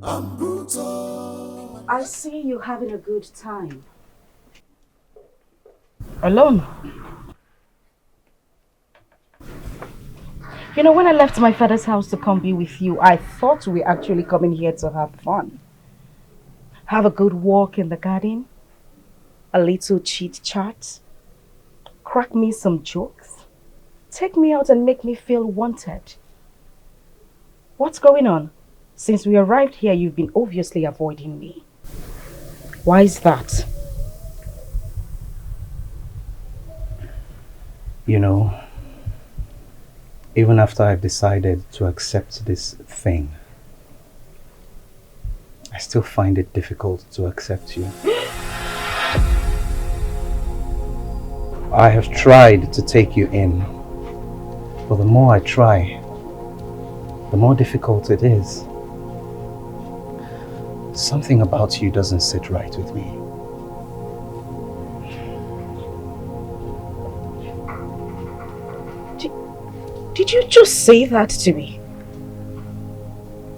I'm brutal. I see you having a good time. Alone. You know, when I left my father's house to come be with you, I thought we were actually coming here to have fun. Have a good walk in the garden, a little chit-chat, crack me some jokes, take me out and make me feel wanted. What's going on? Since we arrived here, you've been obviously avoiding me. Why is that? You know, even after I've decided to accept this thing, I still find it difficult to accept you. I have tried to take you in, but the more I try, the more difficult it is. Something about you doesn't sit right with me. Did you just say that to me?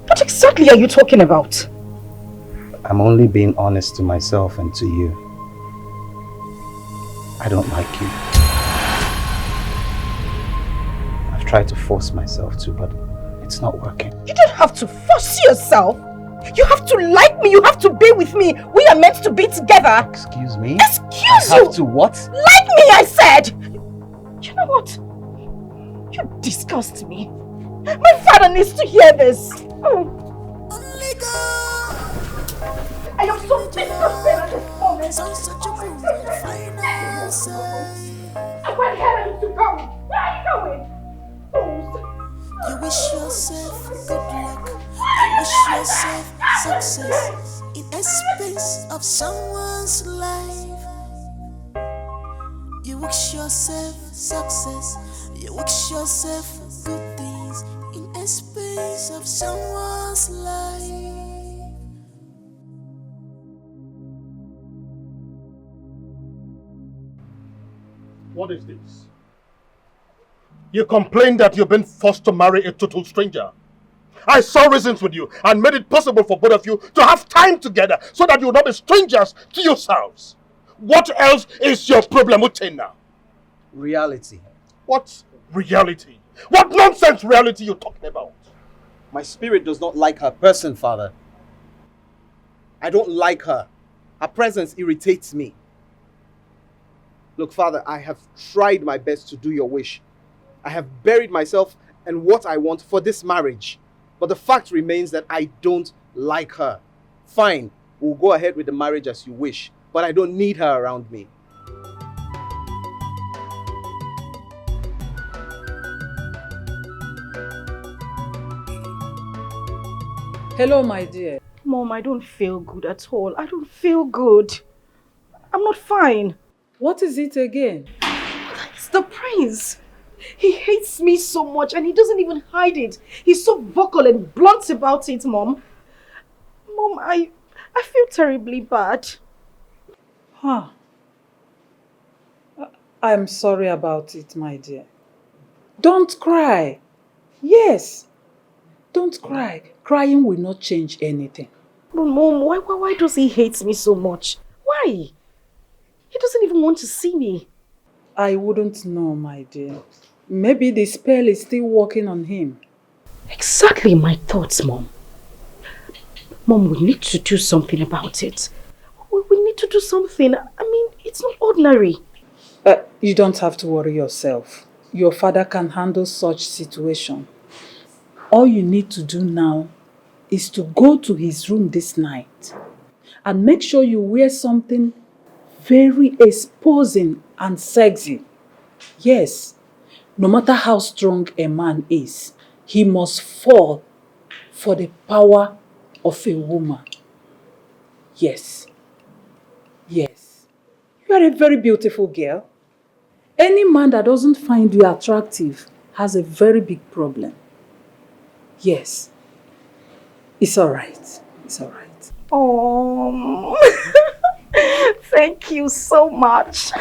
What exactly are you talking about? I'm only being honest to myself and to you. I don't like you. I've tried to force myself to, but it's not working. You don't have to force yourself. You have to like me. You have to be with me. We are meant to be together. Excuse me? Excuse I you! have to what? Like me, I said! You know what? You disgust me. My father needs to hear this. Oh. I am so disgusted at this moment. Where the hell are you two going? Where are you going? Fools. You wish yourself good luck. You wish yourself success in expense of someone's life. You wish yourself success. You wish yourself good things in expense of someone's life. What is this? You complain that you've been forced to marry a total stranger. I saw reasons with you and made it possible for both of you to have time together so that you will not be strangers to yourselves. What else is your problem with now? Reality. What reality? What nonsense reality you talking about? My spirit does not like her person, Father. I don't like her. Her presence irritates me. Look, Father, I have tried my best to do your wish. I have buried myself and what I want for this marriage. But the fact remains that I don't like her. Fine, we'll go ahead with the marriage as you wish, but I don't need her around me. Hello, my dear. Mom, I don't feel good at all. I don't feel good. I'm not fine. What is it again? It's the prince. He hates me so much and he doesn't even hide it. He's so vocal and blunt about it, Mom. Mom, I feel terribly bad. Huh. I'm sorry about it, my dear. Don't cry. Yes. Don't cry. Crying will not change anything. But Mom, why does he hate me so much? Why? He doesn't even want to see me. I wouldn't know, my dear. Maybe the spell is still working on him. Exactly my thoughts, Mom. Mom, we need to do something about it. We need to do something. I mean, it's not ordinary. You don't have to worry yourself. Your father can handle such situation. All you need to do now is to go to his room this night and make sure you wear something very exposing and sexy. Yes, no matter how strong a man is, he must fall for the power of a woman. Yes. Yes. You are a very beautiful girl. Any man that doesn't find you attractive has a very big problem. Yes. It's all right. It's all right. Oh, thank you so much.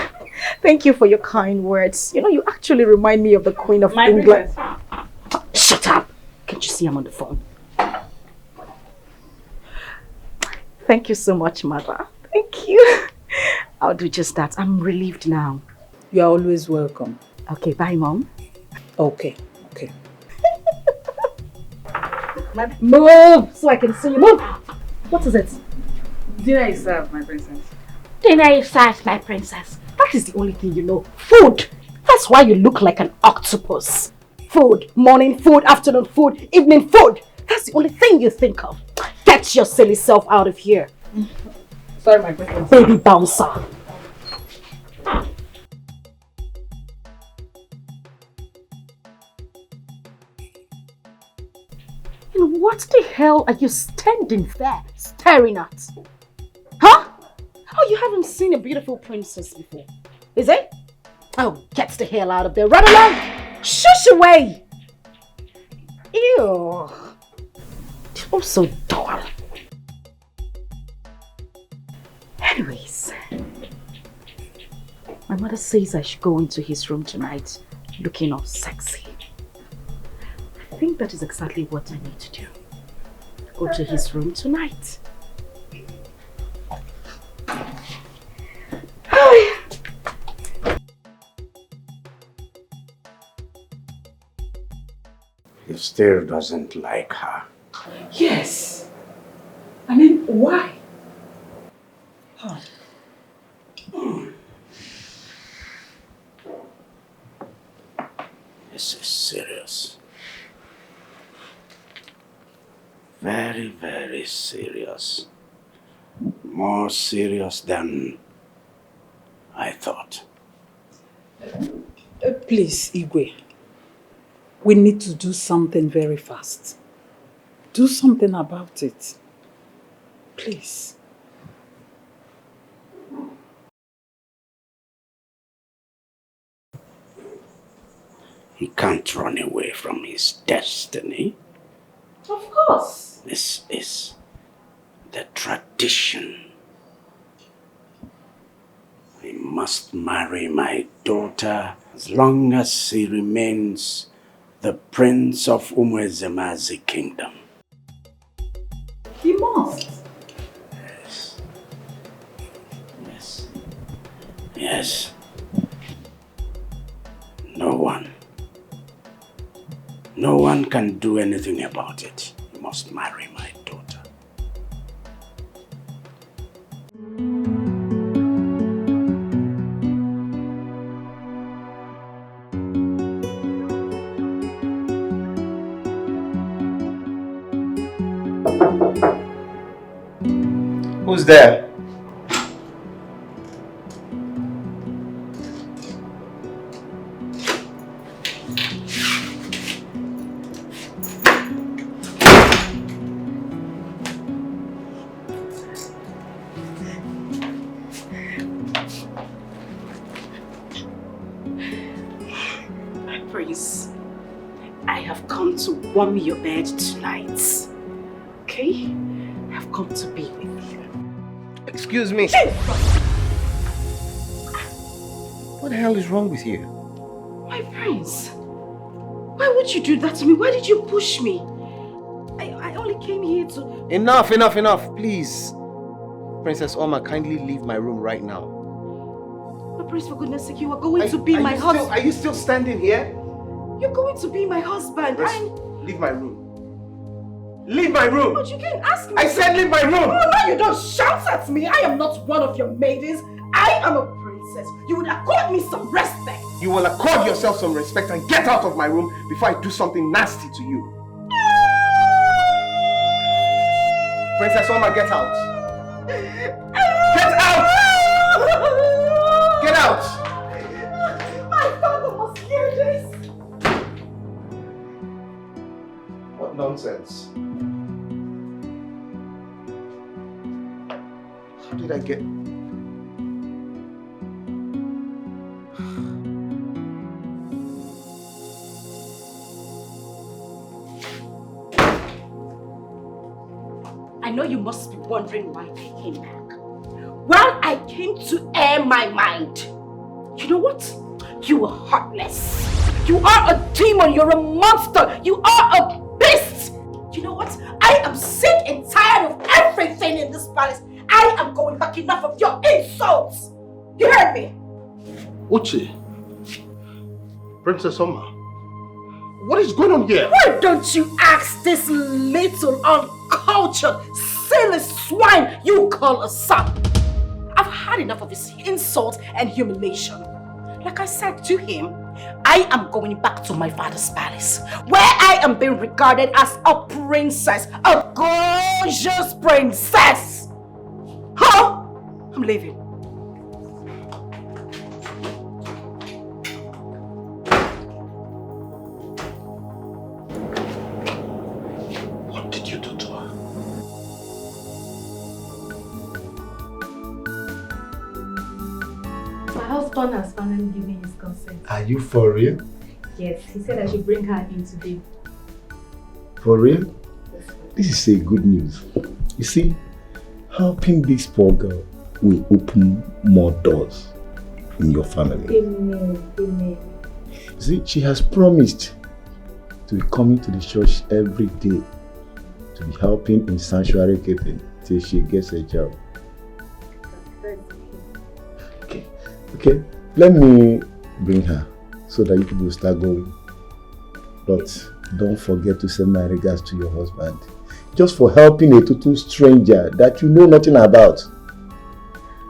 Thank you for your kind words. You know, you actually remind me of the Queen of England. Shut up! Can't you see I'm on the phone? Thank you so much, Mother. Thank you. I'll do just that. I'm relieved now. You are always welcome. Okay, bye, Mom. Okay, okay. Move so I can see you. Move! What is it? Dinner is served, my princess. Dinner is served, my princess. That is the only thing you know. Food! That's why you look like an octopus. Food. Morning food, afternoon food, evening food. That's the only thing you think of. Get your silly self out of here. Sorry, my princess. Baby bouncer. And what the hell are you standing there staring at? Huh? Oh, you haven't seen a beautiful princess before, is it? Oh, get the hell out of there. Run along! Shush away! Ew. I'm so dull. Anyways, my mother says I should go into his room tonight looking all sexy. I think that is exactly what I need to do. Go to his room tonight. He still doesn't like her. Yes. I mean, why? Huh. This is serious. Very, very serious. More serious than I thought. Please, Igwe. We need to do something very fast. Do something about it. Please. He can't run away from his destiny. Of course. This is the tradition. I must marry my daughter as long as he remains the prince of Umwezemazi kingdom. He must. Yes. No one can do anything about it. You must marry my daughter. Who's there? Prince, I have come to warm your bed tonight. Okay? I have come to be with you. Excuse me. What the hell is wrong with you? My prince, why would you do that to me? Why did you push me? I only came here to... Enough, please. Princess Oma, kindly leave my room right now. My prince, for goodness sake, you are going to be my husband. Are you still standing here? You're going to be my husband. Leave my room. Leave my room! But you can't ask me. I said leave my room! Oh, no, you don't shout at me. I am not one of your maidens. I am a princess. You would accord me some respect. You will accord yourself some respect and get out of my room before I do something nasty to you. Princess Oma, get out. Get out! Get out! My father must hear this. What nonsense. How did I get... I know you must be wondering why I came back. Well, I came to air my mind. You know what? You are heartless. You are a demon. You're a monster. You are a beast. You know what? I am sick and tired of everything in this palace. I am going back. Enough of your insults. You heard me? Uche, Princess Oma, what is going on here? Why don't you ask this little uncultured, silly swine you call a son? I've had enough of his insult and humiliation. Like I said to him, I am going back to my father's palace, where I am being regarded as a princess, a gorgeous princess. Huh? I'm leaving. What did you do to her? My husband has finally given his consent. Are you for real? Yes, he said I should bring her in today. For real? This is a good news. You see, helping this poor girl will open more doors in your family. Amen. Amen. You see, she has promised to be coming to the church every day to be helping in sanctuary keeping till she gets a job. Okay, let me bring her so that you people start going. But don't forget to send my regards to your husband. Just for helping a total stranger that you know nothing about.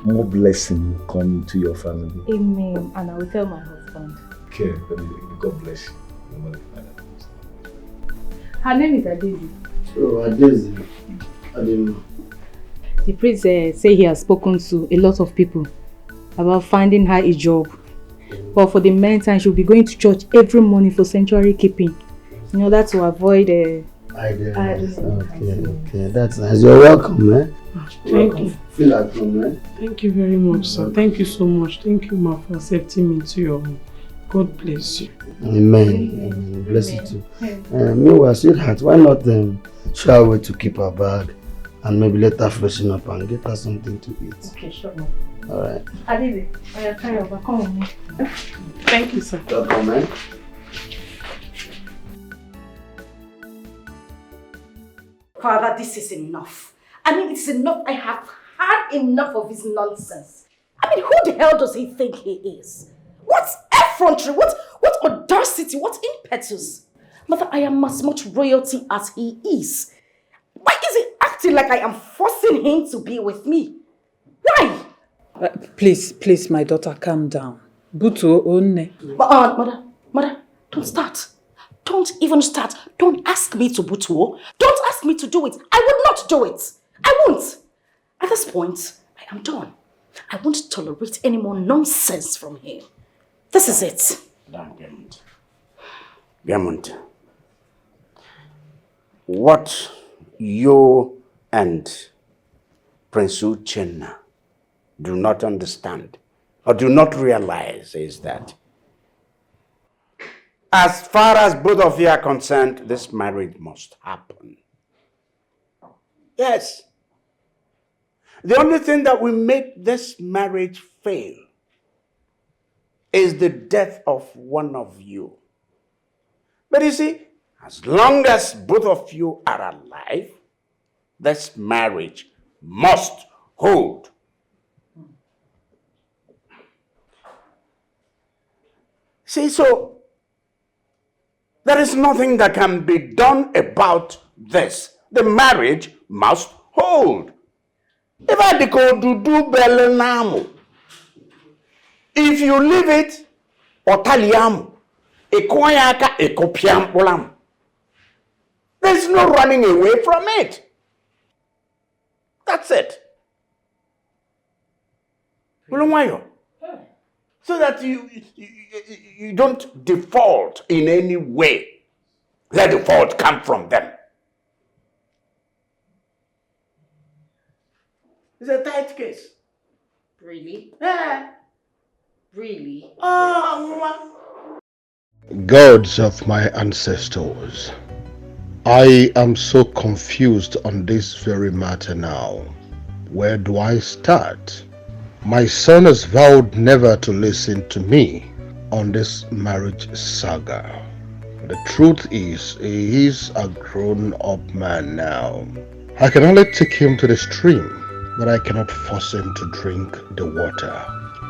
More blessing will come into your family. Amen. And I will tell my husband. Okay, God bless you. Her name is Adezi. Oh, Adezi. Ademo. The priest say he has spoken to a lot of people about finding her a job. But for the meantime, she'll be going to church every morning for sanctuary keeping. In order to avoid Okay, that's nice. You're welcome, eh? Thank you. Feel at home, eh? Thank you very much, sir. Thank you so much. Thank you, ma, for accepting me into your home. God bless you. Amen. Bless you too. Meanwhile, sweetheart, why not show her way to keep her bag and maybe let her freshen up and get her something to eat? Okay, sure. Alright. Adele, I will carry over. Come on. Thank you, sir. Welcome, man. Father, this is enough. I mean, it's enough. I have had enough of his nonsense. I mean, who the hell does he think he is? What effrontery, what audacity, what impetus? Mother, I am as much royalty as he is. Why is he acting like I am forcing him to be with me? Why? Please, my daughter, calm down. Butu onne. Mother, don't start. Don't even start. Don't ask me to butuo. Don't ask me to do it. I will not do it. I won't. At this point, I am done. I won't tolerate any more nonsense from him. This is it. Gemund, what you and Prince Uchenna do not understand or do not realize is that as far as both of you are concerned, this marriage must happen. Yes. The only thing that will make this marriage fail is the death of one of you. But you see, as long as both of you are alive, this marriage must hold. See, so there is nothing that can be done about this. The marriage must hold. If you leave it, there's no running away from it. That's it. So that you don't default in any way. Let the fault come from them. It's a tight case. Really? Yeah. Really? Gods of my ancestors, I am so confused on this very matter now. Where do I start? My son has vowed never to listen to me on this marriage saga. The truth is, he is a grown-up man now. I can only take him to the stream, but I cannot force him to drink the water.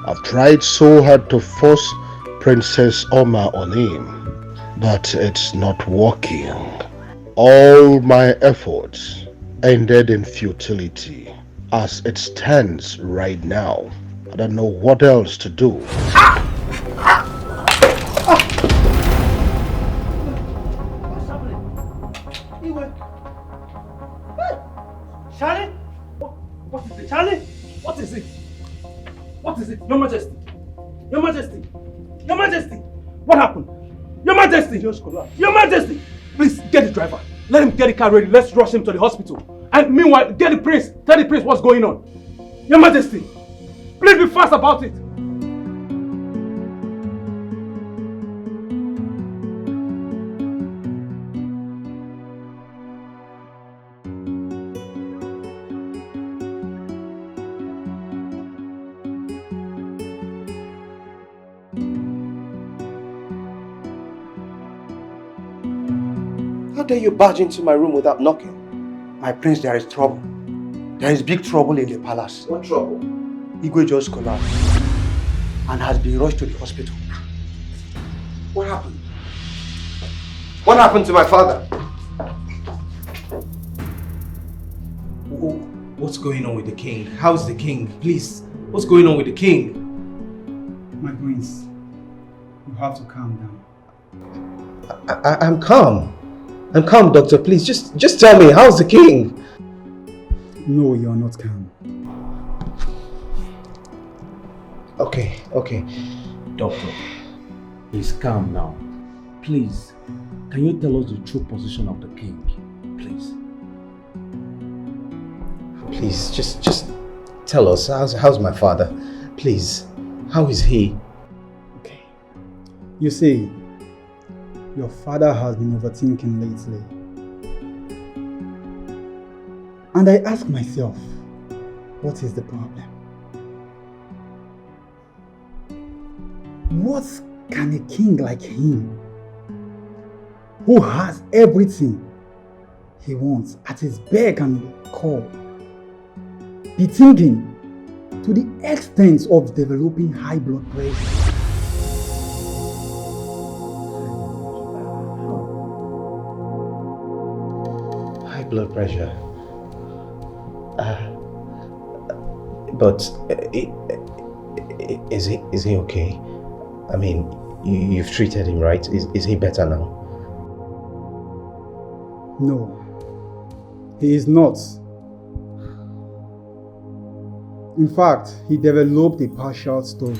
I've tried so hard to force Princess Oma on him, but it's not working. All my efforts ended in futility. As it stands right now, I don't know what else to do. Charlie? What is it? Charlie? What is it? What is it? Your Majesty? Your Majesty? Your Majesty? What happened? Your Majesty! Just collapsed. Your Majesty! Please, get the driver. Let him get the car ready. Let's rush him to the hospital. And meanwhile, get the prince. Tell the prince what's going on. Your Majesty! Please be fast about it. How dare you barge into my room without knocking? My prince, there is trouble. There is big trouble in the palace. What trouble? Igwe just collapsed and has been rushed to the hospital. What happened? What happened to my father? What's going on with the king? How's the king? Please, what's going on with the king? My prince, you have to calm down. I'm calm. I'm calm, doctor. Please, just tell me, how's the king? No, you're not calm. Okay. Doctor, he's calm now. Please, can you tell us the true position of the king? Please. Please, just tell us, how's my father? Please, how is he? Okay. You see, your father has been overthinking lately. And I ask myself, what is the problem? What can a king like him, who has everything, he wants at his beck and call. Be thinking to the extent of developing high blood pressure. High blood pressure. But is he okay? I mean, you've treated him, right? Is he better now? No, he is not. In fact, he developed a partial stroke.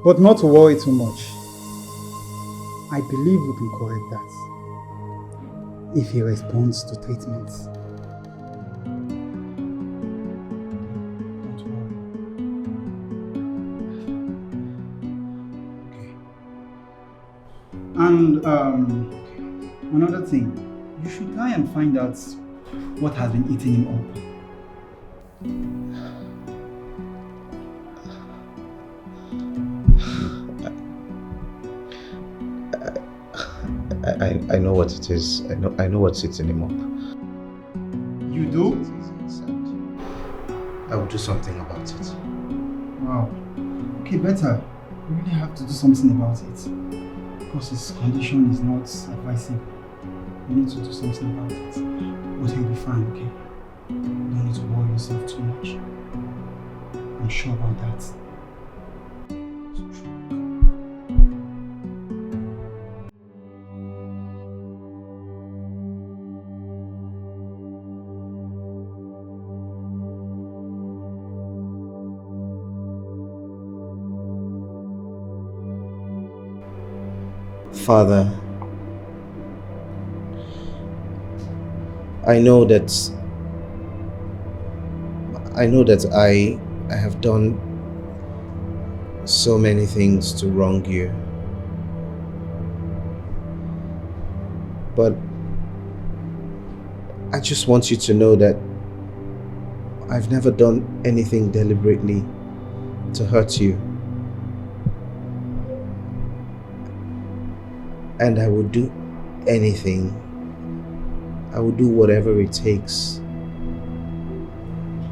But not to worry too much. I believe we can correct that if he responds to treatment. Don't worry. And another thing, you should try and find out what has been eating him up. I know what it is. I know what's eating him up. You do? I will do something about it. Wow. Okay, better. You really have to do something about it. Because his condition is not advisable. You need to do something about it. But he'll be fine, okay? You don't need to worry yourself too much. I'm sure about that. Father, I know that I have done so many things to wrong you. But I just want you to know that I've never done anything deliberately to hurt you. And I would do anything. I would do whatever it takes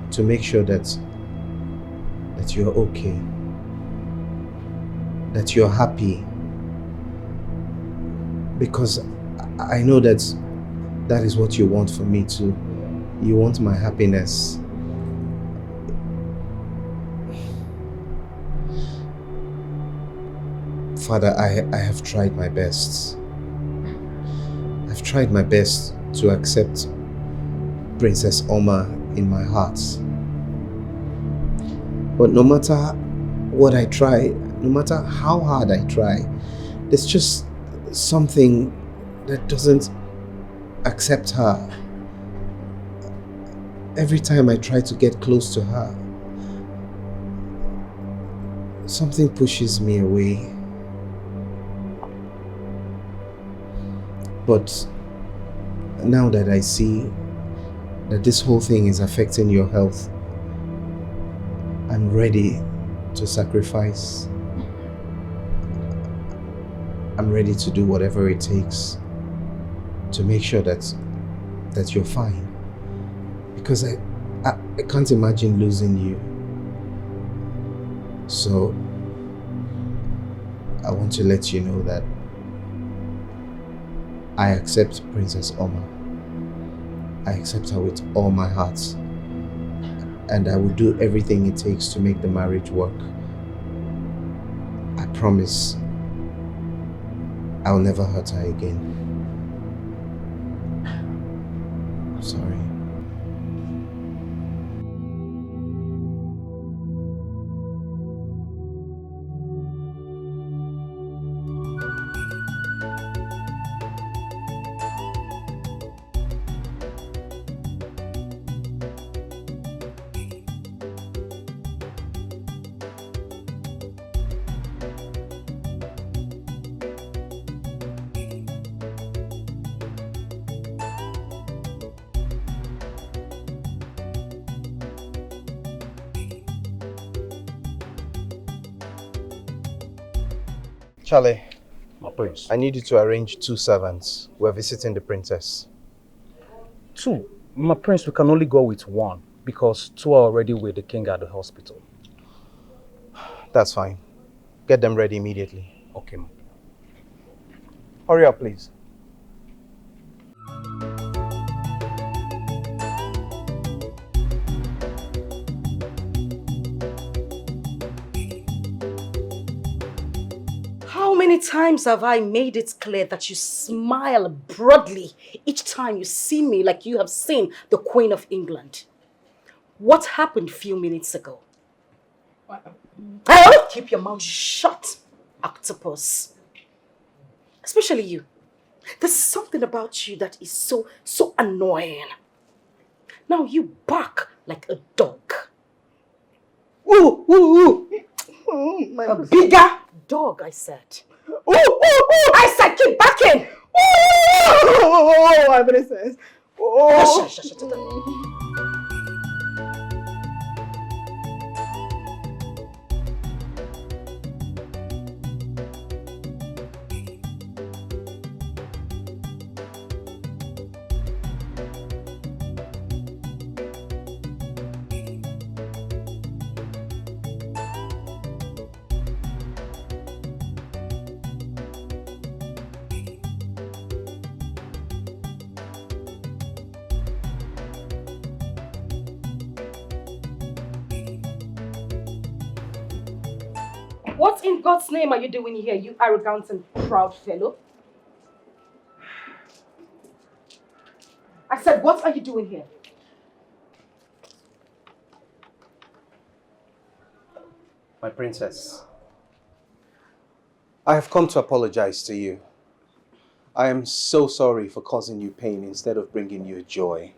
to make sure that you're okay, that you're happy, because I know that is what you want for me too. You want my happiness. Father, I have tried my best. I've tried my best to accept Princess Oma in my heart. But no matter what I try, no matter how hard I try, there's just something that doesn't accept her. Every time I try to get close to her, something pushes me away. But now that I see that this whole thing is affecting your health, I'm ready to sacrifice. I'm ready to do whatever it takes to make sure that you're fine. Because I can't imagine losing you. So I want to let you know that I accept Princess Oma. I accept her with all my heart. And I will do everything it takes to make the marriage work. I promise I'll never hurt her again. I'm sorry. Charlie, My prince. I need you to arrange 2 servants. We're visiting the princess. 2? My prince, we can only go with 1 because 2 are already with the king at the hospital. That's fine. Get them ready immediately. Okay, ma. Hurry up, please. How many times have I made it clear that you smile broadly each time you see me like you have seen the Queen of England? What happened a few minutes ago? Oh, keep your mouth shut, octopus. Especially you. There's something about you that is so annoying. Now you bark like a dog. Ooh, ooh, ooh. A bigger dog, I said. Ooh, ooh, ooh. I said keep barking. Oh, my princess. Oh. Shut. What in God's name are you doing here, you arrogant and proud fellow? I said, what are you doing here? My princess, I have come to apologize to you. I am so sorry for causing you pain instead of bringing you joy.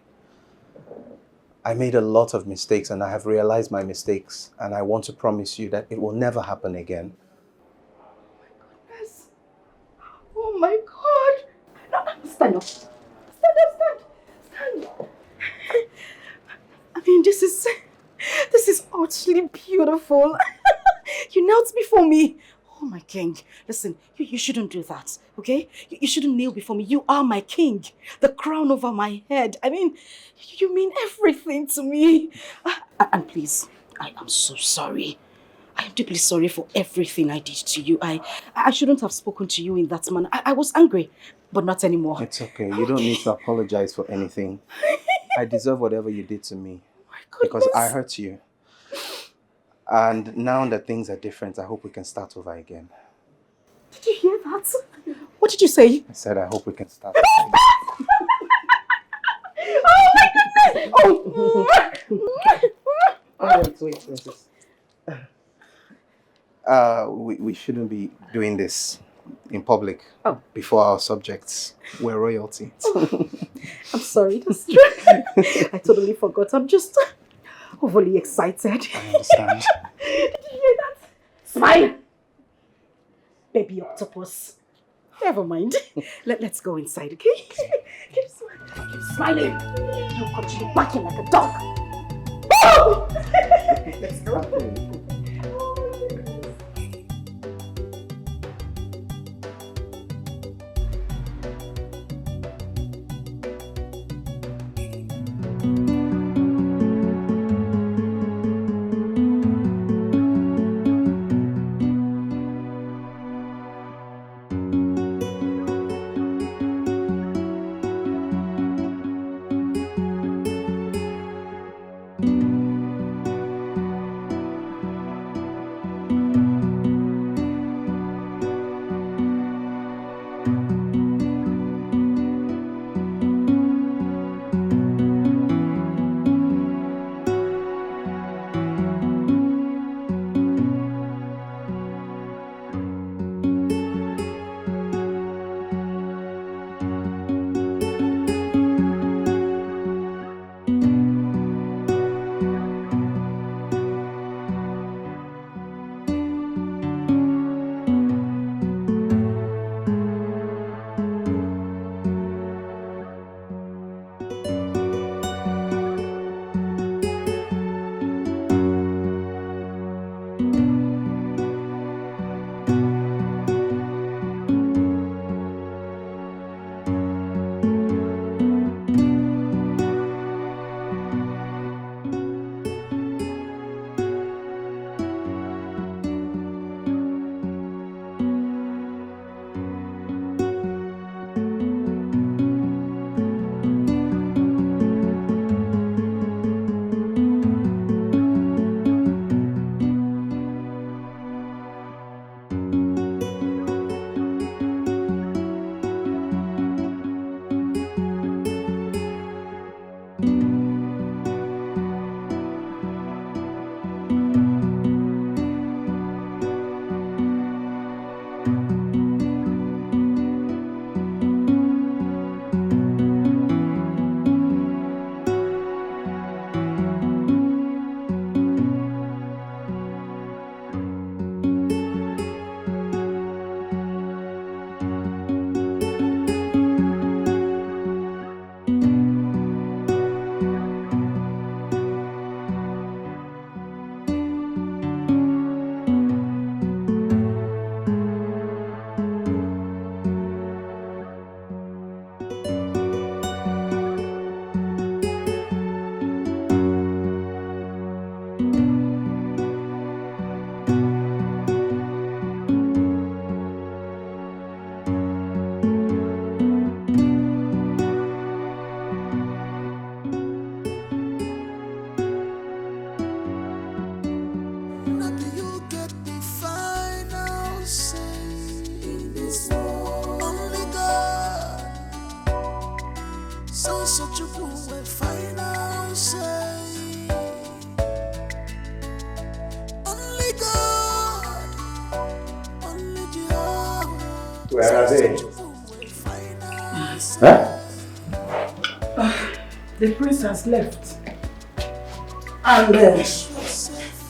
I made a lot of mistakes and I have realized my mistakes, and I want to promise you that it will never happen again. Yes. Oh my God. No, stand up. Stand. I mean, this is utterly beautiful. You knelt before me. Oh my king. Listen, you shouldn't do that, okay? You shouldn't kneel before me. You are my king. The crown over my head. I mean, you mean everything to me. And please, I am so sorry. I am deeply sorry for everything I did to you. I shouldn't have spoken to you in that manner. I was angry, but not anymore. It's okay. You don't need to apologize for anything. I deserve whatever you did to me. Because I hurt you. And now that things are different, I hope we can start over again. Did you hear that? What did you say? I said I hope we can start over again. Oh my goodness! Oh. Wait, princess. We shouldn't be doing this in public before our subjects. We're royalty. I'm sorry, that's true. I totally forgot. I'm just overly excited. I understand. Did you hear that? Smile! Baby octopus. Never mind. Let's go inside, okay? Keep smiling. You continue barking like a dog. Oh! Let's go. Where are they? Huh? The prince has left. And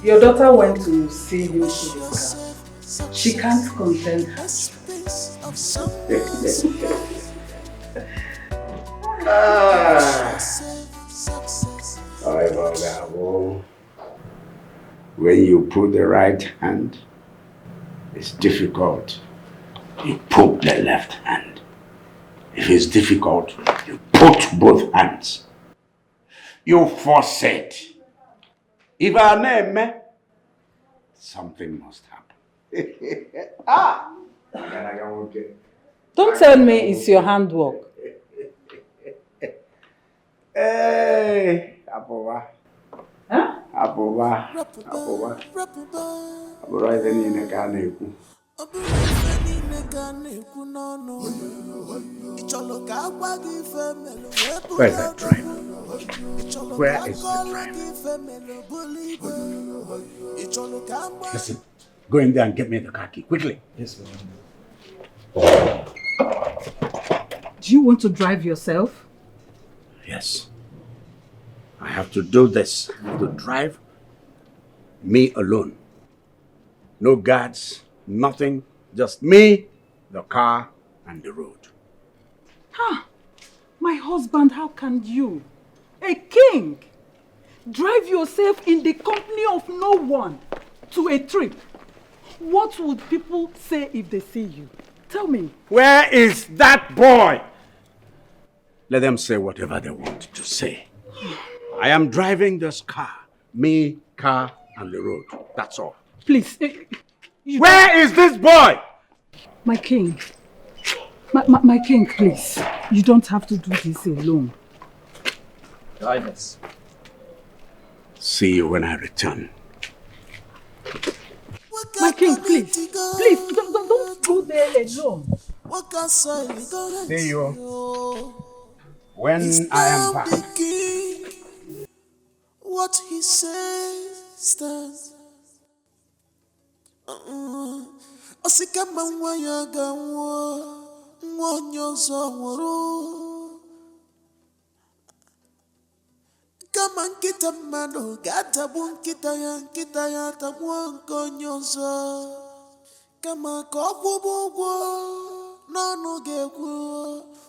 your daughter went to see him to his car. She can't contain her. When you put the right hand, it's difficult. You put the left hand. If it's difficult, you put both hands. You force it. If our name, something must happen. Don't tell me it's your handwork. Hey, Apova. Huh? Apova. Apova is in the Kaneku. Where's that driver? Where is the driver? Listen, go in there and get me the car key, quickly. Yes, ma'am. Do you want to drive yourself? Yes. I have to do this. I have to drive me alone. No guards, nothing. Just me, the car, and the road. My husband, how can you, a king, drive yourself in the company of no one to a trip? What would people say if they see you? Tell me. Where is that boy? Let them say whatever they want to say. I am driving this car. Me, car, and the road. That's all. Please. Where is this boy? My king. My king, please. You don't have to do this alone. Highness. See you when I return. My king, please. Please, don't go there alone. See you when I am back. What he says stands. Osikama nwaya gawo nwonyozo nworo. Kama nkita mmadụ ga-atagbu nkịta ya tagbuo nke onye ọzọ. Kama ka ọ kwụba ụgwọ n'ọnụ ga-ekwu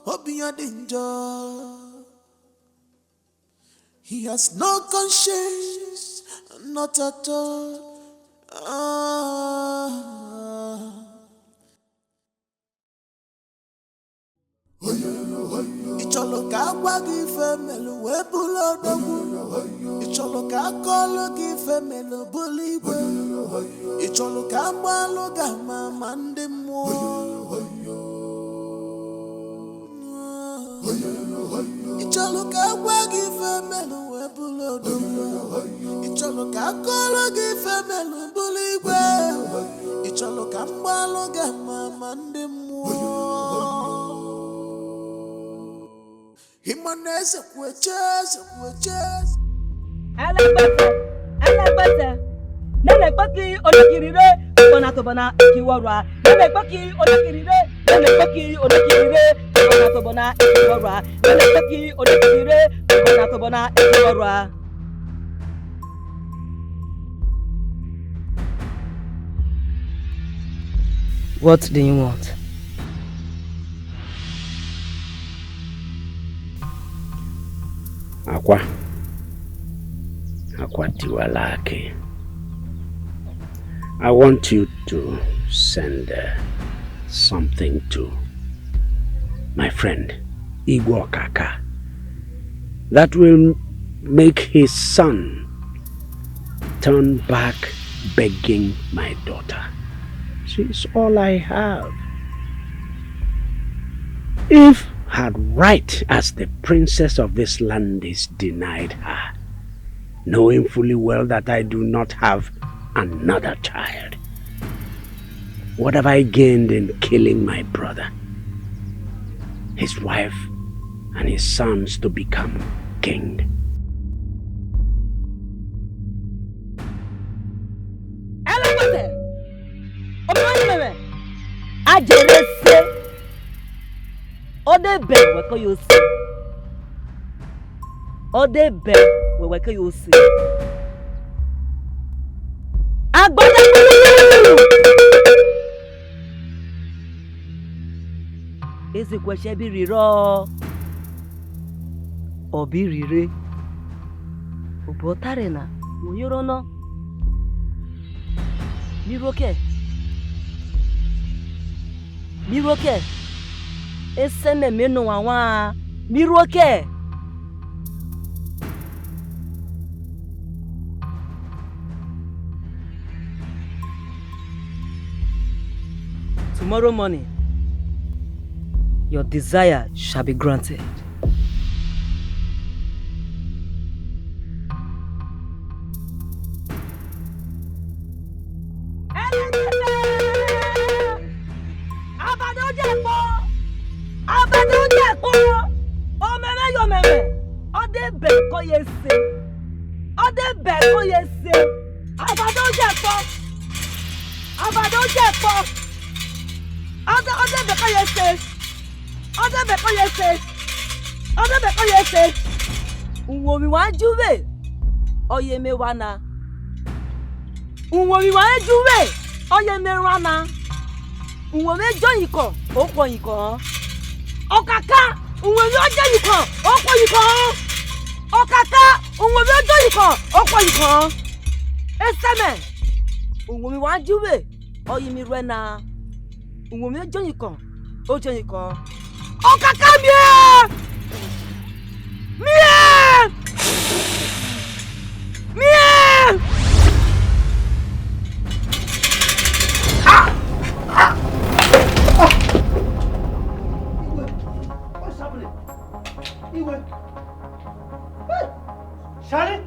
obi ya dị njọ. He has no conscience, not at all. Icholo ka agwa gị ife melu wee bụrụ odogwu. Icholo ka akọlụ gị ife melu bụrụ igwe. Icholo ka agbalụ gị ama ma ndị mmụọ. Icholo ka agwa gị ife melu wee bụrụ odogwu. Icholo ka akọlụ gị ife melu bụrụ igwe. Icholo ka agbalụ gị ama ma ndị mmụọ. Imanese kuecheze. Alagbata. Nene paki onakirire, bonatobona ikiwara. Nene paki onakirire, bonatobona ikiwara. Nene paki onakirire, bonatobona ikiwara. What do you want? Akwa Tiwalake. I want you to send something to my friend Igwe Kaka that will make his son turn back begging my daughter. She's all I have. If her right as the princess of this land is denied her, knowing fully well that I do not have another child, what have I gained in killing my brother, his wife, and his sons to become king? Ajerese Ode be weko you see. Ode be weko you see. Agbada. Ese kweshe bi riro. Obi rire. Obotare na oyoro no. Miroke. Miroke. Ese me menu wawa. Miroke. Tomorrow morning, your desire shall be granted. Unwomi wa juwe oye me wana. Unwomi wa juwe oye me wana. Unwomi joyiko okwo yiko. Okaka unwomi ojoyiko okwo yiko. Okaka unwomi ojoyiko okwo yiko. Eseme unwomi wa juwe oye mi rena. Unwomi ojoyiko ojoyiko. Okaka mie. Mie! Mie! What's happening? Iwe. Hey! Charlie?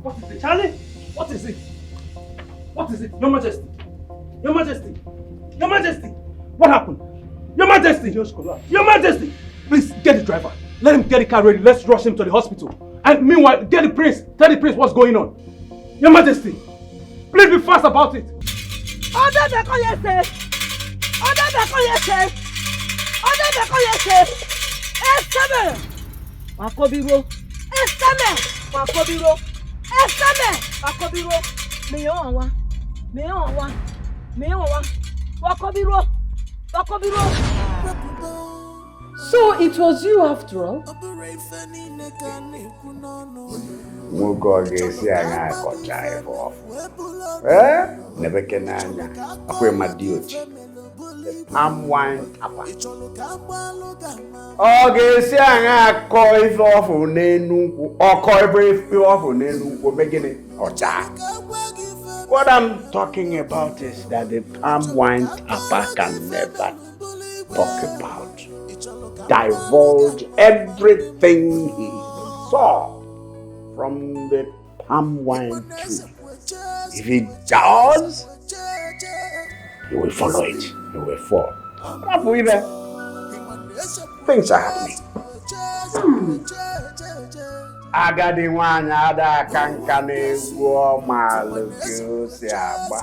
What is it? Charlie? What is it? What is it? Your Majesty. Your Majesty. Your Majesty. What happened? Your Majesty. Just collapsed. Your Majesty. Please get the driver. Let him get the car ready. Let's rush him to the hospital. And meanwhile, get the prince. Tell the prince what's going on. Your Majesty, please be fast about it. Order the coyese. Order the coyese. Order the coyese. Estame. Wakobiro. Estame. Wakobiro. Estame. Wakobiro. Meyowa. Meyowa. Meyowa. Wakobiro. Wakobiro. So it was you after all? Nwoke ọ ga-esi anya akọcha ebe ọfụ. Nebe kenanya akwe madiochi. Palm wine tapa. Ọ ga-esi anya akọ ife ọfụ n'enu nkwụ. Ọkọ ife ọfụ n'enu nkwụ begini ọcha. What I'm talking about is that the palm wine tapa can never talk about, divulge everything he saw from the palm wine tree. If he does, he will follow it. He will fall. Things are happening. Agadi nwanyị ada aka nka na-egwu ọmalụ ka o si agba.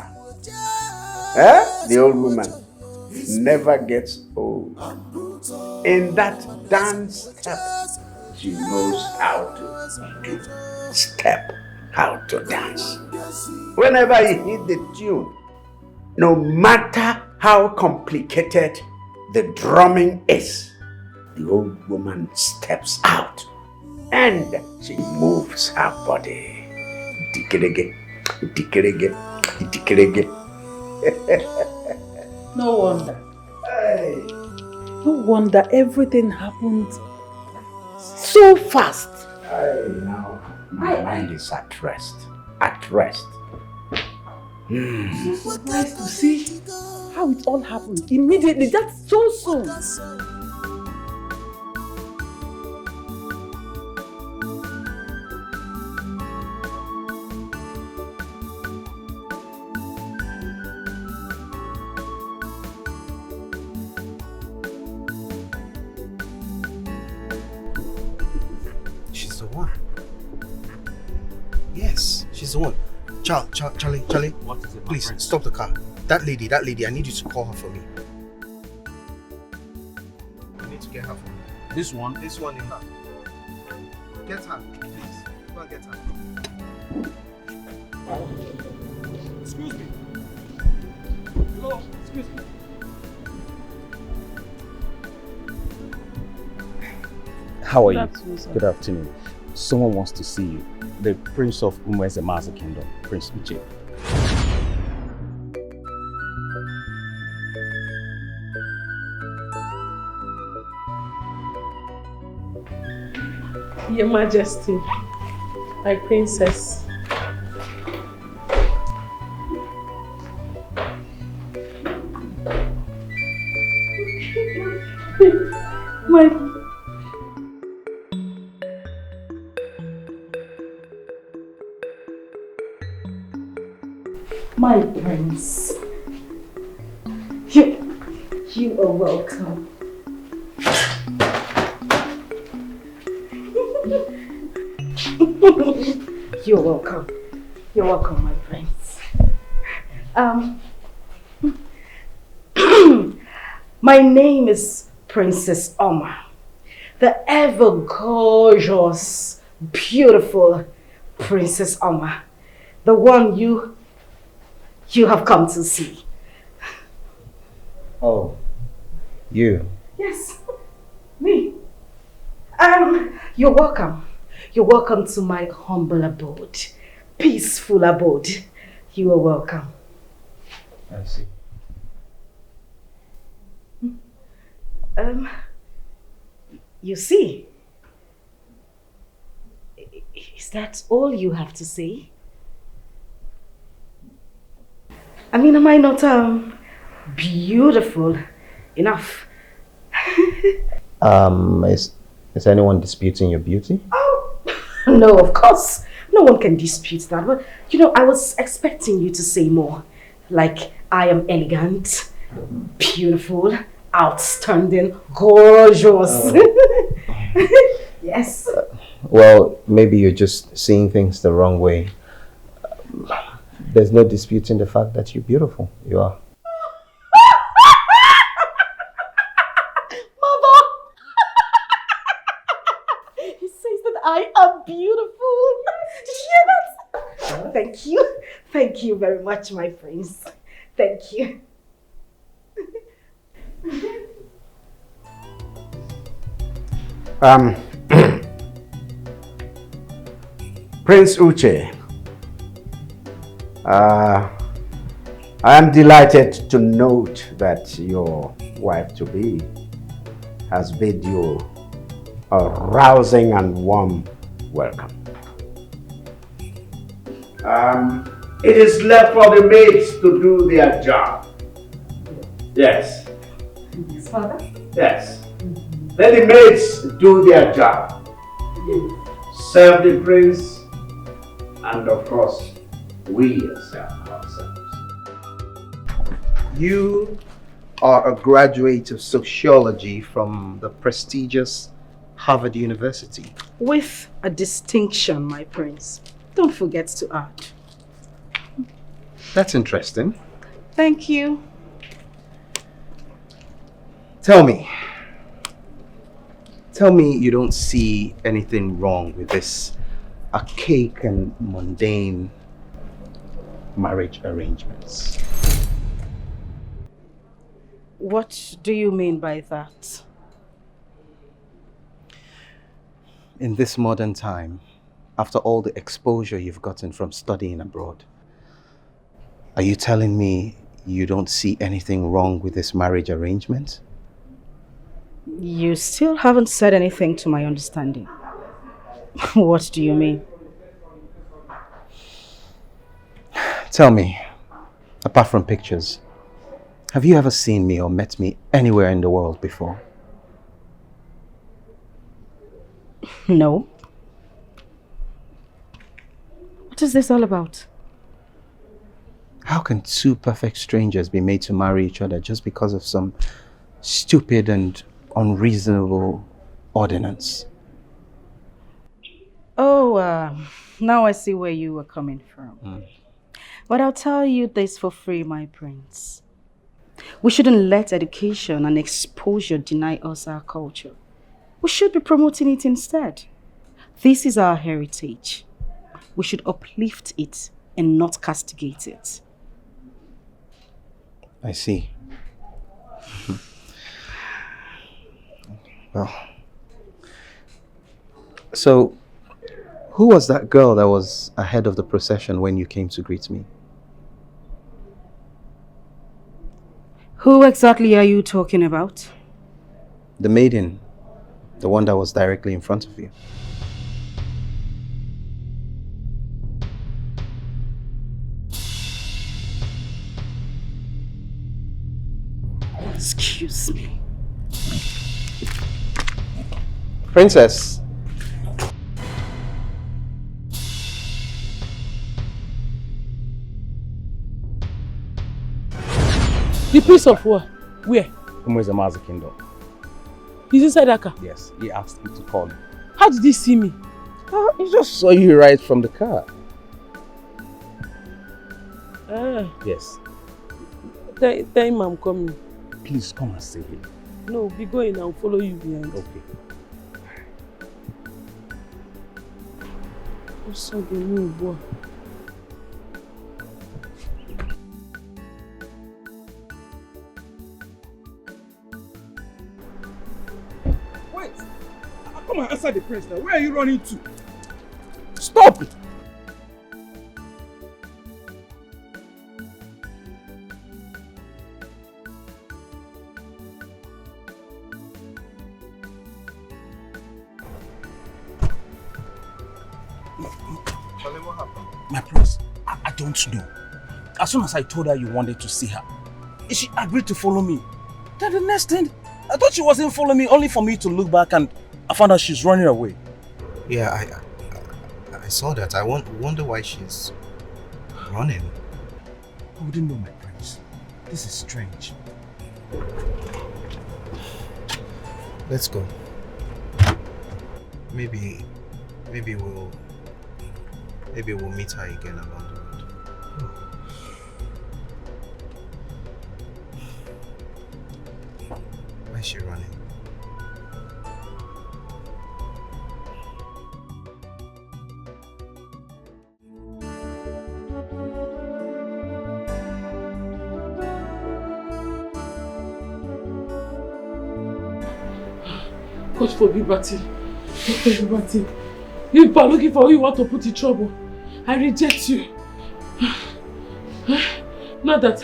The old woman never gets old. In that dance step, she knows how to step, how to dance. Whenever he hit the tune, no matter how complicated the drumming is, the old woman steps out and she moves her body. Dikirege, dikirege, dikirege. No wonder. No wonder everything happened so fast. Now my mind is at rest. At rest. I'm so surprised to see how it all happened immediately. That's so soon. She's the one. Yes, she's the one. Charlie. What is it, please stop the car. That lady, I need you to call her for me. I need to get her for me. This one? This one in her. Get her, please. Go and get her. Excuse me. Hello, excuse me. How are Good you? afternoon, sir. Good afternoon. Someone wants to see you. The Prince of Immerse Kingdom, Prince Uche. Your Majesty, my princess. My prince. You are welcome. You're welcome. You're welcome, my prince. My name is Princess Oma, the ever gorgeous, beautiful Princess Oma, the one you have come to see. Oh, you. Yes, me. You're welcome. You're welcome to my humble abode, peaceful abode. You are welcome. I see. You see? Is that all you have to say? I mean, am I not beautiful enough? Is anyone disputing your beauty? No, of course. No one can dispute that. But, you know, I was expecting you to say more. Like, I am elegant, beautiful, outstanding, gorgeous. Yes. Well, maybe you're just seeing things the wrong way. There's no disputing the fact that you're beautiful. You are. Mother! He says that I am beautiful. Did you hear that? Thank you. Thank you very much, my prince. Thank you. Prince Uche, I am delighted to note that your wife-to-be has bid you a rousing and warm welcome. It is left for the maids to do their job. Yes. Yes, Father? Yes. Let the maids do their job. Serve the prince, and of course, we serve ourselves. You are a graduate of sociology from the prestigious Harvard University. With a distinction, my prince. Don't forget to add. That's interesting. Thank you. Tell me you don't see anything wrong with this archaic and mundane marriage arrangements. What do you mean by that? In this modern time, after all the exposure you've gotten from studying abroad, are you telling me you don't see anything wrong with this marriage arrangement? You still haven't said anything to my understanding. What do you mean? Tell me, apart from pictures, have you ever seen me or met me anywhere in the world before? No. What is this all about? How can two perfect strangers be made to marry each other just because of some stupid and unreasonable ordinance? Oh, now I see where you were coming from. But I'll tell you this for free, my prince. We shouldn't let education and exposure deny us our culture. We should be promoting it instead. This is our heritage. We should uplift it and not castigate it. I see. Well, so who was that girl that was ahead of the procession when you came to greet me? Who exactly are you talking about? The maiden, the one that was directly in front of you. Excuse me. Princess. The prince of war? Where? Umwezema's kingdom. He's inside that car? Yes, he asked me to call you. How did he see me? He just saw you right from the car. Ah. Yes. Tell him I'm coming. Please come and say it. No, be going. I'll follow you behind. Okay. Also, the new boy. Wait! Come and answer the prince now. Where are you running to? Stop it! My prince, I don't know. As soon as I told her you wanted to see her, she agreed to follow me. Then the next thing, I thought she wasn't following me, only for me to look back and I found out she's running away. Yeah, I saw that. I wonder why she's running. I wouldn't know, my prince. This is strange. Let's go. Maybe we'll meet her again along the road. Why is she running? God forbid, Batty. God forbid, Batty. If I'm looking for who you want to put in trouble, I reject you. Now that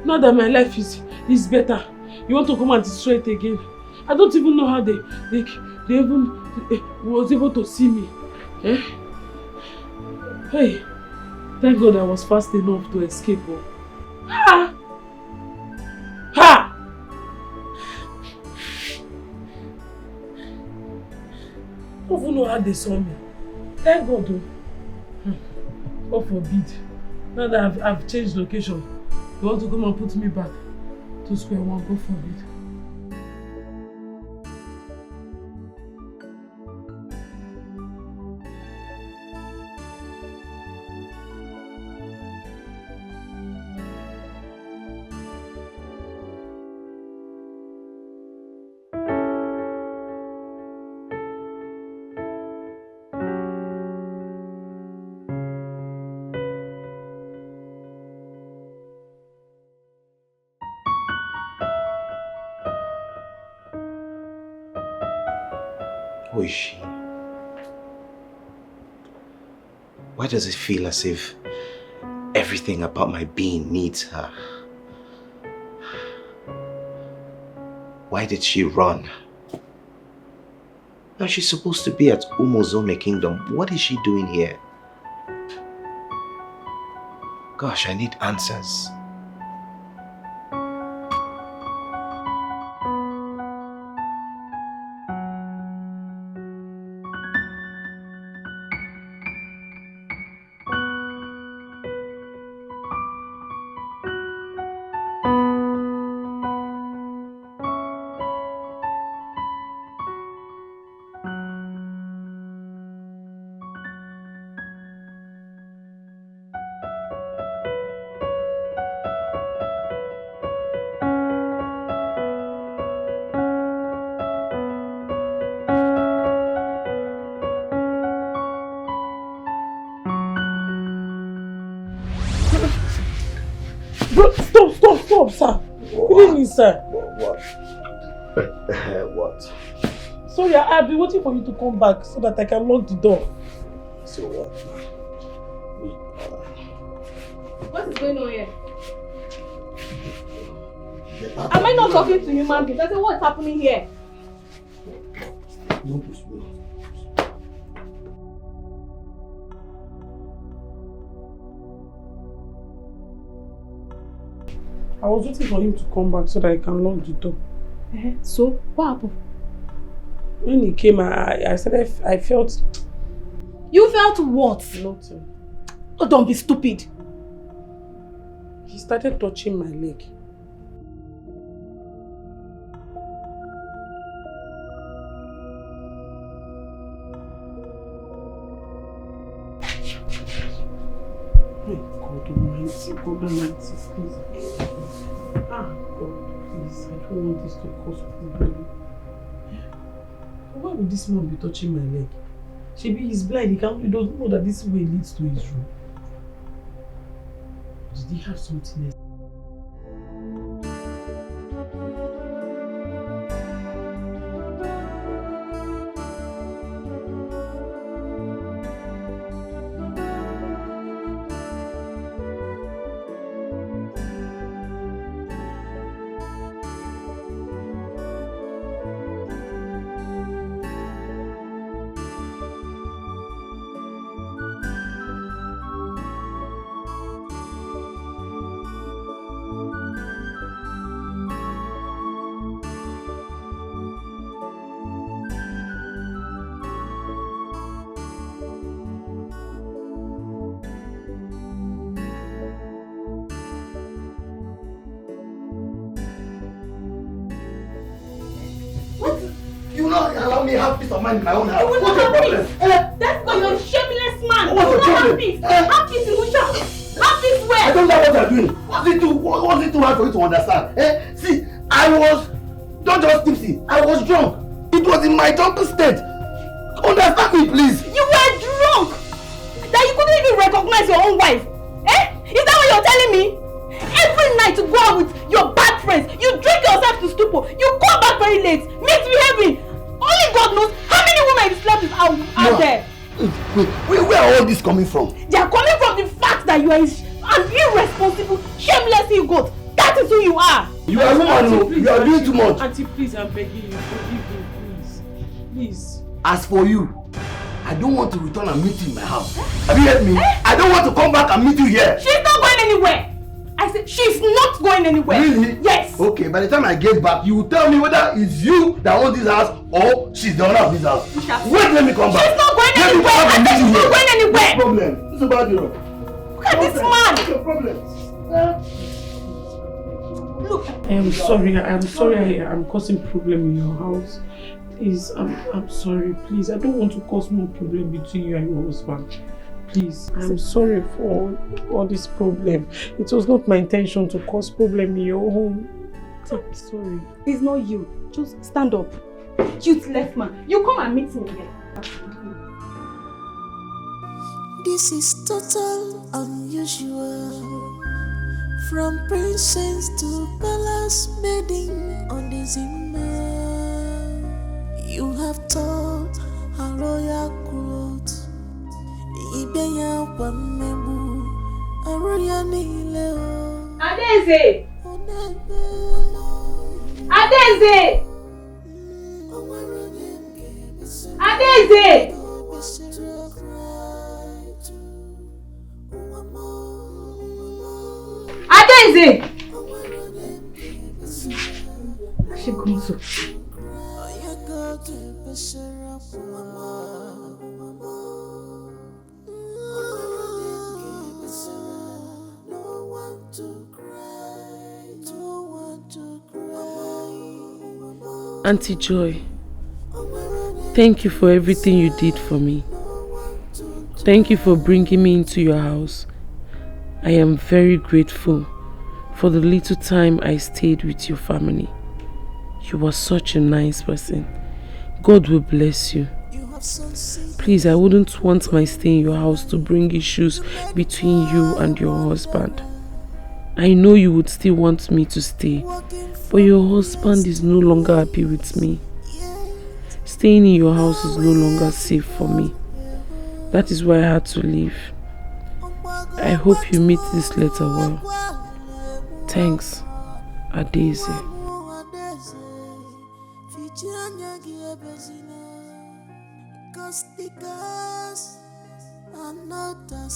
my life is better, you want to come and destroy it again. I don't even know how they even was able to see me. Eh? Hey, thank God I was fast enough to escape. Ha! Ha! I don't even know how they saw me. Thank God though. God forbid. Now that I've changed location, you want to come and put me back to square one. God forbid. Who is she? Why does it feel as if everything about my being needs her? Why did she run? Now she's supposed to be at Umozome Kingdom. What is she doing here? Gosh, I need answers. Bro, stop, sir. Good evening, sir. What? Sorry, I've been waiting for you to come back so that I can lock the door. So what? What is going on here? Am I not talking to human beings? I said, what's happening here? I was waiting for him to come back so that I can lock the door. So, what happened? When he came, I said I felt... You felt what? Nothing. Oh, don't be stupid. He started touching my leg. God Almighty, please. God, please. I don't want this to cause problem. Why would this man be touching my leg? Maybe he's blind. He doesn't know that this way leads to his room. Did he have something else? Allow me to have peace of mind in my own house. You will What's not your have problem? peace. That's because you're a shameless man. What's you your will not have problem? peace. Have peace in which house? Have peace where? I don't know what you're doing. What's it too hard for you to understand? See, I was not just tipsy. I was drunk. It was in my drunken state. Understand me, please. You were drunk. That you couldn't even recognize your own wife. Is that what you're telling me? Every night you go out with your bad friends. You drink yourself to stupor. You come back very late. Misbehaving. Only God knows how many women you slept with out there. Wait, where are all this coming from? They are coming from the fact that you are an irresponsible, shameless ego. That is who you are. You are a woman, you are doing too much. Auntie, please, I'm begging you, forgive me, please. Please. As for you, I don't want to return and meet you in my house. Have you heard me? I don't want to come back and meet you here. She's not going anywhere. I said she's not going anywhere. Really? Yes. Okay, by the time I get back, you will tell me whether it's you that owns this house or she's the owner of this house. Wait, let me come back. She's not going anywhere. I said she's not going anywhere. No problem. It's about you. Look at this man. What's your problem? Look. I'm sorry I'm causing problem in your house. Please, I'm sorry, please. I don't want to cause more problem between you and your husband. Please, I'm sorry for all this problem. It was not my intention to cause problem in your home. I'm sorry. It's not you. Just stand up. Useless man. You come and meet me here. This is total unusual. From princess to palace maiden on this Immerse. You have taught a royal growth. Ibeya Wamebu, Aroya Nile. Adeze! Adeze! Adeze! Adeze! She comes up. Auntie Joy, thank you for everything you did for me. Thank you for bringing me into your house. I am very grateful for the little time I stayed with your family. You were such a nice person. God will bless you. Please, I wouldn't want my stay in your house to bring issues between you and your husband. I know you would still want me to stay, but your husband is no longer happy with me. Staying in your house is no longer safe for me. That is why I had to leave. I hope you meet this letter well. Thanks, Adeze.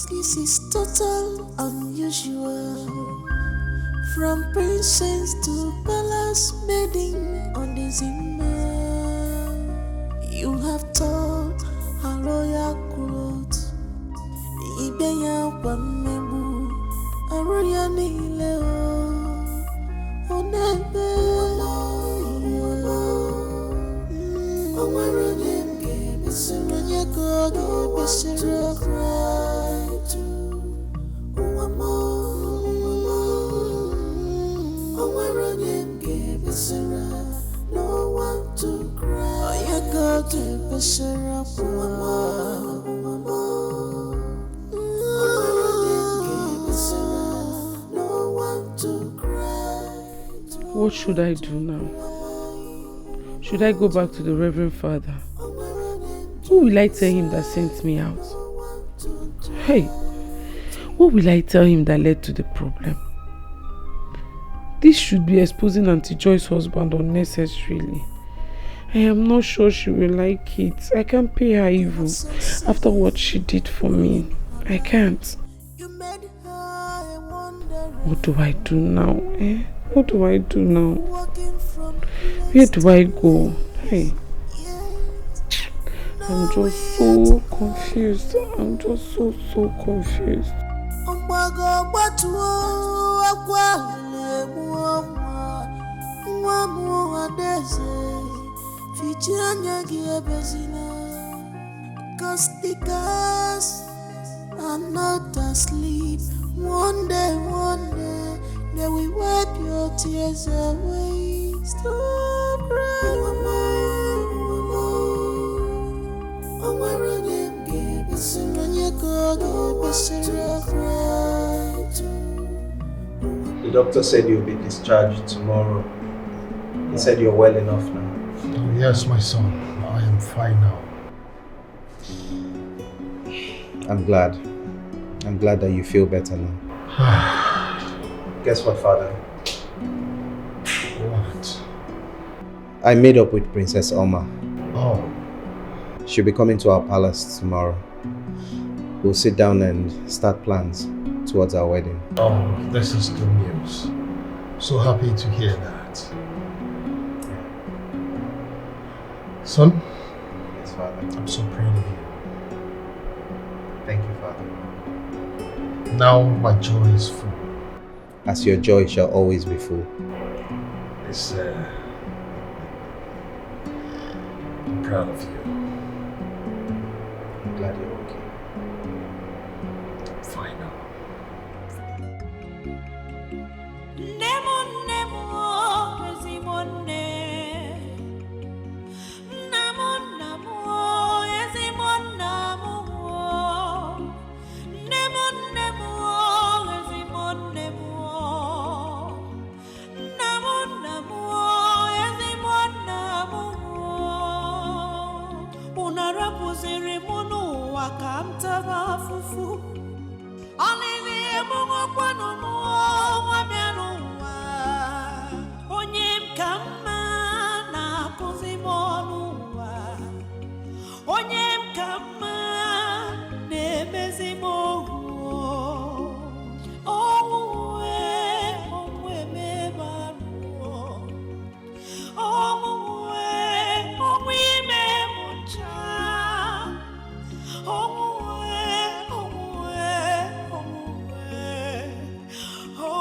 This is total unusual. From princess to palace maiden on this Immerse. You have taught a royal growth. Ibeya Wamebu, a royal Nileo. Onebe, Omaranyenge, Besaranyako, Besara cry to Omaranyenge, Besara, no one to cry. Oyako, Besara, no one to cry. What should I do now? Should I go back to the Reverend Father? Who will I tell him that sent me out? Hey, what will I tell him that led to the problem? This should be exposing Auntie Joy's husband unnecessarily. I am not sure she will like it. I can't pay her evil after what she did for me. I can't. What do I do now? What do I do now? Where do I go? Hey, I'm just so confused. I'm just so confused. Cause the girls are not asleep. One day, they will wipe your tears away. Stop crying, The doctor said you'll be discharged tomorrow. He said you're well enough now. Oh, yes, my son. I am fine now. I'm glad. I'm glad that you feel better now. Guess what, Father? What? I made up with Princess Oma. Oh. She'll be coming to our palace tomorrow. We'll sit down and start plans towards our wedding. Oh, this is good news. So happy to hear that. Son? Yes, Father. I'm so proud of you. Thank you, Father. Now my joy is full. As your joy shall always be full. It's, I'm proud of you. I'm glad you're okay. I'm fine now. Oh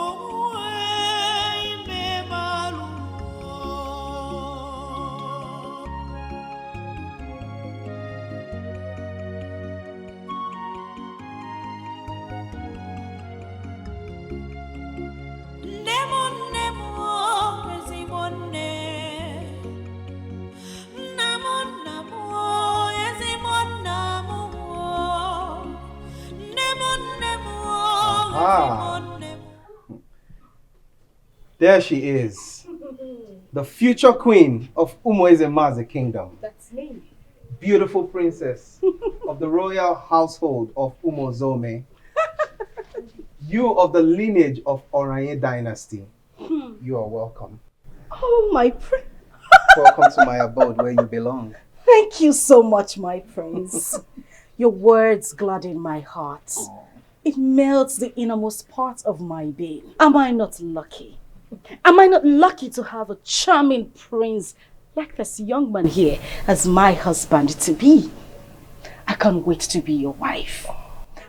There she is. The future queen of Umuezemaze kingdom. That's me. Beautiful princess of the royal household of Umozome. You of the lineage of Oranye dynasty. You are welcome. Oh, my prince. Welcome to my abode where you belong. Thank you so much, my prince. Your words gladden my heart. It melts the innermost part of my being. Am I not lucky? Am I not lucky to have a charming prince like this young man here as my husband-to-be? I can't wait to be your wife.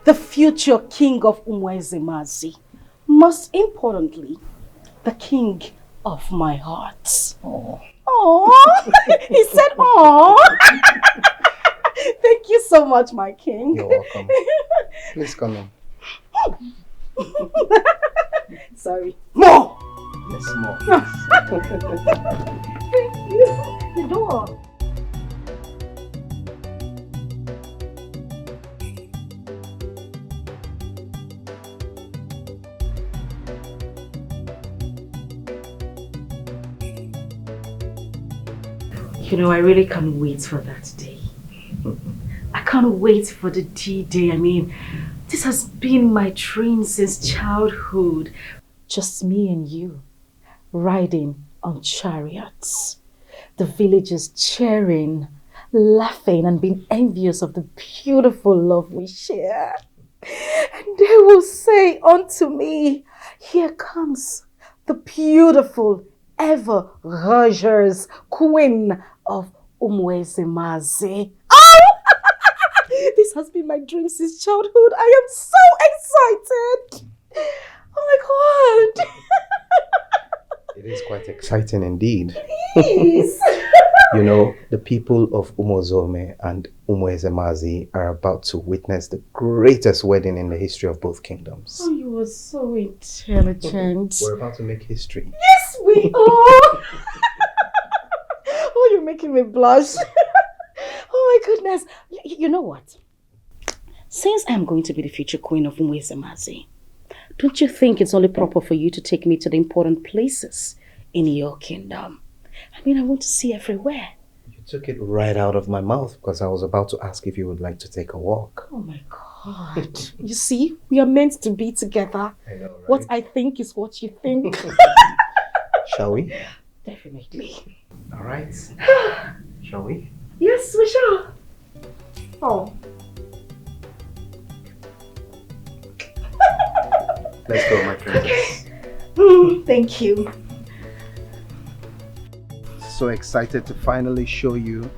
The future king of Umuezemaze. Most importantly, the king of my heart. Oh, he said, "Oh." Thank you so much, my king. You're welcome. Please come in. Sorry. More! Yes, more. Thank you. The door. You know, I really can't wait for that day. I can't wait for the D-Day. I mean, this has been my dream since childhood. Just me and you, riding on chariots. The villagers cheering, laughing, and being envious of the beautiful love we share. And they will say unto me, "Here comes the beautiful, ever Rogers, queen of Umuezemaze." Oh! This has been my dream since childhood. I am so excited. Oh my God. It is quite exciting indeed. Please. You know, the people of Umozome and Umuezemaze are about to witness the greatest wedding in the history of both kingdoms. Oh, you are so intelligent. We're about to make history. Yes, we are. Oh, you're making me blush. Oh my goodness. You know what? Since I'm going to be the future queen of Umuezemaze, don't you think it's only proper for you to take me to the important places in your kingdom? I mean, I want to see everywhere. You took it right out of my mouth because I was about to ask if you would like to take a walk. Oh my God. You see, we are meant to be together. I know, right? What I think is what you think. Shall we? Definitely. All right. Shall we? Yes, we shall. Oh. Let's go, my friend. Okay. Thank you. So excited to finally show you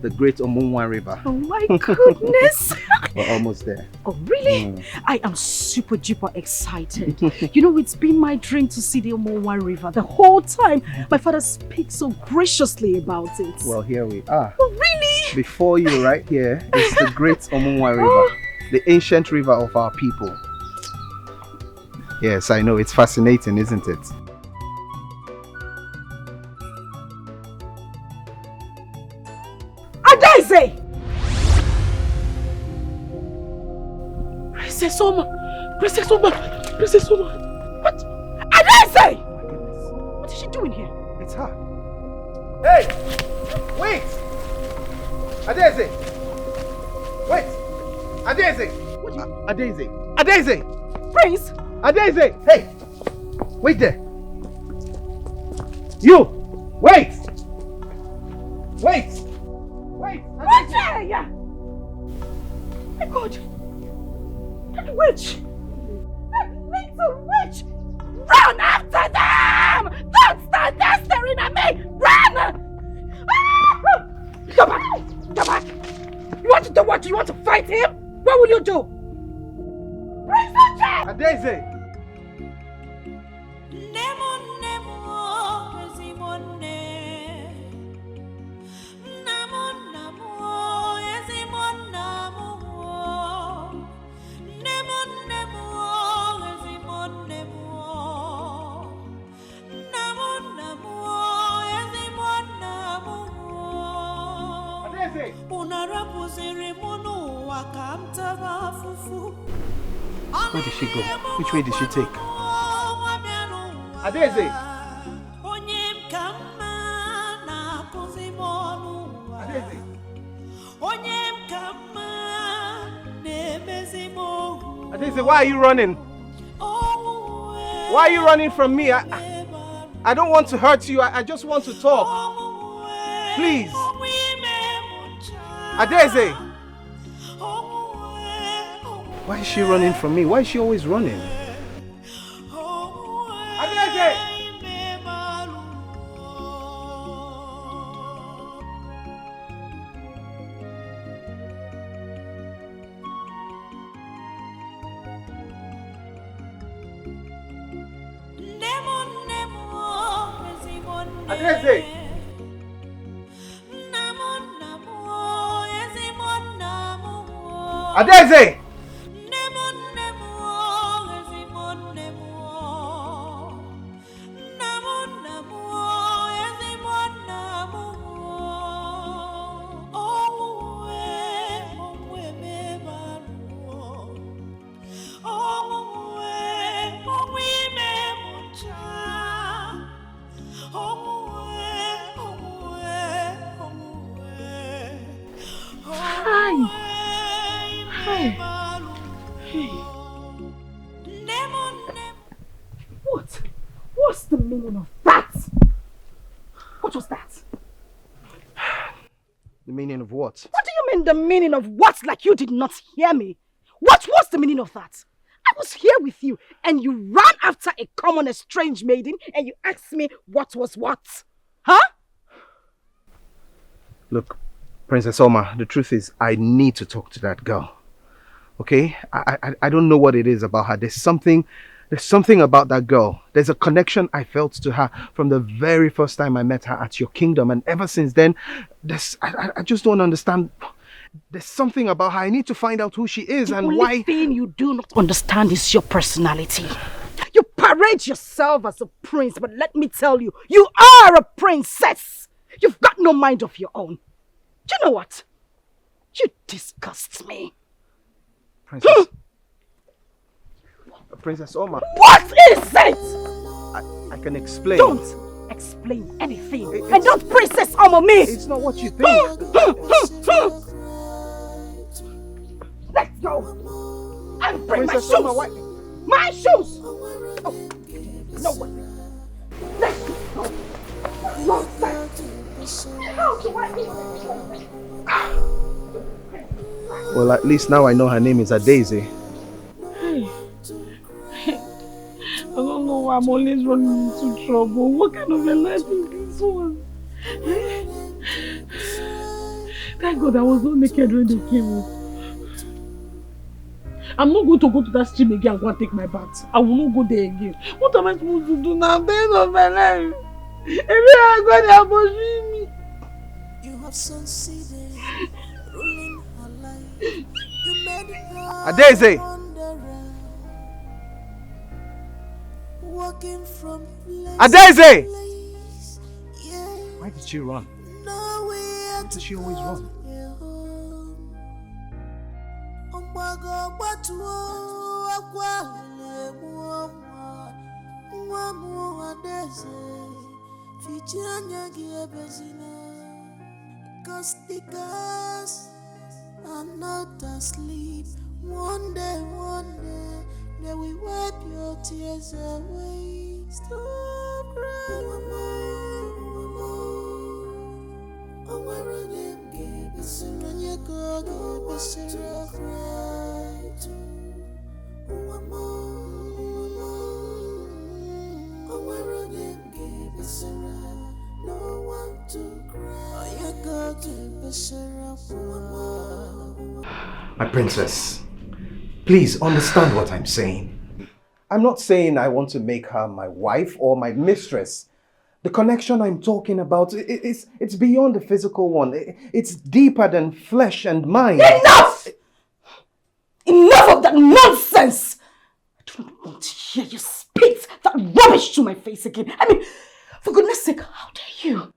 the great Omunwa River. Oh my goodness. We're almost there. Oh, really? I am super duper excited. You know, it's been my dream to see the Omunwa River the whole time. My father speaks so graciously about it. Well, here we are. Oh, really? Before you, right here, is the great Omunwa River, the ancient river of our people. Yes, I know. It's fascinating, isn't it? Adaeze! Princess Oma! Princess Oma! Princess Oma! What? Adaeze! What is she doing here? It's her. Hey! Wait! Adaeze! Wait! Adaeze! Adaeze! Adaeze! Prince! Adaeze! Hey! Wait there! You! Wait! Wait! Wait! Adaeze! My God! That witch! That little witch! Run after them! Don't stand there staring at me! Run! Ah! Go back! Go back! You want to do what? You want to fight him? What will you do? Prince Adaeze! Where did she go? Which way did she take? Adeze! Adeze, why are you running? Why are you running from me? I don't want to hurt you. I just want to talk. Please. Adeze! Why is she running from me? Why is she always running? Adeze! Adeze! Adeze! What's the meaning of that? What was that? The meaning of what? What do you mean the meaning of what? Like you did not hear me. What was the meaning of that? I was here with you and you ran after a common estranged maiden and you asked me what was what. Huh? Look, Princess Oma, the truth is I need to talk to that girl. Okay? I don't know what it is about her. There's something about that girl. There's a connection I felt to her from the very first time I met her at your kingdom. And ever since then, I just don't understand. There's something about her. I need to find out who she is and why. The only thing you do not understand is your personality. You parade yourself as a prince, but let me tell you, you are a princess. You've got no mind of your own. Do you know what? You disgust me. Princess Oma. What is it? I can explain. Don't explain anything. And don't Princess Oma me. It's not what you think. Let's go. And bring Princess my shoes. Oma, my shoes. Oh, no way. Let's go. How do I even? Well, at least now I know her name is Adeze. I don't know why I'm always running into trouble. What kind of a life is this one? Thank God I was not naked when they came up. I'm not going to go to that stream again and go and take my bath. I will not go there again. What am I supposed to do now? At the end of my life. Every I go there, I'm pushing me. You have succeeded, ruling her life. You made her Adeze! walking from place Adeze! to place. Yeah. Why did she run? Why does she always run? Cause the girls are not asleep. One day, they will wipe your tears away. Stop crying, oh, where are them? Give us a run, you go, give us a cry too. Oh, where are them? Give us a run, no one to cry. You go, give us a run. My princess, please understand what I'm saying. I'm not saying I want to make her my wife or my mistress. The connection I'm talking about, it's beyond the physical one. It's deeper than flesh and mind. Enough! Enough of that nonsense! I do not want to hear you spit that rubbish to my face again. I mean, for goodness sake, how dare you?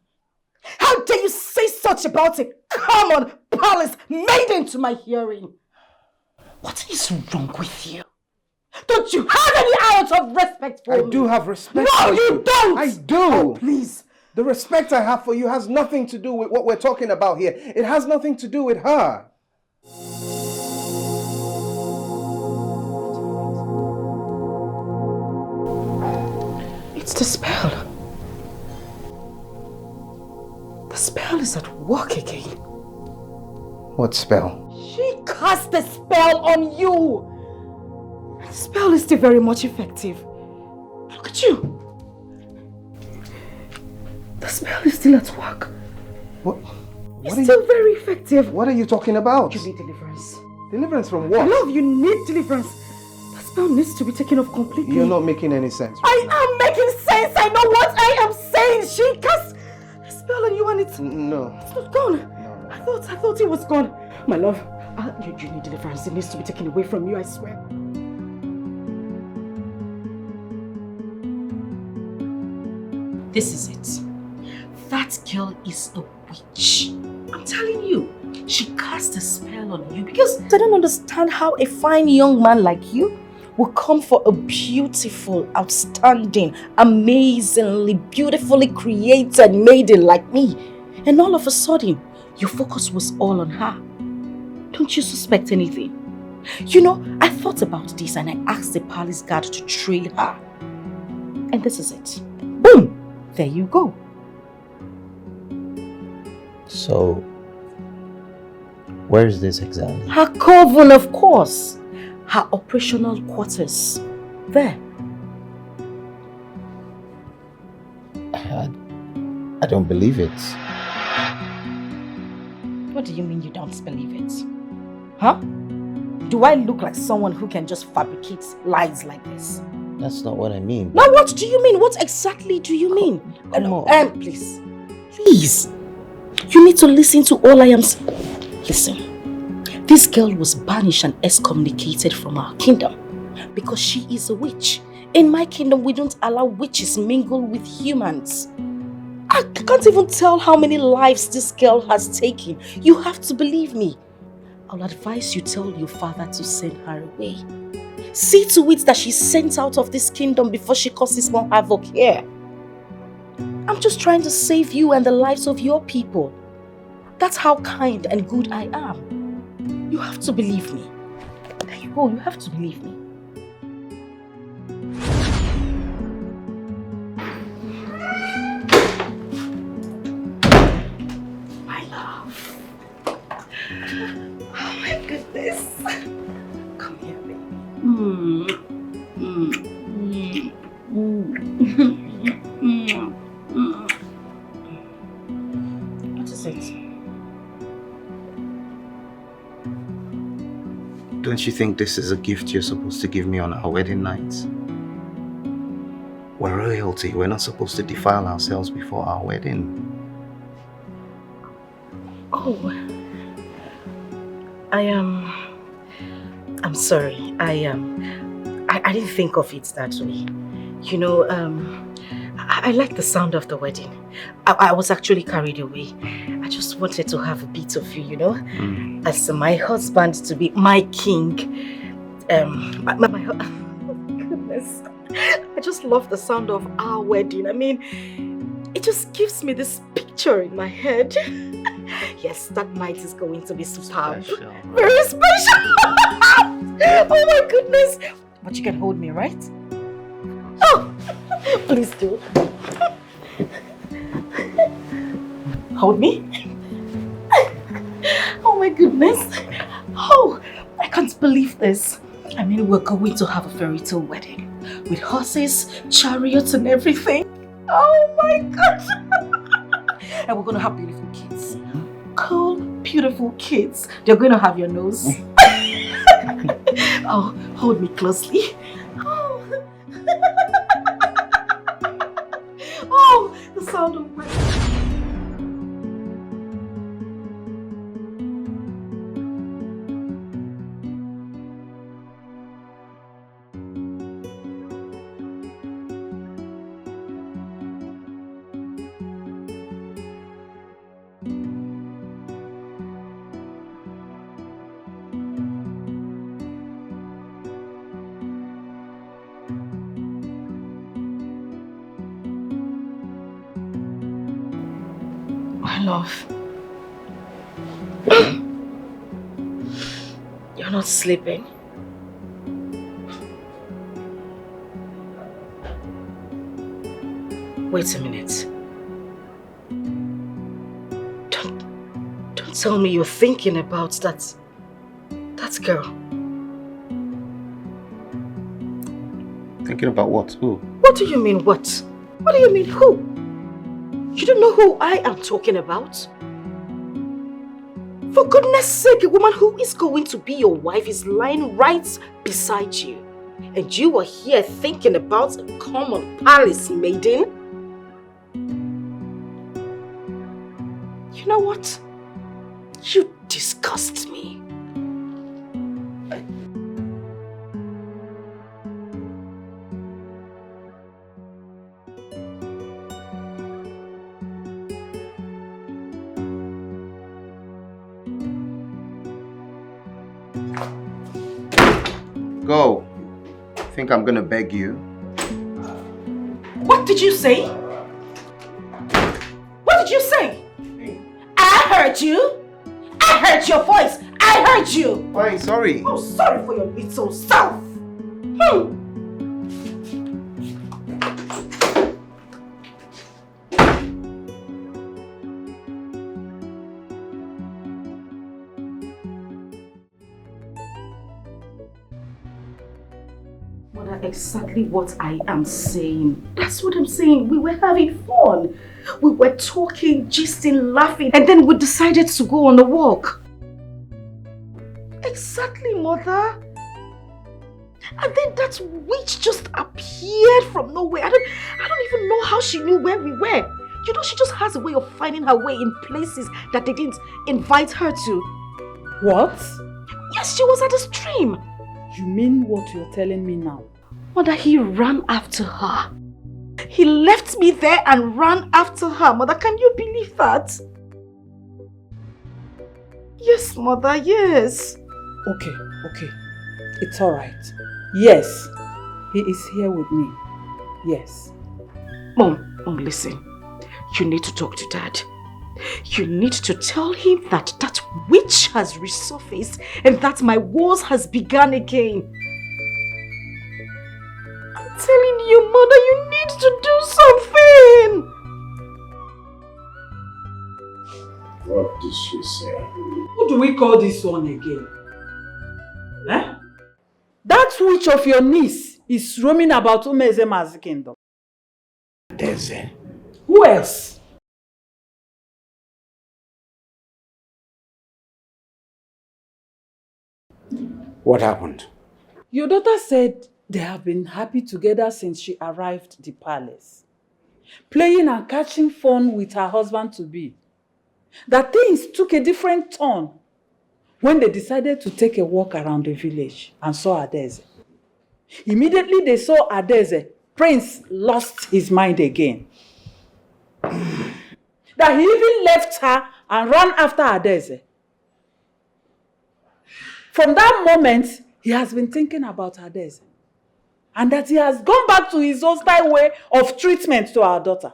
How dare you say such about a common palace maiden to my hearing? What is wrong with you? Don't you have any ounce of respect for me? I do have respect No, for you. you don't! I do! Oh, please. The respect I have for you has nothing to do with what we're talking about here. It has nothing to do with her. It's the spell. The spell is at work again. What spell? She cast a spell on you. The spell is still very much effective. Look at you. The spell is still at work. It's still very effective. What are you talking about? You need deliverance. Deliverance from what? Love, you need deliverance. The spell needs to be taken off completely. You're not making any sense. I am making sense. I know what I am saying. She cast a spell on you and it's not gone. No. I thought it was gone. My love, you need deliverance. It needs to be taken away from you, I swear. This is it. That girl is a witch. I'm telling you. She cast a spell on you because I don't understand how a fine young man like you will come for a beautiful, outstanding, amazingly, beautifully created maiden like me. And all of a sudden, your focus was all on her. Don't you suspect anything? You know, I thought about this and I asked the palace guard to trail her. And this is it. Boom! There you go. So, where is this exactly? Her coven, of course. Her operational quarters. There. I don't believe it. What do you mean you don't believe it? Huh? Do I look like someone who can just fabricate lies like this? That's not what I mean. Now what do you mean? What exactly do you mean? Come on. Please. Please. You need to listen to all I am saying. Listen. This girl was banished and excommunicated from our kingdom because she is a witch. In my kingdom, we don't allow witches mingle with humans. I can't even tell how many lives this girl has taken. You have to believe me. I'll advise you tell your father to send her away. See to it that she's sent out of this kingdom before she causes more havoc here. I'm just trying to save you and the lives of your people. That's how kind and good I am. You have to believe me. There you go, you have to believe me. My love. Oh my goodness. Come here, baby. What is it? Don't you think this is a gift you're supposed to give me on our wedding night? We're royalty. We're not supposed to defile ourselves before our wedding. Oh, I'm sorry. I didn't think of it that way. You know, I like the sound of the wedding. I was actually carried away. I just wanted to have a bit of you, you know, as my husband to be my king. Goodness, I just love the sound of our wedding. I mean, it just gives me this picture in my head. Yes, that night is going to be superb. Special. Very special. Oh my goodness. But you can hold me, right? Oh, please do. Hold me. Oh my goodness. Oh, I can't believe this. I mean, we're going to have a fairy tale wedding with horses, chariots and everything. Oh my God. And we're going to have beautiful kids. Cool, beautiful kids. They're going to have your nose. Oh, hold me closely. Oh, oh, the sound of my... My love. You're not sleeping. Wait a minute. Don't tell me you're thinking about that girl. Thinking about what? Who? What do you mean what? What do you mean who? You don't know who I am talking about? For goodness sake, a woman who is going to be your wife is lying right beside you. And you are here thinking about a common palace maiden? You know what? You disgust me. Go. Think I'm gonna beg you? What did you say? What did you say? I heard you. I heard your voice. I heard you. Fine, sorry. Oh, sorry for your little self. Exactly what I am saying. That's what I'm saying. We were having fun. We were talking, gisting, laughing, and then we decided to go on a walk. Exactly, mother. And then that witch just appeared from nowhere. I don't even know how she knew where we were. You know, she just has a way of finding her way in places that they didn't invite her to. What? Yes, she was at the stream. You mean what you're telling me now? Mother, he ran after her. He left me there and ran after her. Mother, can you believe that? Yes, Mother, yes. Okay. It's alright. Yes, he is here with me. Yes. Mom, listen. You need to talk to Dad. You need to tell him that that witch has resurfaced and that my wars has begun again. I'm telling you, Mother, you need to do something. What did she say? Who do we call this one again? Eh? That witch of your niece is roaming about Umezema's kingdom. Deze. Who else? What happened? Your daughter said they have been happy together since she arrived at the palace. Playing and catching fun with her husband-to-be. That things took a different turn when they decided to take a walk around the village and saw Adeze. Immediately they saw Adeze, Prince lost his mind again. That he even left her and ran after Adeze. From that moment, he has been thinking about Adeze. And that he has gone back to his hostile way of treatment to our daughter.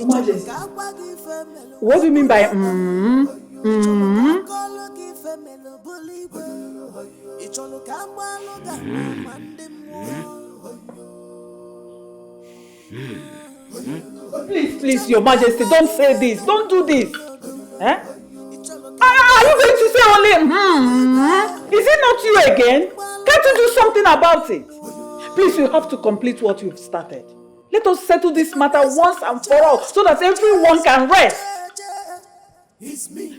Majesty, what do you mean by Please, Your Majesty, don't say this. Don't do this. Eh? Are you going to say only Is it not you again? Can't you do something about it? Please, you have to complete what you've started. Let us settle this matter once and for all so that everyone can rest.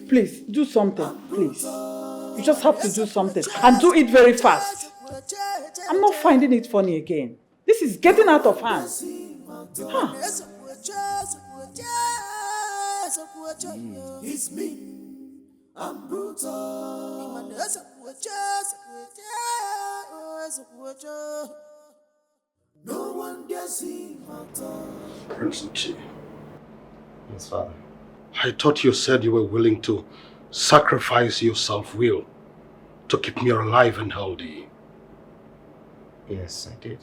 Please, do something, please. You just have to do something and do it very fast. I'm not finding it funny again. This is getting out of hand. Huh. It's me. I'm brutal. No one can see my tongue. Prince Nchi. Yes, Father. I thought you said you were willing to sacrifice your self-will to keep me alive and healthy. Yes, I did.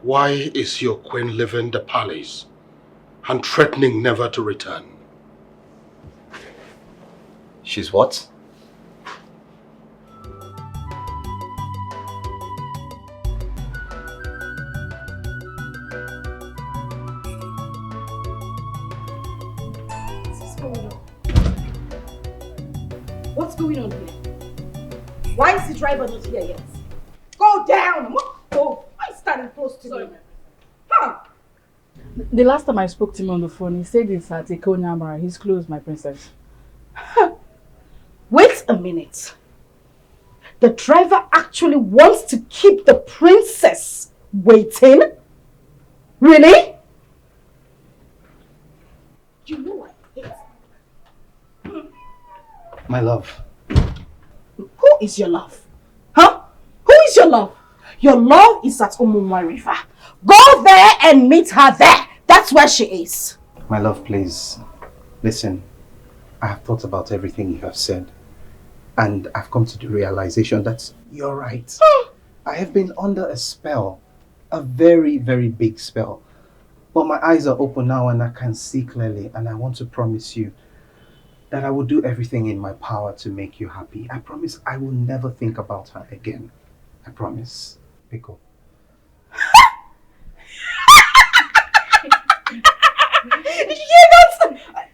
Why is your queen leaving the palace and threatening never to return? She's what? What's going on here? Why is the driver not here yet? Go down! Oh, I'm standing close to you. Huh? The last time I spoke to him on the phone, he said it's at Ekonyamara. He's closed, my princess. Wait a minute. The driver actually wants to keep the princess waiting? Really? You know I hate. My love. Who is your love? Huh? Who is your love? Your love is at Umumwa River. Go there and meet her there. That's where she is. My love, please. Listen, I have thought about everything you have said. And I've come to the realization that you're right. I have been under a spell. A very, very big spell. But my eyes are open now and I can see clearly. And I want to promise you that I will do everything in my power to make you happy. I promise I will never think about her again. I promise. Pico. Did you hear that?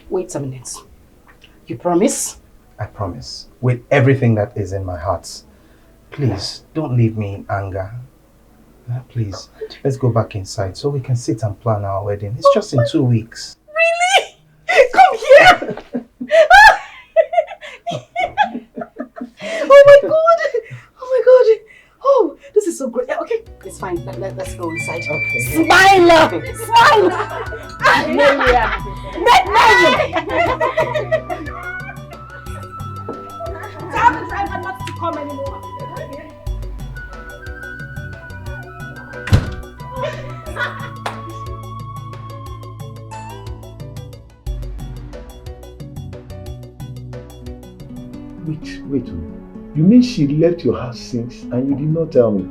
Wait a minute. You promise? I promise. With everything that is in my heart. Please, don't leave me in anger. Please, let's go back inside so we can sit and plan our wedding. It's just in 2 weeks. Really? Come here! Oh my god! Oh my god! Oh, this is so great. Okay, it's fine. Let's go inside. Okay. Smile! Smile! Tell the driver not to come anymore. Wait. You mean she left your house since and you did not tell me?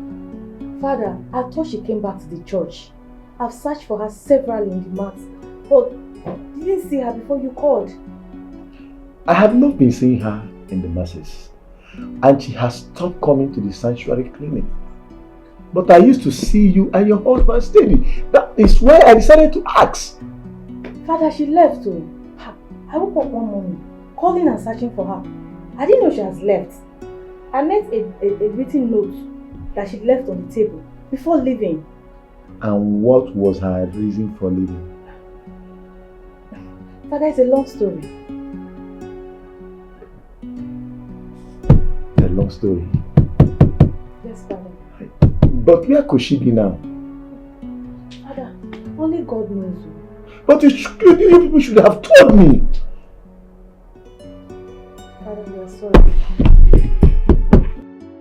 Father, I thought she came back to the church. I've searched for her severally in the mats, but didn't see her before you called. I have not been seeing her in the masses, and she has stopped coming to the sanctuary clinic. But I used to see you and your husband steady. That is why I decided to ask. Father, she left too. I woke up one morning, calling and searching for her. I didn't know she has left. I met a written note that she left on the table before leaving. And what was her reason for leaving? Father, it's a long story. A long story? Yes, Father. But where could she be now? Father, only God knows. But you people should have told me. Father, we are sorry.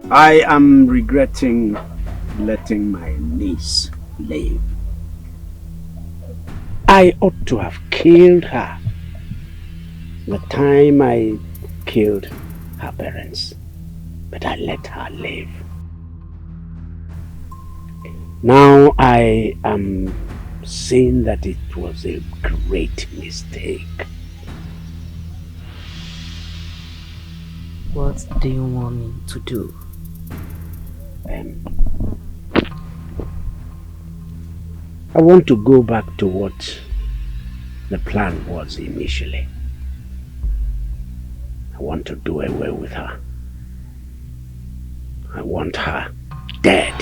I am regretting letting my niece live. I ought to have killed her the time I killed her parents, but I let her live. Now I am saying that it was a great mistake. What do you want me to do? I want to go back to what the plan was initially. I want to do away with her. I want her dead.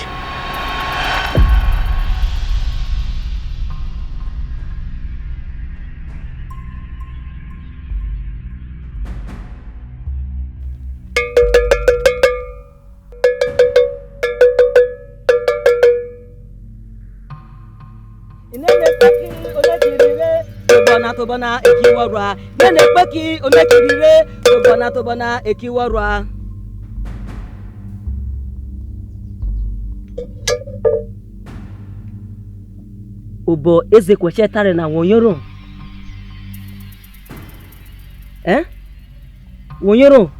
Tobana ekiwarwa nene peki onekirire tobana ekiwarwa Ubo eze kwechetare na wonyoro wonyoro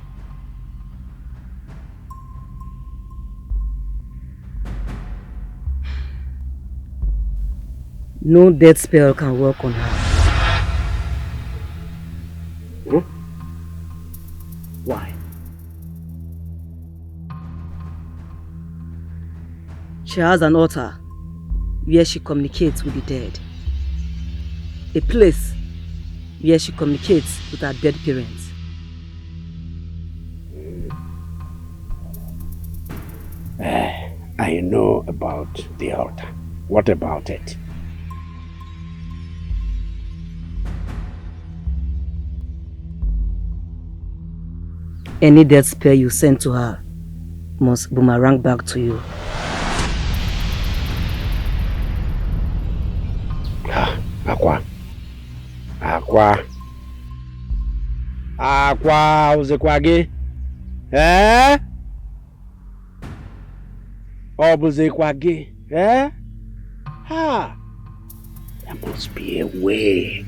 No death spell can work on her. Why? She has an altar where she communicates with the dead. A place where she communicates with her dead parents. I know about the altar. What about it? Any death spell you send to her must boomerang back to you. Aqua uzekwa gị? Ọ bụzikwa gị? There must be a way.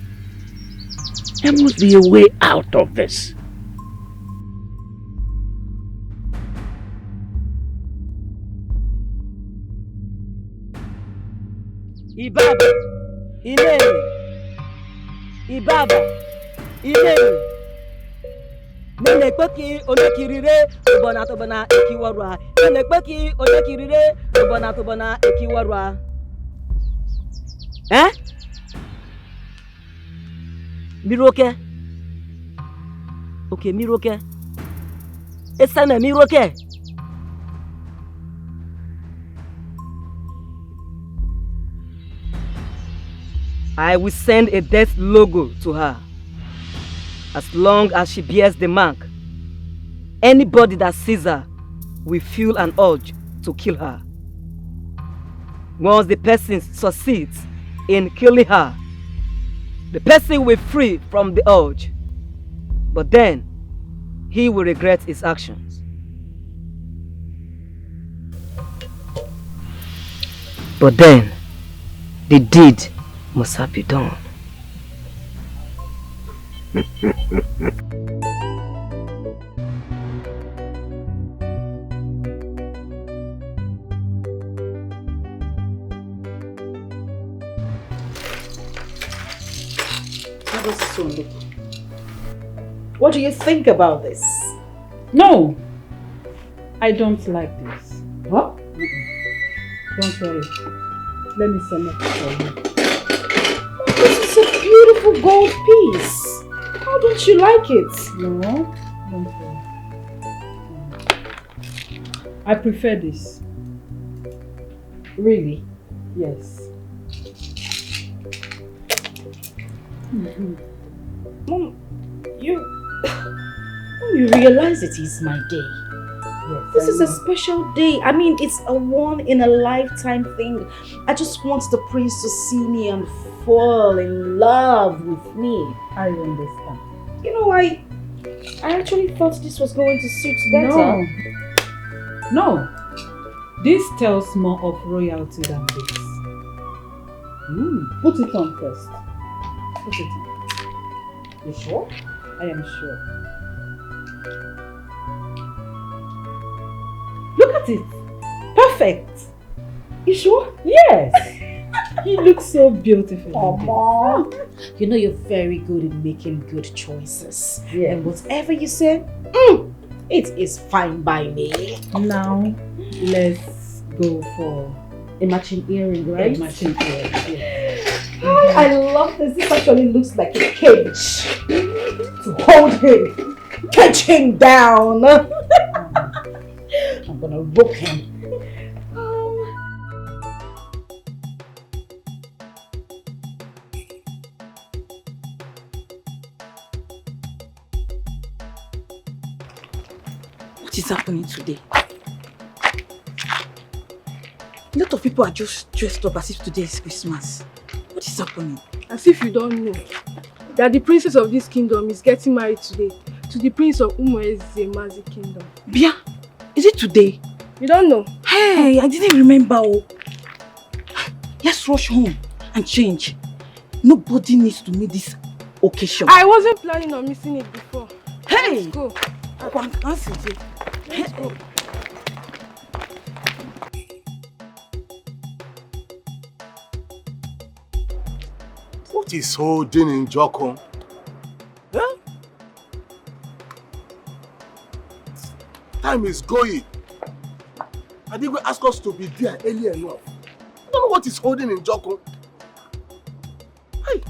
There must be a way out of this. Ibaba, Inemi, Ibaba, Inemi. Nenekpeki onekirire tobana ekiwarwa. Nenekpeki onekirire tobana ekiwarwa. Miroke. Okay, Miroke. Esame Miroke. I will send a death logo to her. As long as she bears the mark, anybody that sees her will feel an urge to kill her. Once the person succeeds in killing her, the person will free from the urge. But then, he will regret his actions. But then, the deed must have been done. What do you think about this? No, I don't like this. What? Don't worry. Let me select it for you. This is a beautiful gold piece. How don't you like it? No, don't worry. I prefer this. Really? Yes. Mom, you realize it is my day. Yes, This is a special day. I mean, it's a one-in-a-lifetime thing. I just want the prince to see me and fall in love with me. I understand. You know, I actually thought this was going to suit better. No. This tells more of royalty than this. Put it on first. Put it on. You sure? I am sure. Look at it. Perfect. You sure? Yes. You look so beautiful. Mom. You know you're very good at making good choices. Yeah. And whatever you say, it is fine by me. Now, let's go for a matching earring, right? a matching earring. Yes. I love this. This actually looks like a cage to hold him, catch him down. I'm gonna rope him. What is happening today? A lot of people are just dressed up as if today is Christmas. What is happening? As if you don't know that the princess of this kingdom is getting married today to the prince of Immerse kingdom. Bia, is it today? You don't know? Hey, I didn't remember. Oh. Let's rush home and change. Nobody needs to meet this occasion. I wasn't planning on missing it before. Hey! Let's go. Let's go. What is holding in Joko? Huh? Time is going. I didn't ask us to be there early enough. I don't know what is holding in Joko. Hey.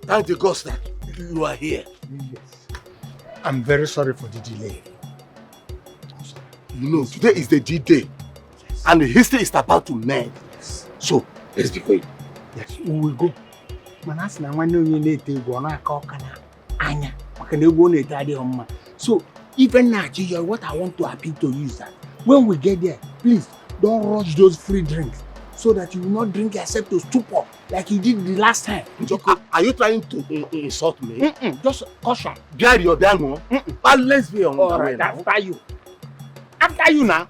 Thank the gods that you are here. Yes. I'm very sorry for the delay. You know, today is the D-Day. Yes. And the history is about to mend. Yes. So, let's be going. Yes, we will go. Manas na one you need to go na kokana anya. Makane go na tadi homma. So, even now, what I want to appeal to you is that when we get there, please don't rush those free drinks so that you will not drink yourself to stupor like you did the last time. Are you trying to insult me? Just caution. Get your damn one. But let's be on the way now. After you. After you now.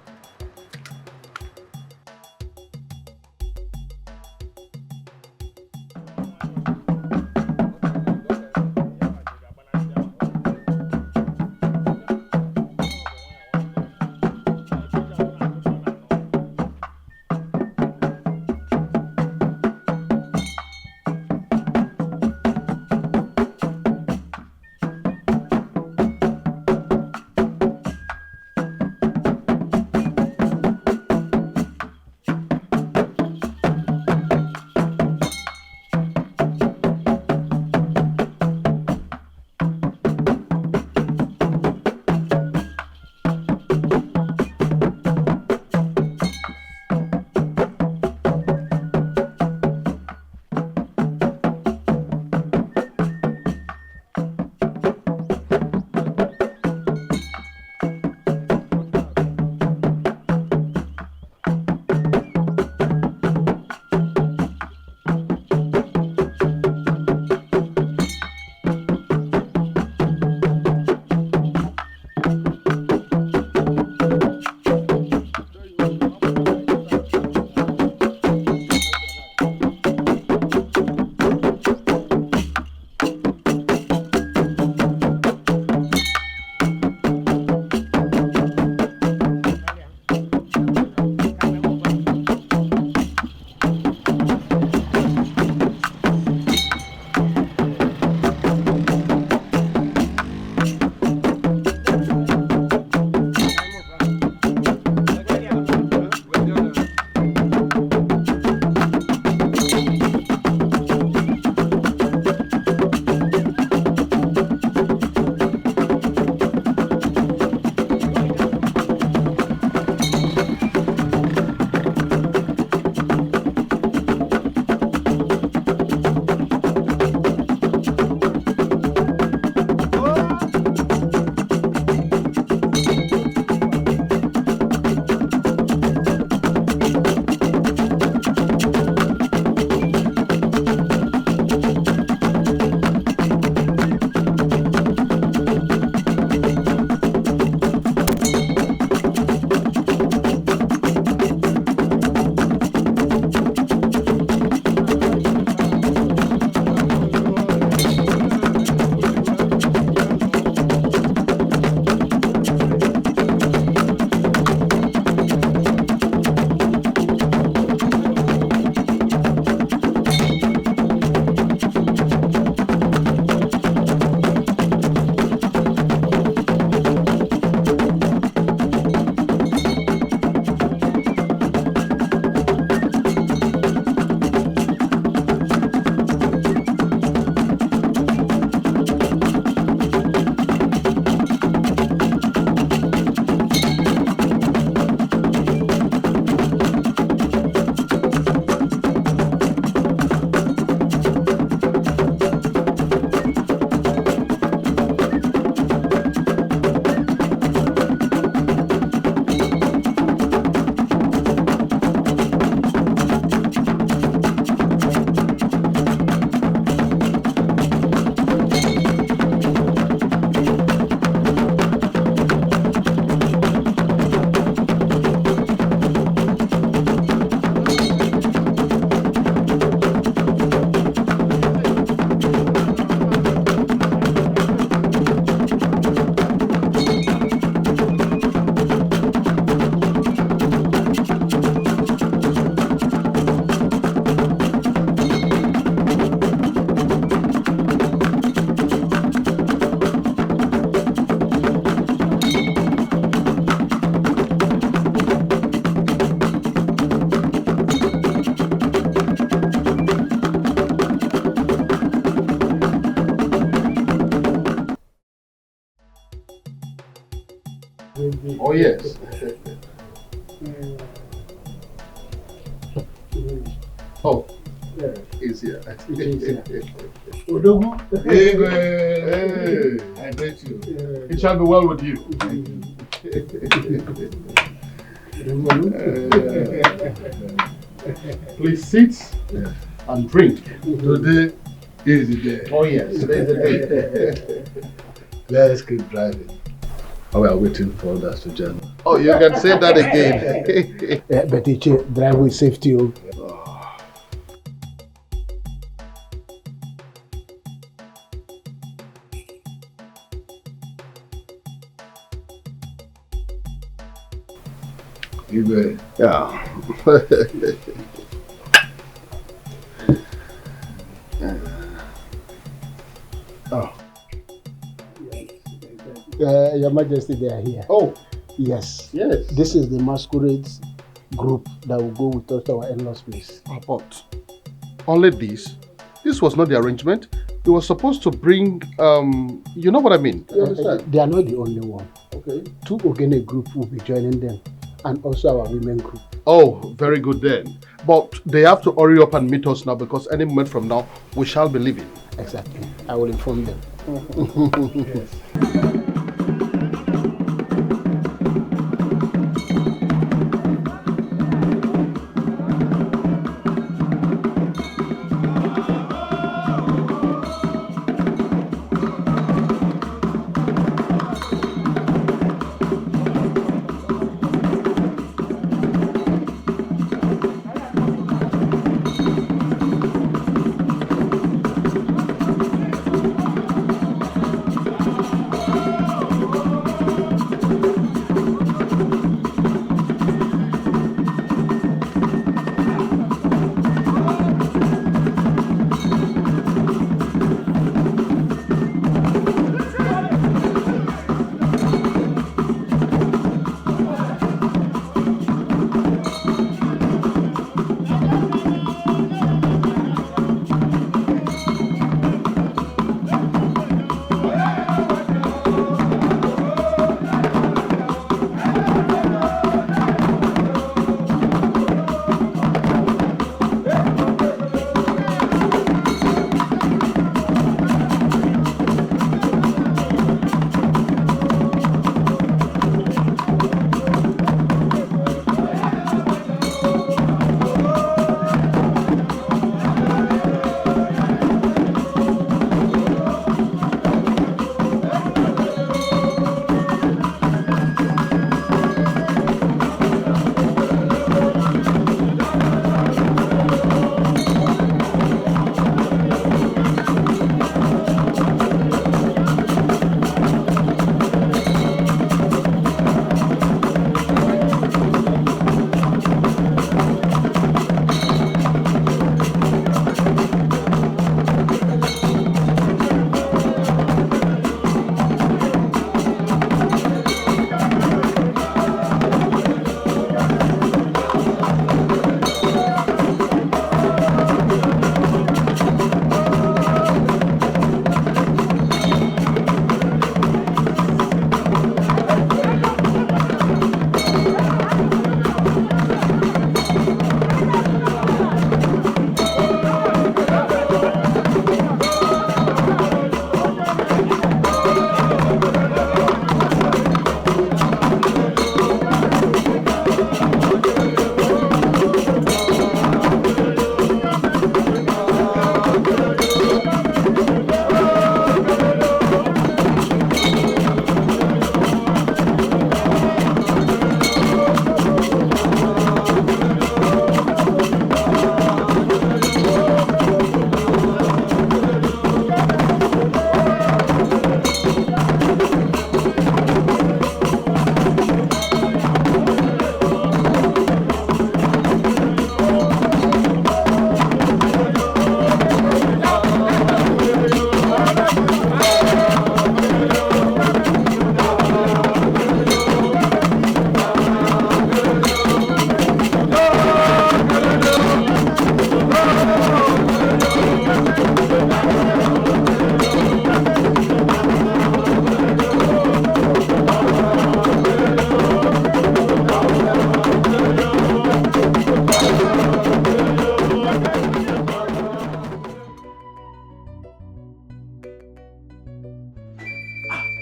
Oh, yes. Oh, he's here. Odogu. Hey, I met you. It shall be well with you. Please sit and drink. Today is the day. Oh, yes. Today's the day. Let's keep driving. Oh, we are waiting for others to join. Oh, you can say that again. But Iche, drive with safety. Igwe. Yeah. Oh. Your Majesty, they are here. Oh. Yes. Yes. This is the masquerade group that will go with us to our in-laws place. But only this. This was not the arrangement. It was supposed to bring, you know what I mean? You understand? They are not the only one. Okay. 2 Ogene group will be joining them, and also our women group. Oh, very good then. But they have to hurry up and meet us now because any moment from now, we shall be leaving. Exactly. I will inform them. Yes.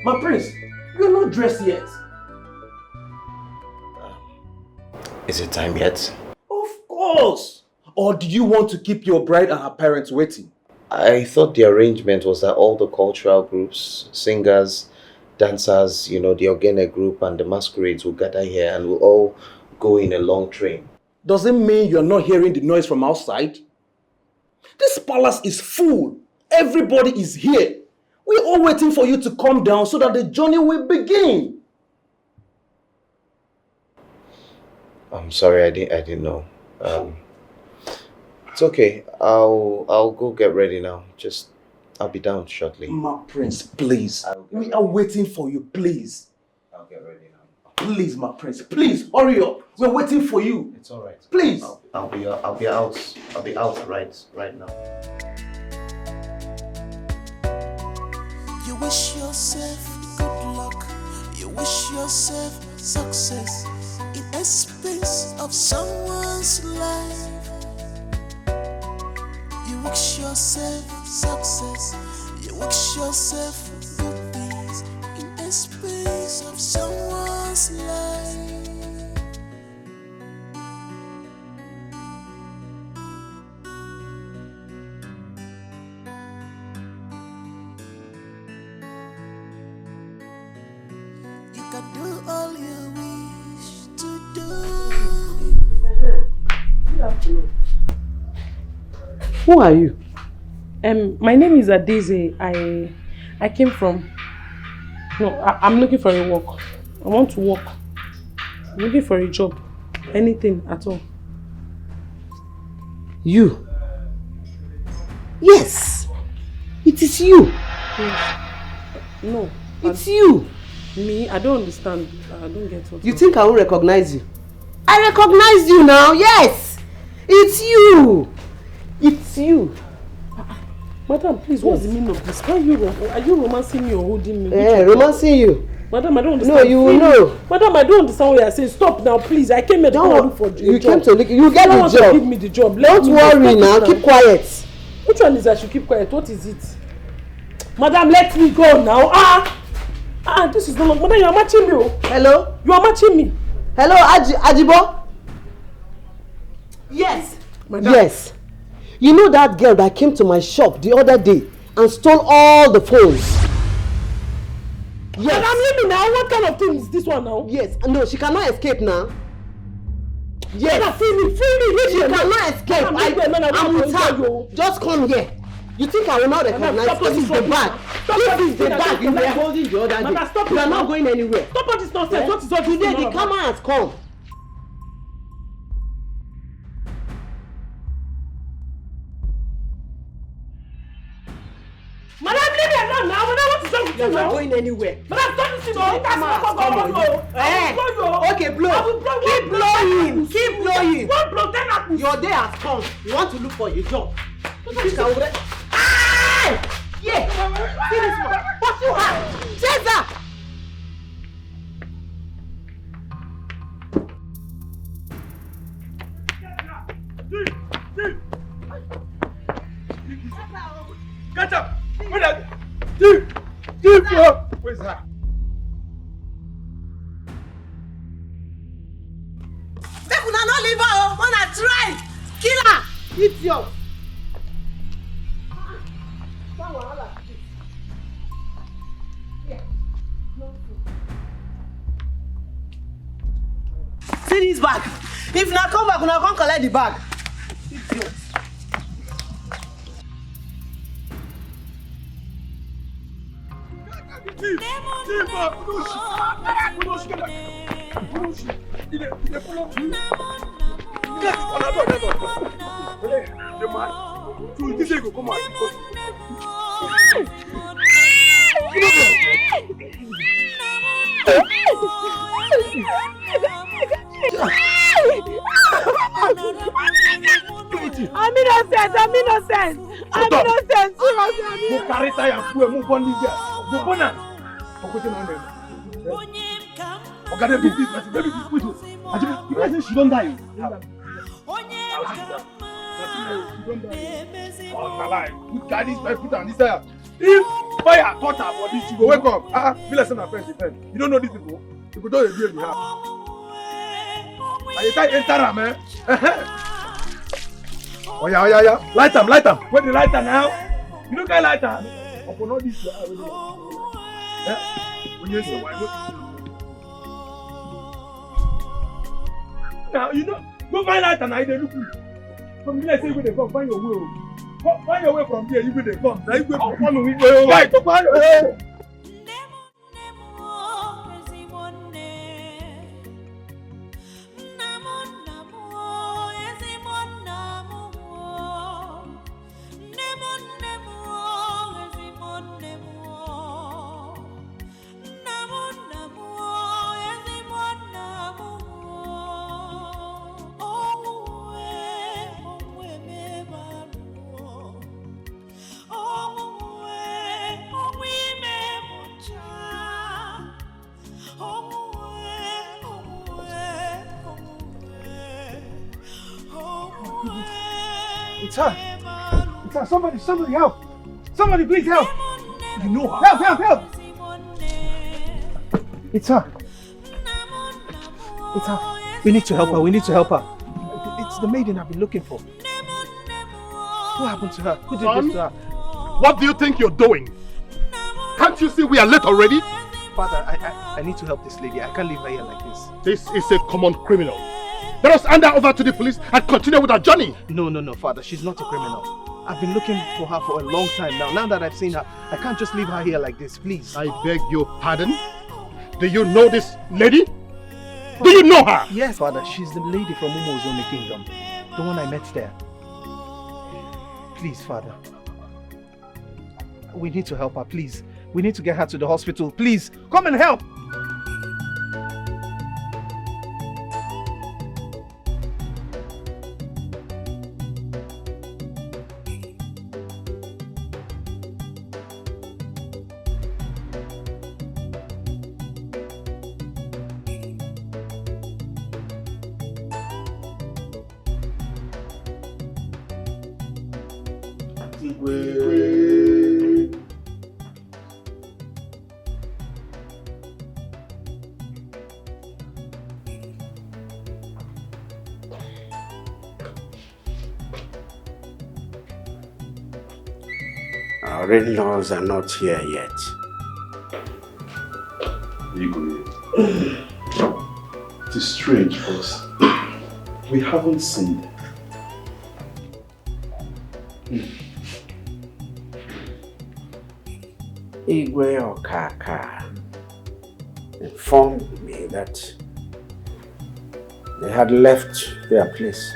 My prince, you're not dressed yet. Is it time yet? Of course. Or do you want to keep your bride and her parents waiting? I thought the arrangement was that all the cultural groups, singers, dancers, the organic group and the masquerades will gather here and we'll all go in a long train. Does it mean you're not hearing the noise from outside? This palace is full. Everybody is here. We're all waiting for you to come down so that the journey will begin. I'm sorry, I didn't know. It's okay. I'll go get ready now. I'll be down shortly. My prince, please. We are waiting for you, please. I'll get ready now. Please, my prince, please hurry up. We're waiting for you. It's all right. Please. I'll be out right now. You wish yourself good luck. You wish yourself success in a space of someone's life. You wish yourself success. You wish yourself good things in a space of someone's life. You can do all you wish to do. Good afternoon. Who are you? My name is Adeze. I came from... No, I'm looking for a work. I want to work. I'm looking for a job. Anything at all. You? Yes! It is you! Yes. No. It's you! Me? I don't understand. I don't get what. You think I will recognize you? I recognize you now, yes! It's you! It's you! Madam, please, what's the meaning of this? Are you romancing me or holding me? Romancing you. Madam, I don't understand. No, you will know. Madam, I don't understand what you are saying. Stop now, please. I came here to look for a job. You came to look. You get the job. Give me the job. Don't worry now. Keep quiet. Which one is I should keep quiet? What is it? Madam, let me go now. This is no long. Madam, you are matching me. Hello? You are matching me. Hello, Ajibo? Yes. Madam. Yes. You know that girl that came to my shop the other day and stole all the phones? Yes. Madam, leave me now. What kind of thing is this one now? Yes. No, she cannot escape now. Yes. Madam, free me. She cannot escape. I'm with her. Just come here. You think I will not recognize? This is the bag. This is the bag you were holding the other day. You are not going anywhere. Stop all this nonsense. What is all this? Today the camera has come. Madam, leave me alone now. Madam, what is wrong with you now? You're not going anywhere. Madam, stop this thing. Okay, blow. Keep blowing. Keep blowing. One blow, 10 apples. Your day has come. You want to look for your job. Yeah. See this one. What you have? Cesar. Get up! Where's that? Make una no leave her, wanna try! Kill her! Idiot! See this bag. If na come back, una come collect the bag. Idiot. I'm innocent. Go carry tire and fuel, move on this girl. Go burn her. Okay, baby, you guys she don't die. Oh, my life. Good guy, this guy put on this tire. If fire touch her body, she go wake up. Be like my friend, you don't know these people. You go do the deal you have. And you can't enter her, man. Oh yeah. Light them. Where the lighter now? You don't get lighter. I for not this. When you say why? Now you know. Go find lighter now. They look you. From here, say where they come. Find your way. Find your way from here. You will they come. Now you go follow me. Right, to find. It's her. Somebody help. Somebody please help. You know her. Help. It's her. We need to help her. It's the maiden I've been looking for. What happened to her? Who did this to her? What do you think you're doing? Can't you see we are late already? Father, I need to help this lady. I can't leave her here like this. This is a common criminal. Let us hand her over to the police and continue with our journey. No, Father. She's not a criminal. I've been looking for her for a long time now. Now that I've seen her, I can't just leave her here like this, please. I beg your pardon? Do you know this lady? Do you know her? Yes, Father. She's the lady from Umozone Kingdom. The one I met there. Please, Father. We need to help her, please. We need to get her to the hospital. Please, come and help! Our in-laws are not here yet. It is strange, boss. We haven't seen them. Igwe Okaka informed me that they had left their place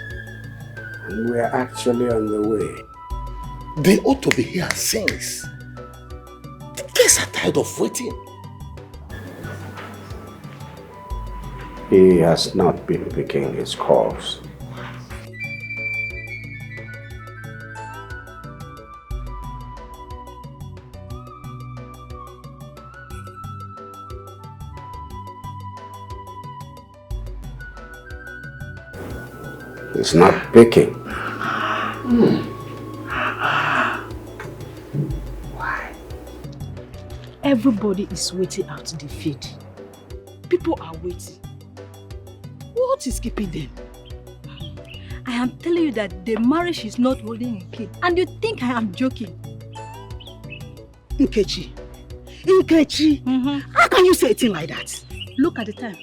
and were actually on the way. They ought to be here since. The guests are tired of waiting. He has not been picking his calls. He's not picking. Why? Everybody is waiting out the field. People are waiting. What is keeping them? I am telling you that the marriage is not holding in key. And you think I am joking? Nkechi, how can you say a thing like that? Look at the time.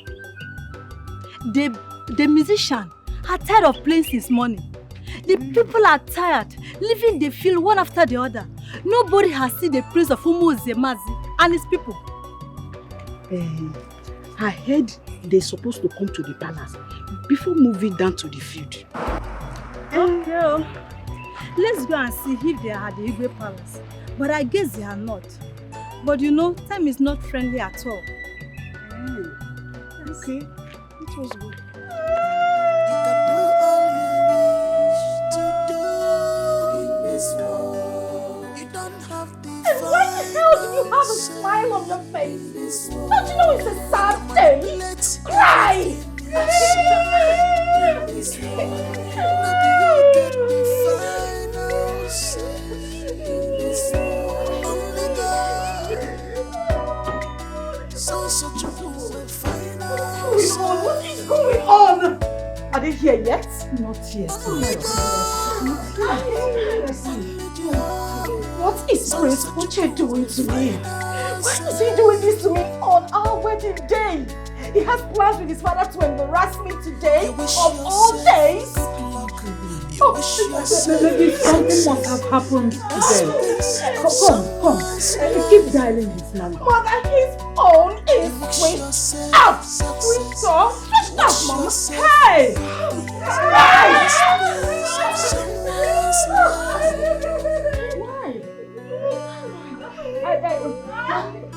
The musician are tired of playing since morning. The people are tired, leaving the field one after the other. Nobody has seen the praise of Umu Zemazi and his people. I heard they're supposed to come to the palace before moving down to the field. Okay, let's go and see if they are at the Igwe Palace. But I guess they are not. But you know, time is not friendly at all. Okay, it was good. And why the hell do you have a smile on your face? Don't you know it's a sad day? Cry! Only God What is going on? Are they here yet? Not yet. Oh my God. What is Prince Uche doing to me? Why is he doing this to me on our wedding day? He has plans with his father to embarrass me today, of all days. Maybe something must have happened today. Come. Keep dialing his number. Mother, his phone is switched off. Switched off? Switched off, Mama. Hey!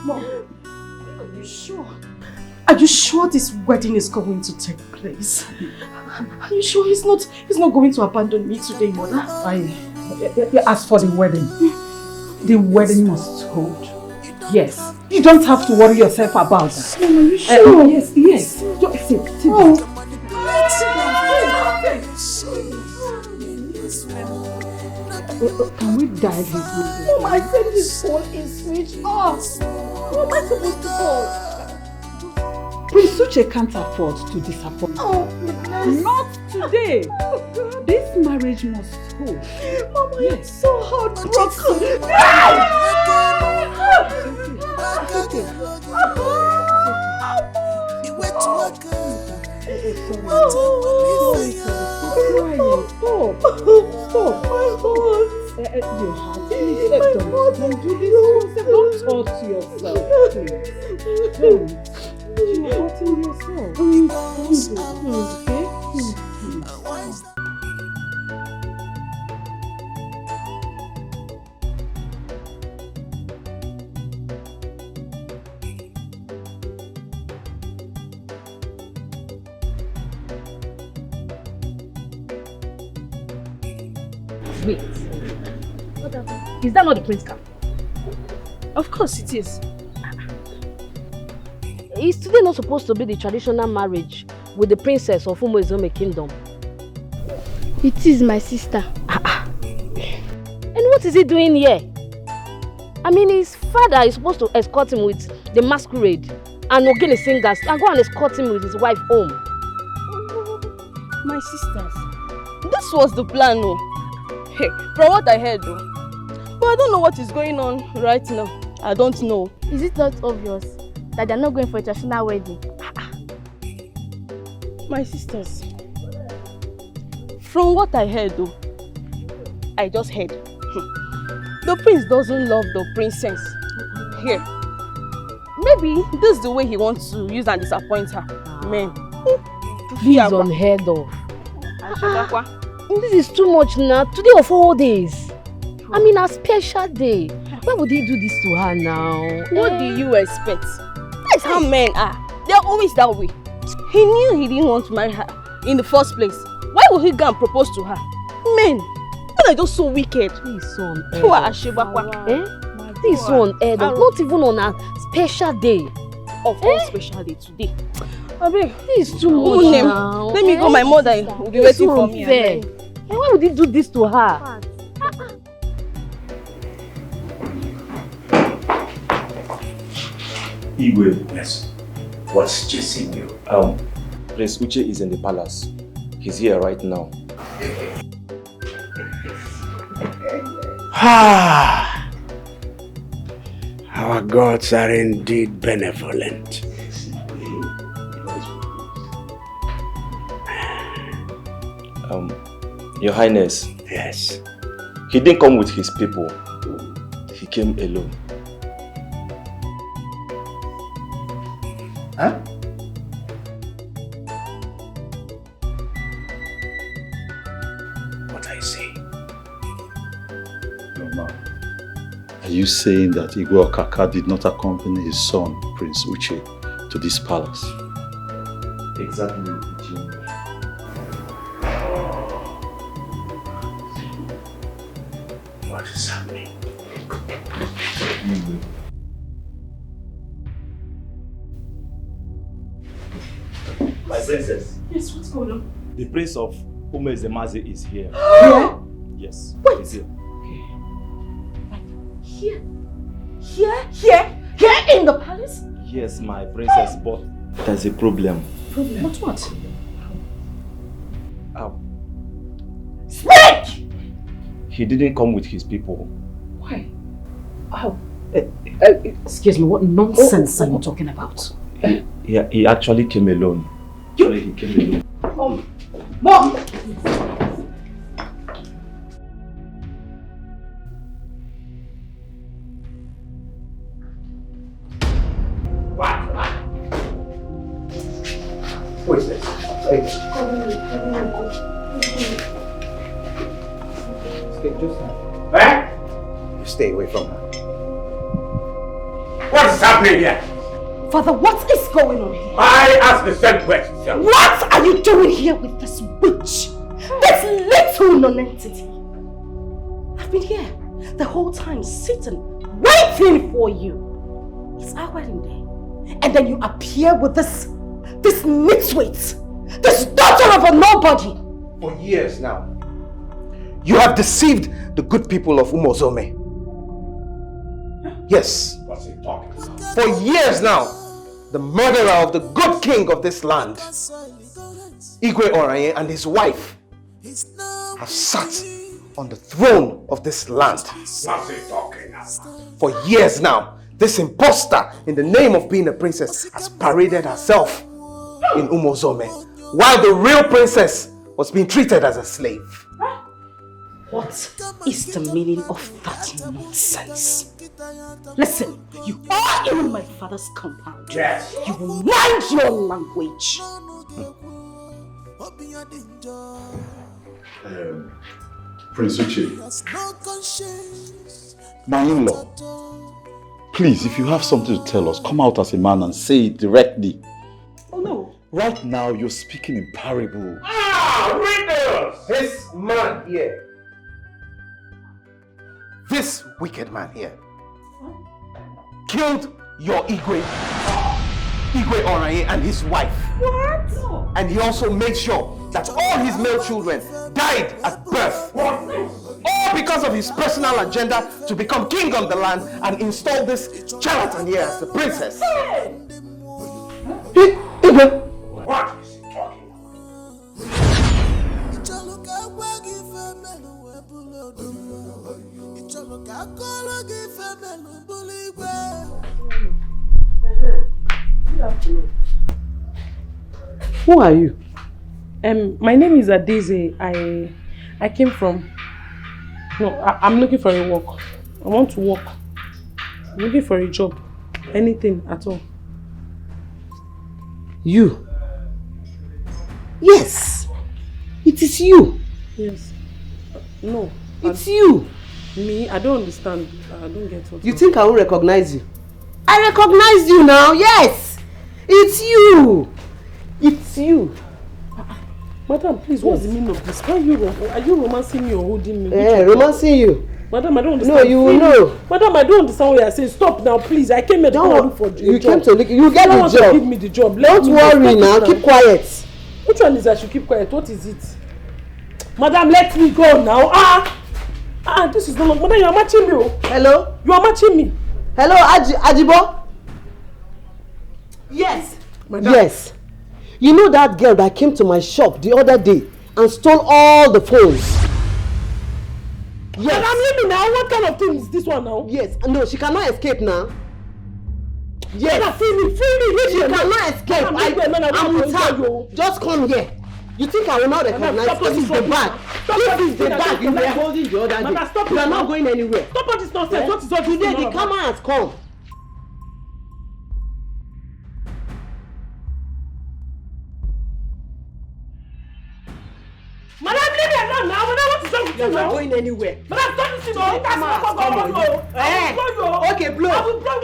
Mom, are you sure? Are you sure this wedding is going to take place? Are you sure he's not going to abandon me today, Mother? As for the wedding must hold. Yes. You don't have to worry yourself about that. Mom, are you sure? Yes. Just sit down. Can we dial his number? Mom, I said his phone is switched off. What am I supposed to call? Prince Uche can't afford to disappoint. Oh, not today. This marriage must hold. Mama, I'm so heartbroken. Stop. Don't talk to yourself, please. Don't. You're hurting yourself. Okay? Wait. Is that not the prince camp? Of course it is. Is today not supposed to be the traditional marriage with the princess of Umuezome kingdom? It is, my sister. And what is he doing here? I mean, his father is supposed to escort him with the masquerade and Ogene singers and go and escort him with his wife home. My sisters, this was the plan, no? Hey, from what I heard, though. But I don't know what is going on right now. I don't know. Is it not obvious that they're not going for a traditional wedding? My sisters, from what I heard, though, I just heard. The prince doesn't love the princess. Here. Maybe this is the way he wants to use and disappoint her. Man. This is unheard of. This is too much now. Today of all days. I mean, a special day. Why would he do this to her now? What do you expect? That's how men are. They're always that way. He knew he didn't want to marry her in the first place. Why would he go and propose to her? Men are just so wicked. This is so unheard of. This is so unheard of. Not even on a special day. Of all special day today. This is too much now. Let me go. My mother will be waiting for me. Why would he do this to her? Igwe, yes. What's chasing you? Prince Uche is in the palace. He's here right now. Our gods are indeed benevolent. Your Highness. Yes. He didn't come with his people. He came alone. Huh? What I say? Are you saying that Igwe Okaka did not accompany his son, Prince Uche, to this palace? Exactly. What is happening? My princess. Yes, what's going on? The prince of Umuezemaze is here. Here? Yes. Wait. He's here. Here in the palace? Yes, my princess, but there's a problem. Problem? What? Speak! He didn't come with his people. Why? Oh, excuse me, what nonsense are you talking about? Yeah, he actually came alone. He came alone. Mom! Who is this? Stay away from her. What is happening here? Father, what is going on here? I ask the same question. What are you doing here with this witch? This little non-entity? I've been here the whole time, sitting, waiting for you. It's our wedding day. And then you appear with this nitwit, this daughter of a nobody. For years now, you have deceived the good people of Umozome. Yes. What's he talking about? For years now, the murderer of the good king of this land, Igwe Oranye, and his wife have sat on the throne of this land. What's he talking about? For years now, this imposter, in the name of being a princess, has paraded herself in Umozome, while the real princess was being treated as a slave. What is the meaning of that nonsense? Listen, you are in my father's compound. Yes. You will mind your language. Prince Uche, my in-law, please, if you have something to tell us, come out as a man and say it directly. Oh no. Right now, you're speaking in parable. Riddles! This man here, this wicked man here, killed your Igwe Oranye and his wife. What? And he also made sure that all his male children died at birth. All because of his personal agenda to become king of the land and install this charlatan here as the princess. Igwe! What is he talking Who are you? My name is Adeze. I came from... No, I'm looking for a work. I want to work. I'm looking for a job. Anything at all. You? Yes. It is you. Yes. No. It's you. Me? I don't understand. I don't get what. You think I won't recognize you? I recognize you now, yes! It's you! It's you! Madam, please, what's the meaning of this? Why are you romancing me or holding me? Romancing you. Madam, I don't understand. No, you will know. Madam, I don't understand what you are saying. Stop now, please. I came here to look for a job. You came to look. You get the job. To give me the job. Don't worry now. Keep quiet. Which one is I should keep quiet? What is it? Madam, let me go now. This is no longer. Madam, you are matching me. Hello? You are matching me. Hello, Ajibo? Yes. Madam. Yes. You know that girl that came to my shop the other day and stole all the phones? Yes. Madam, leave me now. What kind of thing is this one now? Yes. No, she cannot escape now. Yes. Madam, free me. She cannot escape. I'm with her. Just come here. You think I will not recognize this is the bag? This is the bag you were holding the other day. You are not going anywhere. Stop all this nonsense. What is all this? Today the camera has come. Madam, leave me alone now. Madam, what is wrong with you now? You are not going anywhere. Madam, stop this. Okay, blow.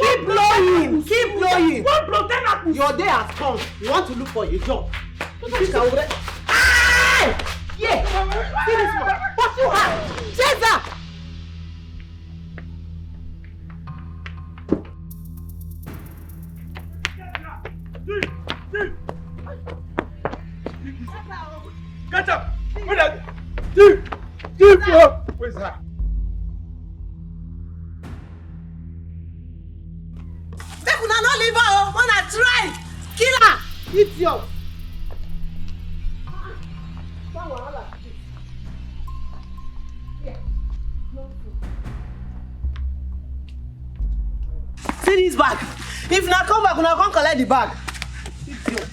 Keep blowing. Keep blowing. What blow? Then happens. Your day has come. You want to look for a job. Yeah. See this one. What you have? Caesar. Catch up! Where's that? Make una no leave her. Idiot! See this bag. If na come back, una come collect the bag. Idiot.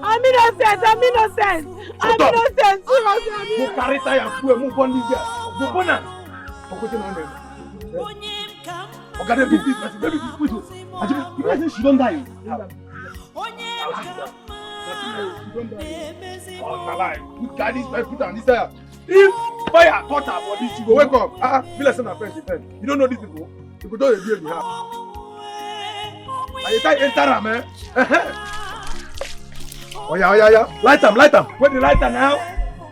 I'm innocent. I'm innocent. I'm innocent. Mo carry tire fuel, mo burn this girl. Mo burn am. Okote na ndem. Oga dey beat this person, baby this widow. Ajibi, you guys say she don die. She don die. Oh, my life. Put carry this person, put am this tire. If fire touch her body, she go wake up. Be like say na friend she friend. You don't know these people. You go don dey deal with her. And you can't enter am, eh? Oh yeah. Light am. Where the lighter now?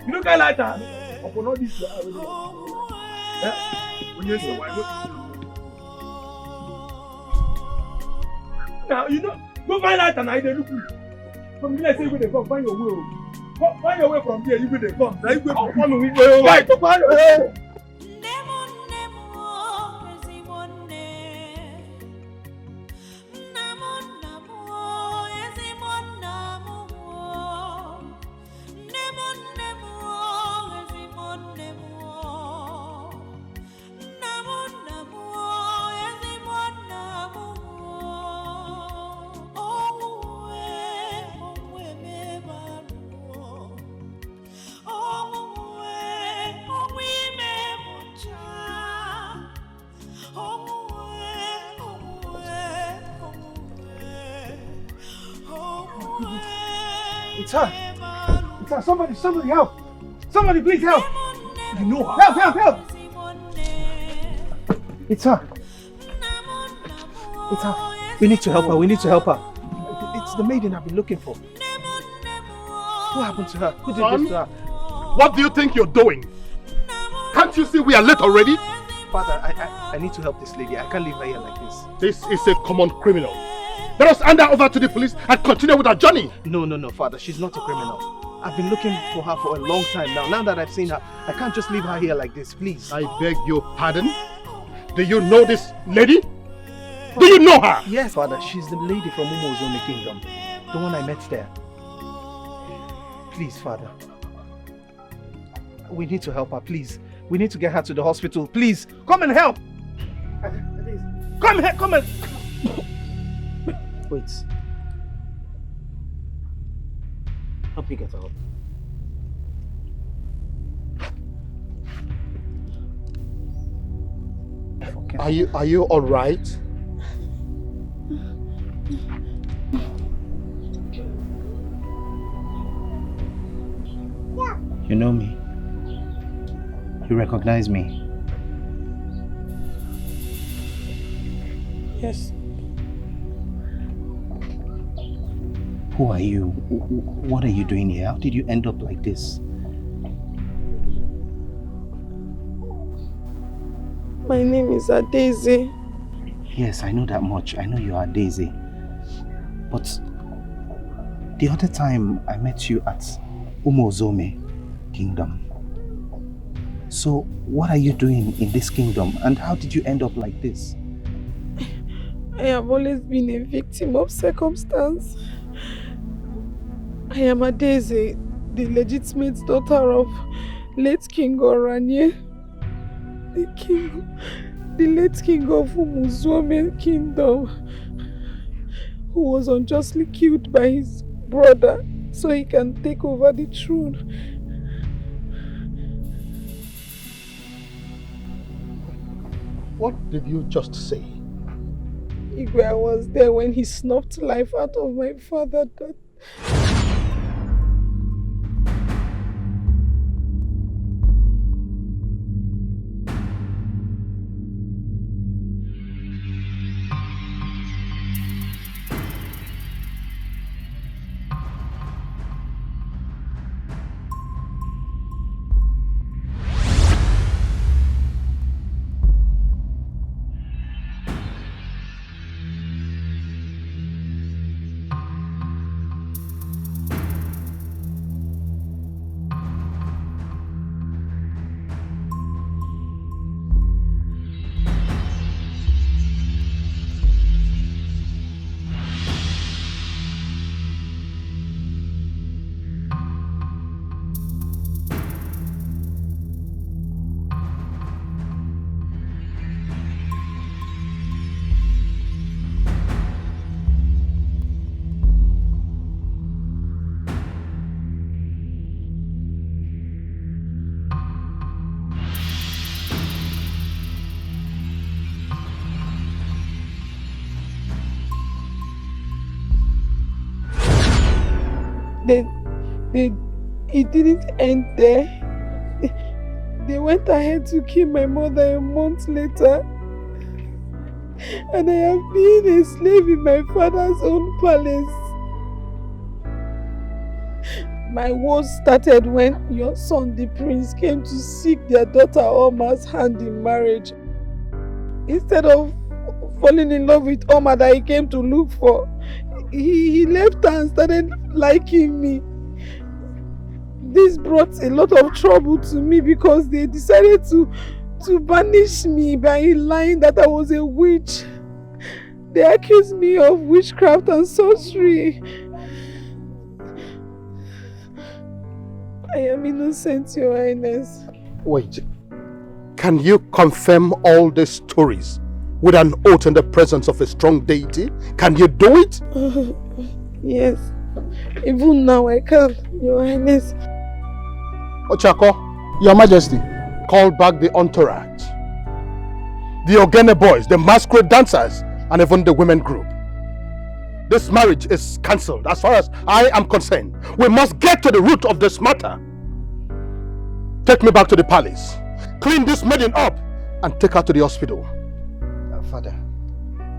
You don't get lighter. Upon all this, now you know. Go find lighter now. They look good. From here, say where they come. Find your way. Find your way from here. You where they come. Now you go from me. Right. It's her. Somebody help. Somebody please help. You know her. Help. It's her. We need to help her. It's the maiden I've been looking for. What happened to her? Who did this to her? What do you think you're doing? Can't you see we are late already? Father, I need to help this lady. I can't leave her here like this. This is a common criminal. Let us hand her over to the police and continue with our journey. No, Father. She's not a criminal. I've been looking for her for a long time now. Now that I've seen her, I can't just leave her here like this, please. I beg your pardon? Do you know this lady? Do you know her? Yes, Father. She's the lady from Umozome Kingdom. The one I met there. Please, Father. We need to help her, please. We need to get her to the hospital. Please, come and help. Come and... Wait. Help me get her up. Okay. Are you all right? You know me. You recognize me. Yes. Who are you? What are you doing here? How did you end up like this? My name is Daisy. Yes, I know that much. I know you are Daisy. But the other time I met you at Umozome Kingdom. So what are you doing in this kingdom and how did you end up like this? I have always been a victim of circumstance. I am Daisy, the legitimate daughter of late King Oranye, the late king of Umozome Kingdom, who was unjustly killed by his brother so he can take over the throne. What did you just say? Igwe, I was there when he snuffed life out of my father. It didn't end there. They went ahead to kill my mother a month later. And I have been a slave in my father's own palace. My woes started when your son, the prince, came to seek their daughter Oma's hand in marriage. Instead of falling in love with Oma that he came to look for, he left her and started liking me. This brought a lot of trouble to me because they decided to banish me by lying that I was a witch. They accused me of witchcraft and sorcery. I am innocent, Your Highness. Wait. Can you confirm all these stories with an oath in the presence of a strong deity? Can you do it? Yes. Even now I can, Your Highness. Ochako, Your Majesty, call back the entourage. The Ogene boys, the masquerade dancers, and even the women group. This marriage is cancelled as far as I am concerned. We must get to the root of this matter. Take me back to the palace. Clean this maiden up and take her to the hospital.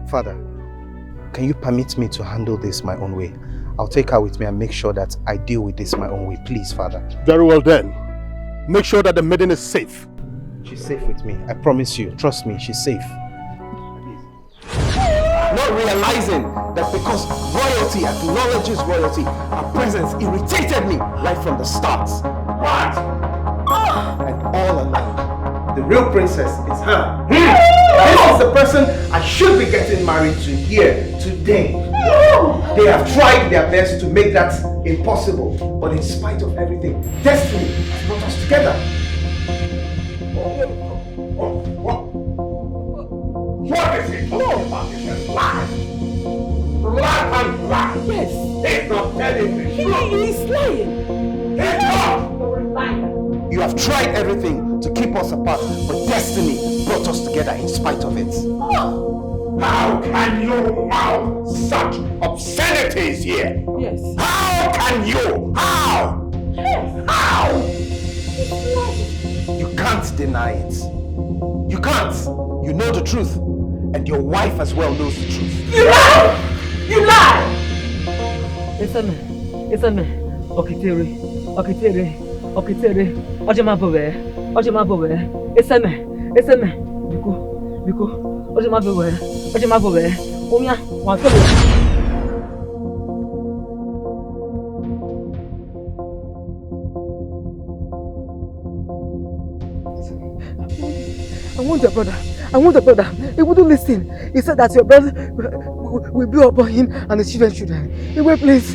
Father, can you permit me to handle this my own way? I'll take her with me and make sure that I deal with this my own way. Please, Father. Very well then. Make sure that the maiden is safe. She's safe with me. I promise you. Trust me, she's safe. Not realizing that because royalty acknowledges royalty, our presence irritated me right from the start. What? And all along, the real princess is her. This is the person I should be getting married to here today. They have tried their best to make that impossible, but in spite of everything, destiny has brought us together. What is he talking about? This is lies. Lie and lie. Yes. He's not telling the truth. He is lying. He's not. You have tried everything to keep us apart, but destiny brought us together in spite of it. How can you mouth such obscenities here? Yes. How can you? How? Yes. How? You can't deny it. You can't. You know the truth. And your wife as well knows the truth. You lie! You lie! It's a me. Okitere. Ojemabowe. It's a me. Biko. Ojemabowe. Umya, wakobe. I want the brother. He wouldn't listen. He said that your brother will be upon him and the children should die. He went, please.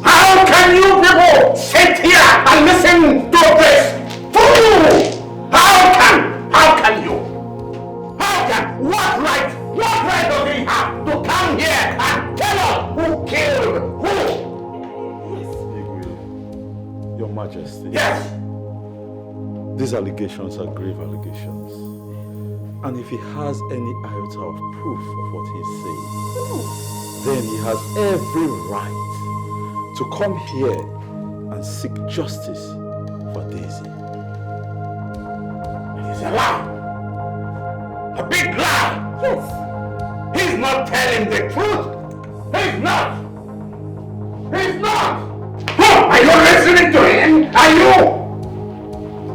How can you people sit here and listen to this? Fool! How can you? What right does he have to come here and tell us who killed who? Your Majesty. Yes. These allegations are grave allegations. And if he has any iota of proof of what he's saying, then he has every right to come here and seek justice for Daisy. It is a lie. A big lie! Yes! He's not telling the truth! He's not! Are you listening to him? Are you?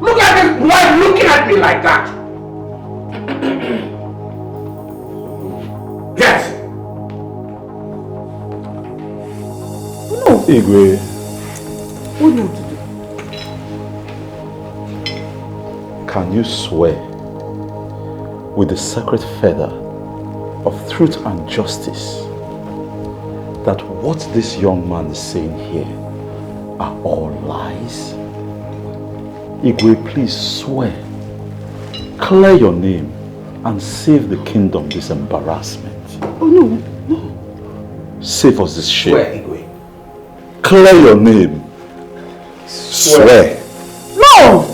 Look at this boy looking at me like that! Yes! No! Igwe. What do you want to do? Can you swear with the sacred feather of truth and justice that what this young man is saying here are all lies? Igwe, please swear. Clear your name and save the kingdom this embarrassment. Oh no. Save us this shame. Swear, Igwe. Clear your name Swear. No!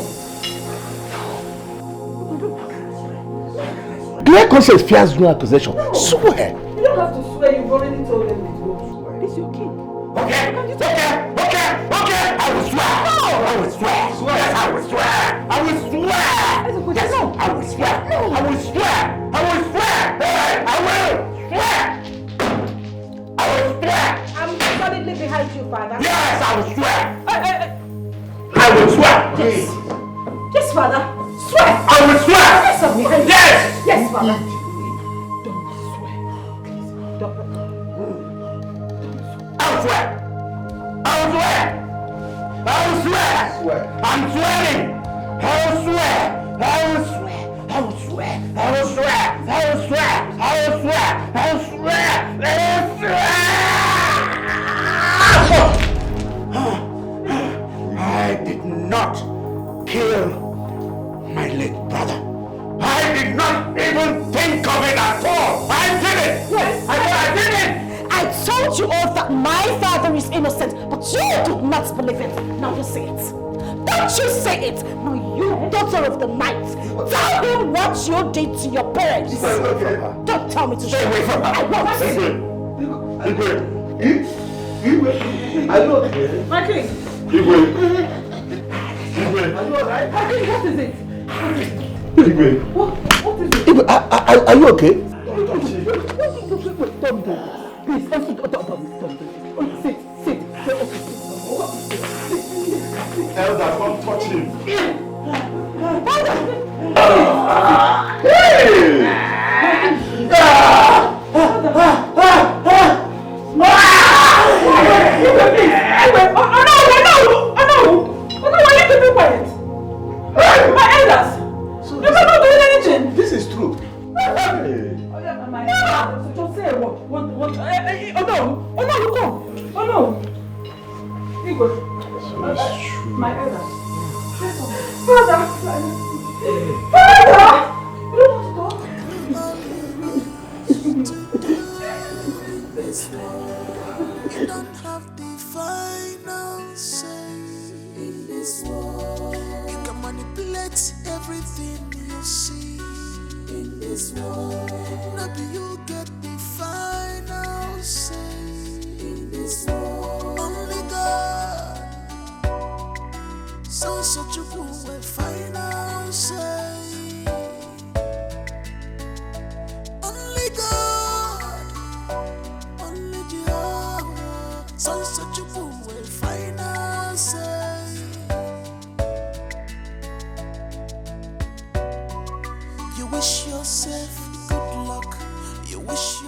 Clear conscience fears no accusation. Swear. You don't have to swear, you've already told them to go. This is your king. Okay. I will swear. No. I will swear. Yes, I will swear. I will swear. Yes, I will swear. I will swear. I will swear. Hey, I will swear. I will swear. I'm solidly behind you, Father. Yes, I will swear. I will swear. Yes. Yes, Father. Swear. I will swear. Yes, I'm behind you. Yes. Yes, Father. I'll swear. I'll swear. I'll swear. I'm swearing. I'll swear. I will swear. I will swear. I will swear. I will swear. I will swear. I will swear. I will swear. I did not kill my late brother. I did not even think of it at all. I did it. Yes, I did it. I told you all that my father is innocent, but you did not believe it. Now you say it. Don't you say it. Now you, daughter of the night, tell him what you did to your parents. Don't tell me to stay away from her. I won't. Are you okay? My king. Are you alright? My king, what is it? What is it? Are you okay? Please, sit. Elder, don't touch him. This is true. Just say what? Oh no, you come. Oh no. Igwe. My elders. Father! You don't want to You don't have the final say in this world. You can manipulate everything you see in this world. Maybe you get the final say in this world. Only God. So such a fool with final say. Only God. Only Jehovah. So such a fool with final say. You wish yourself good luck. You wish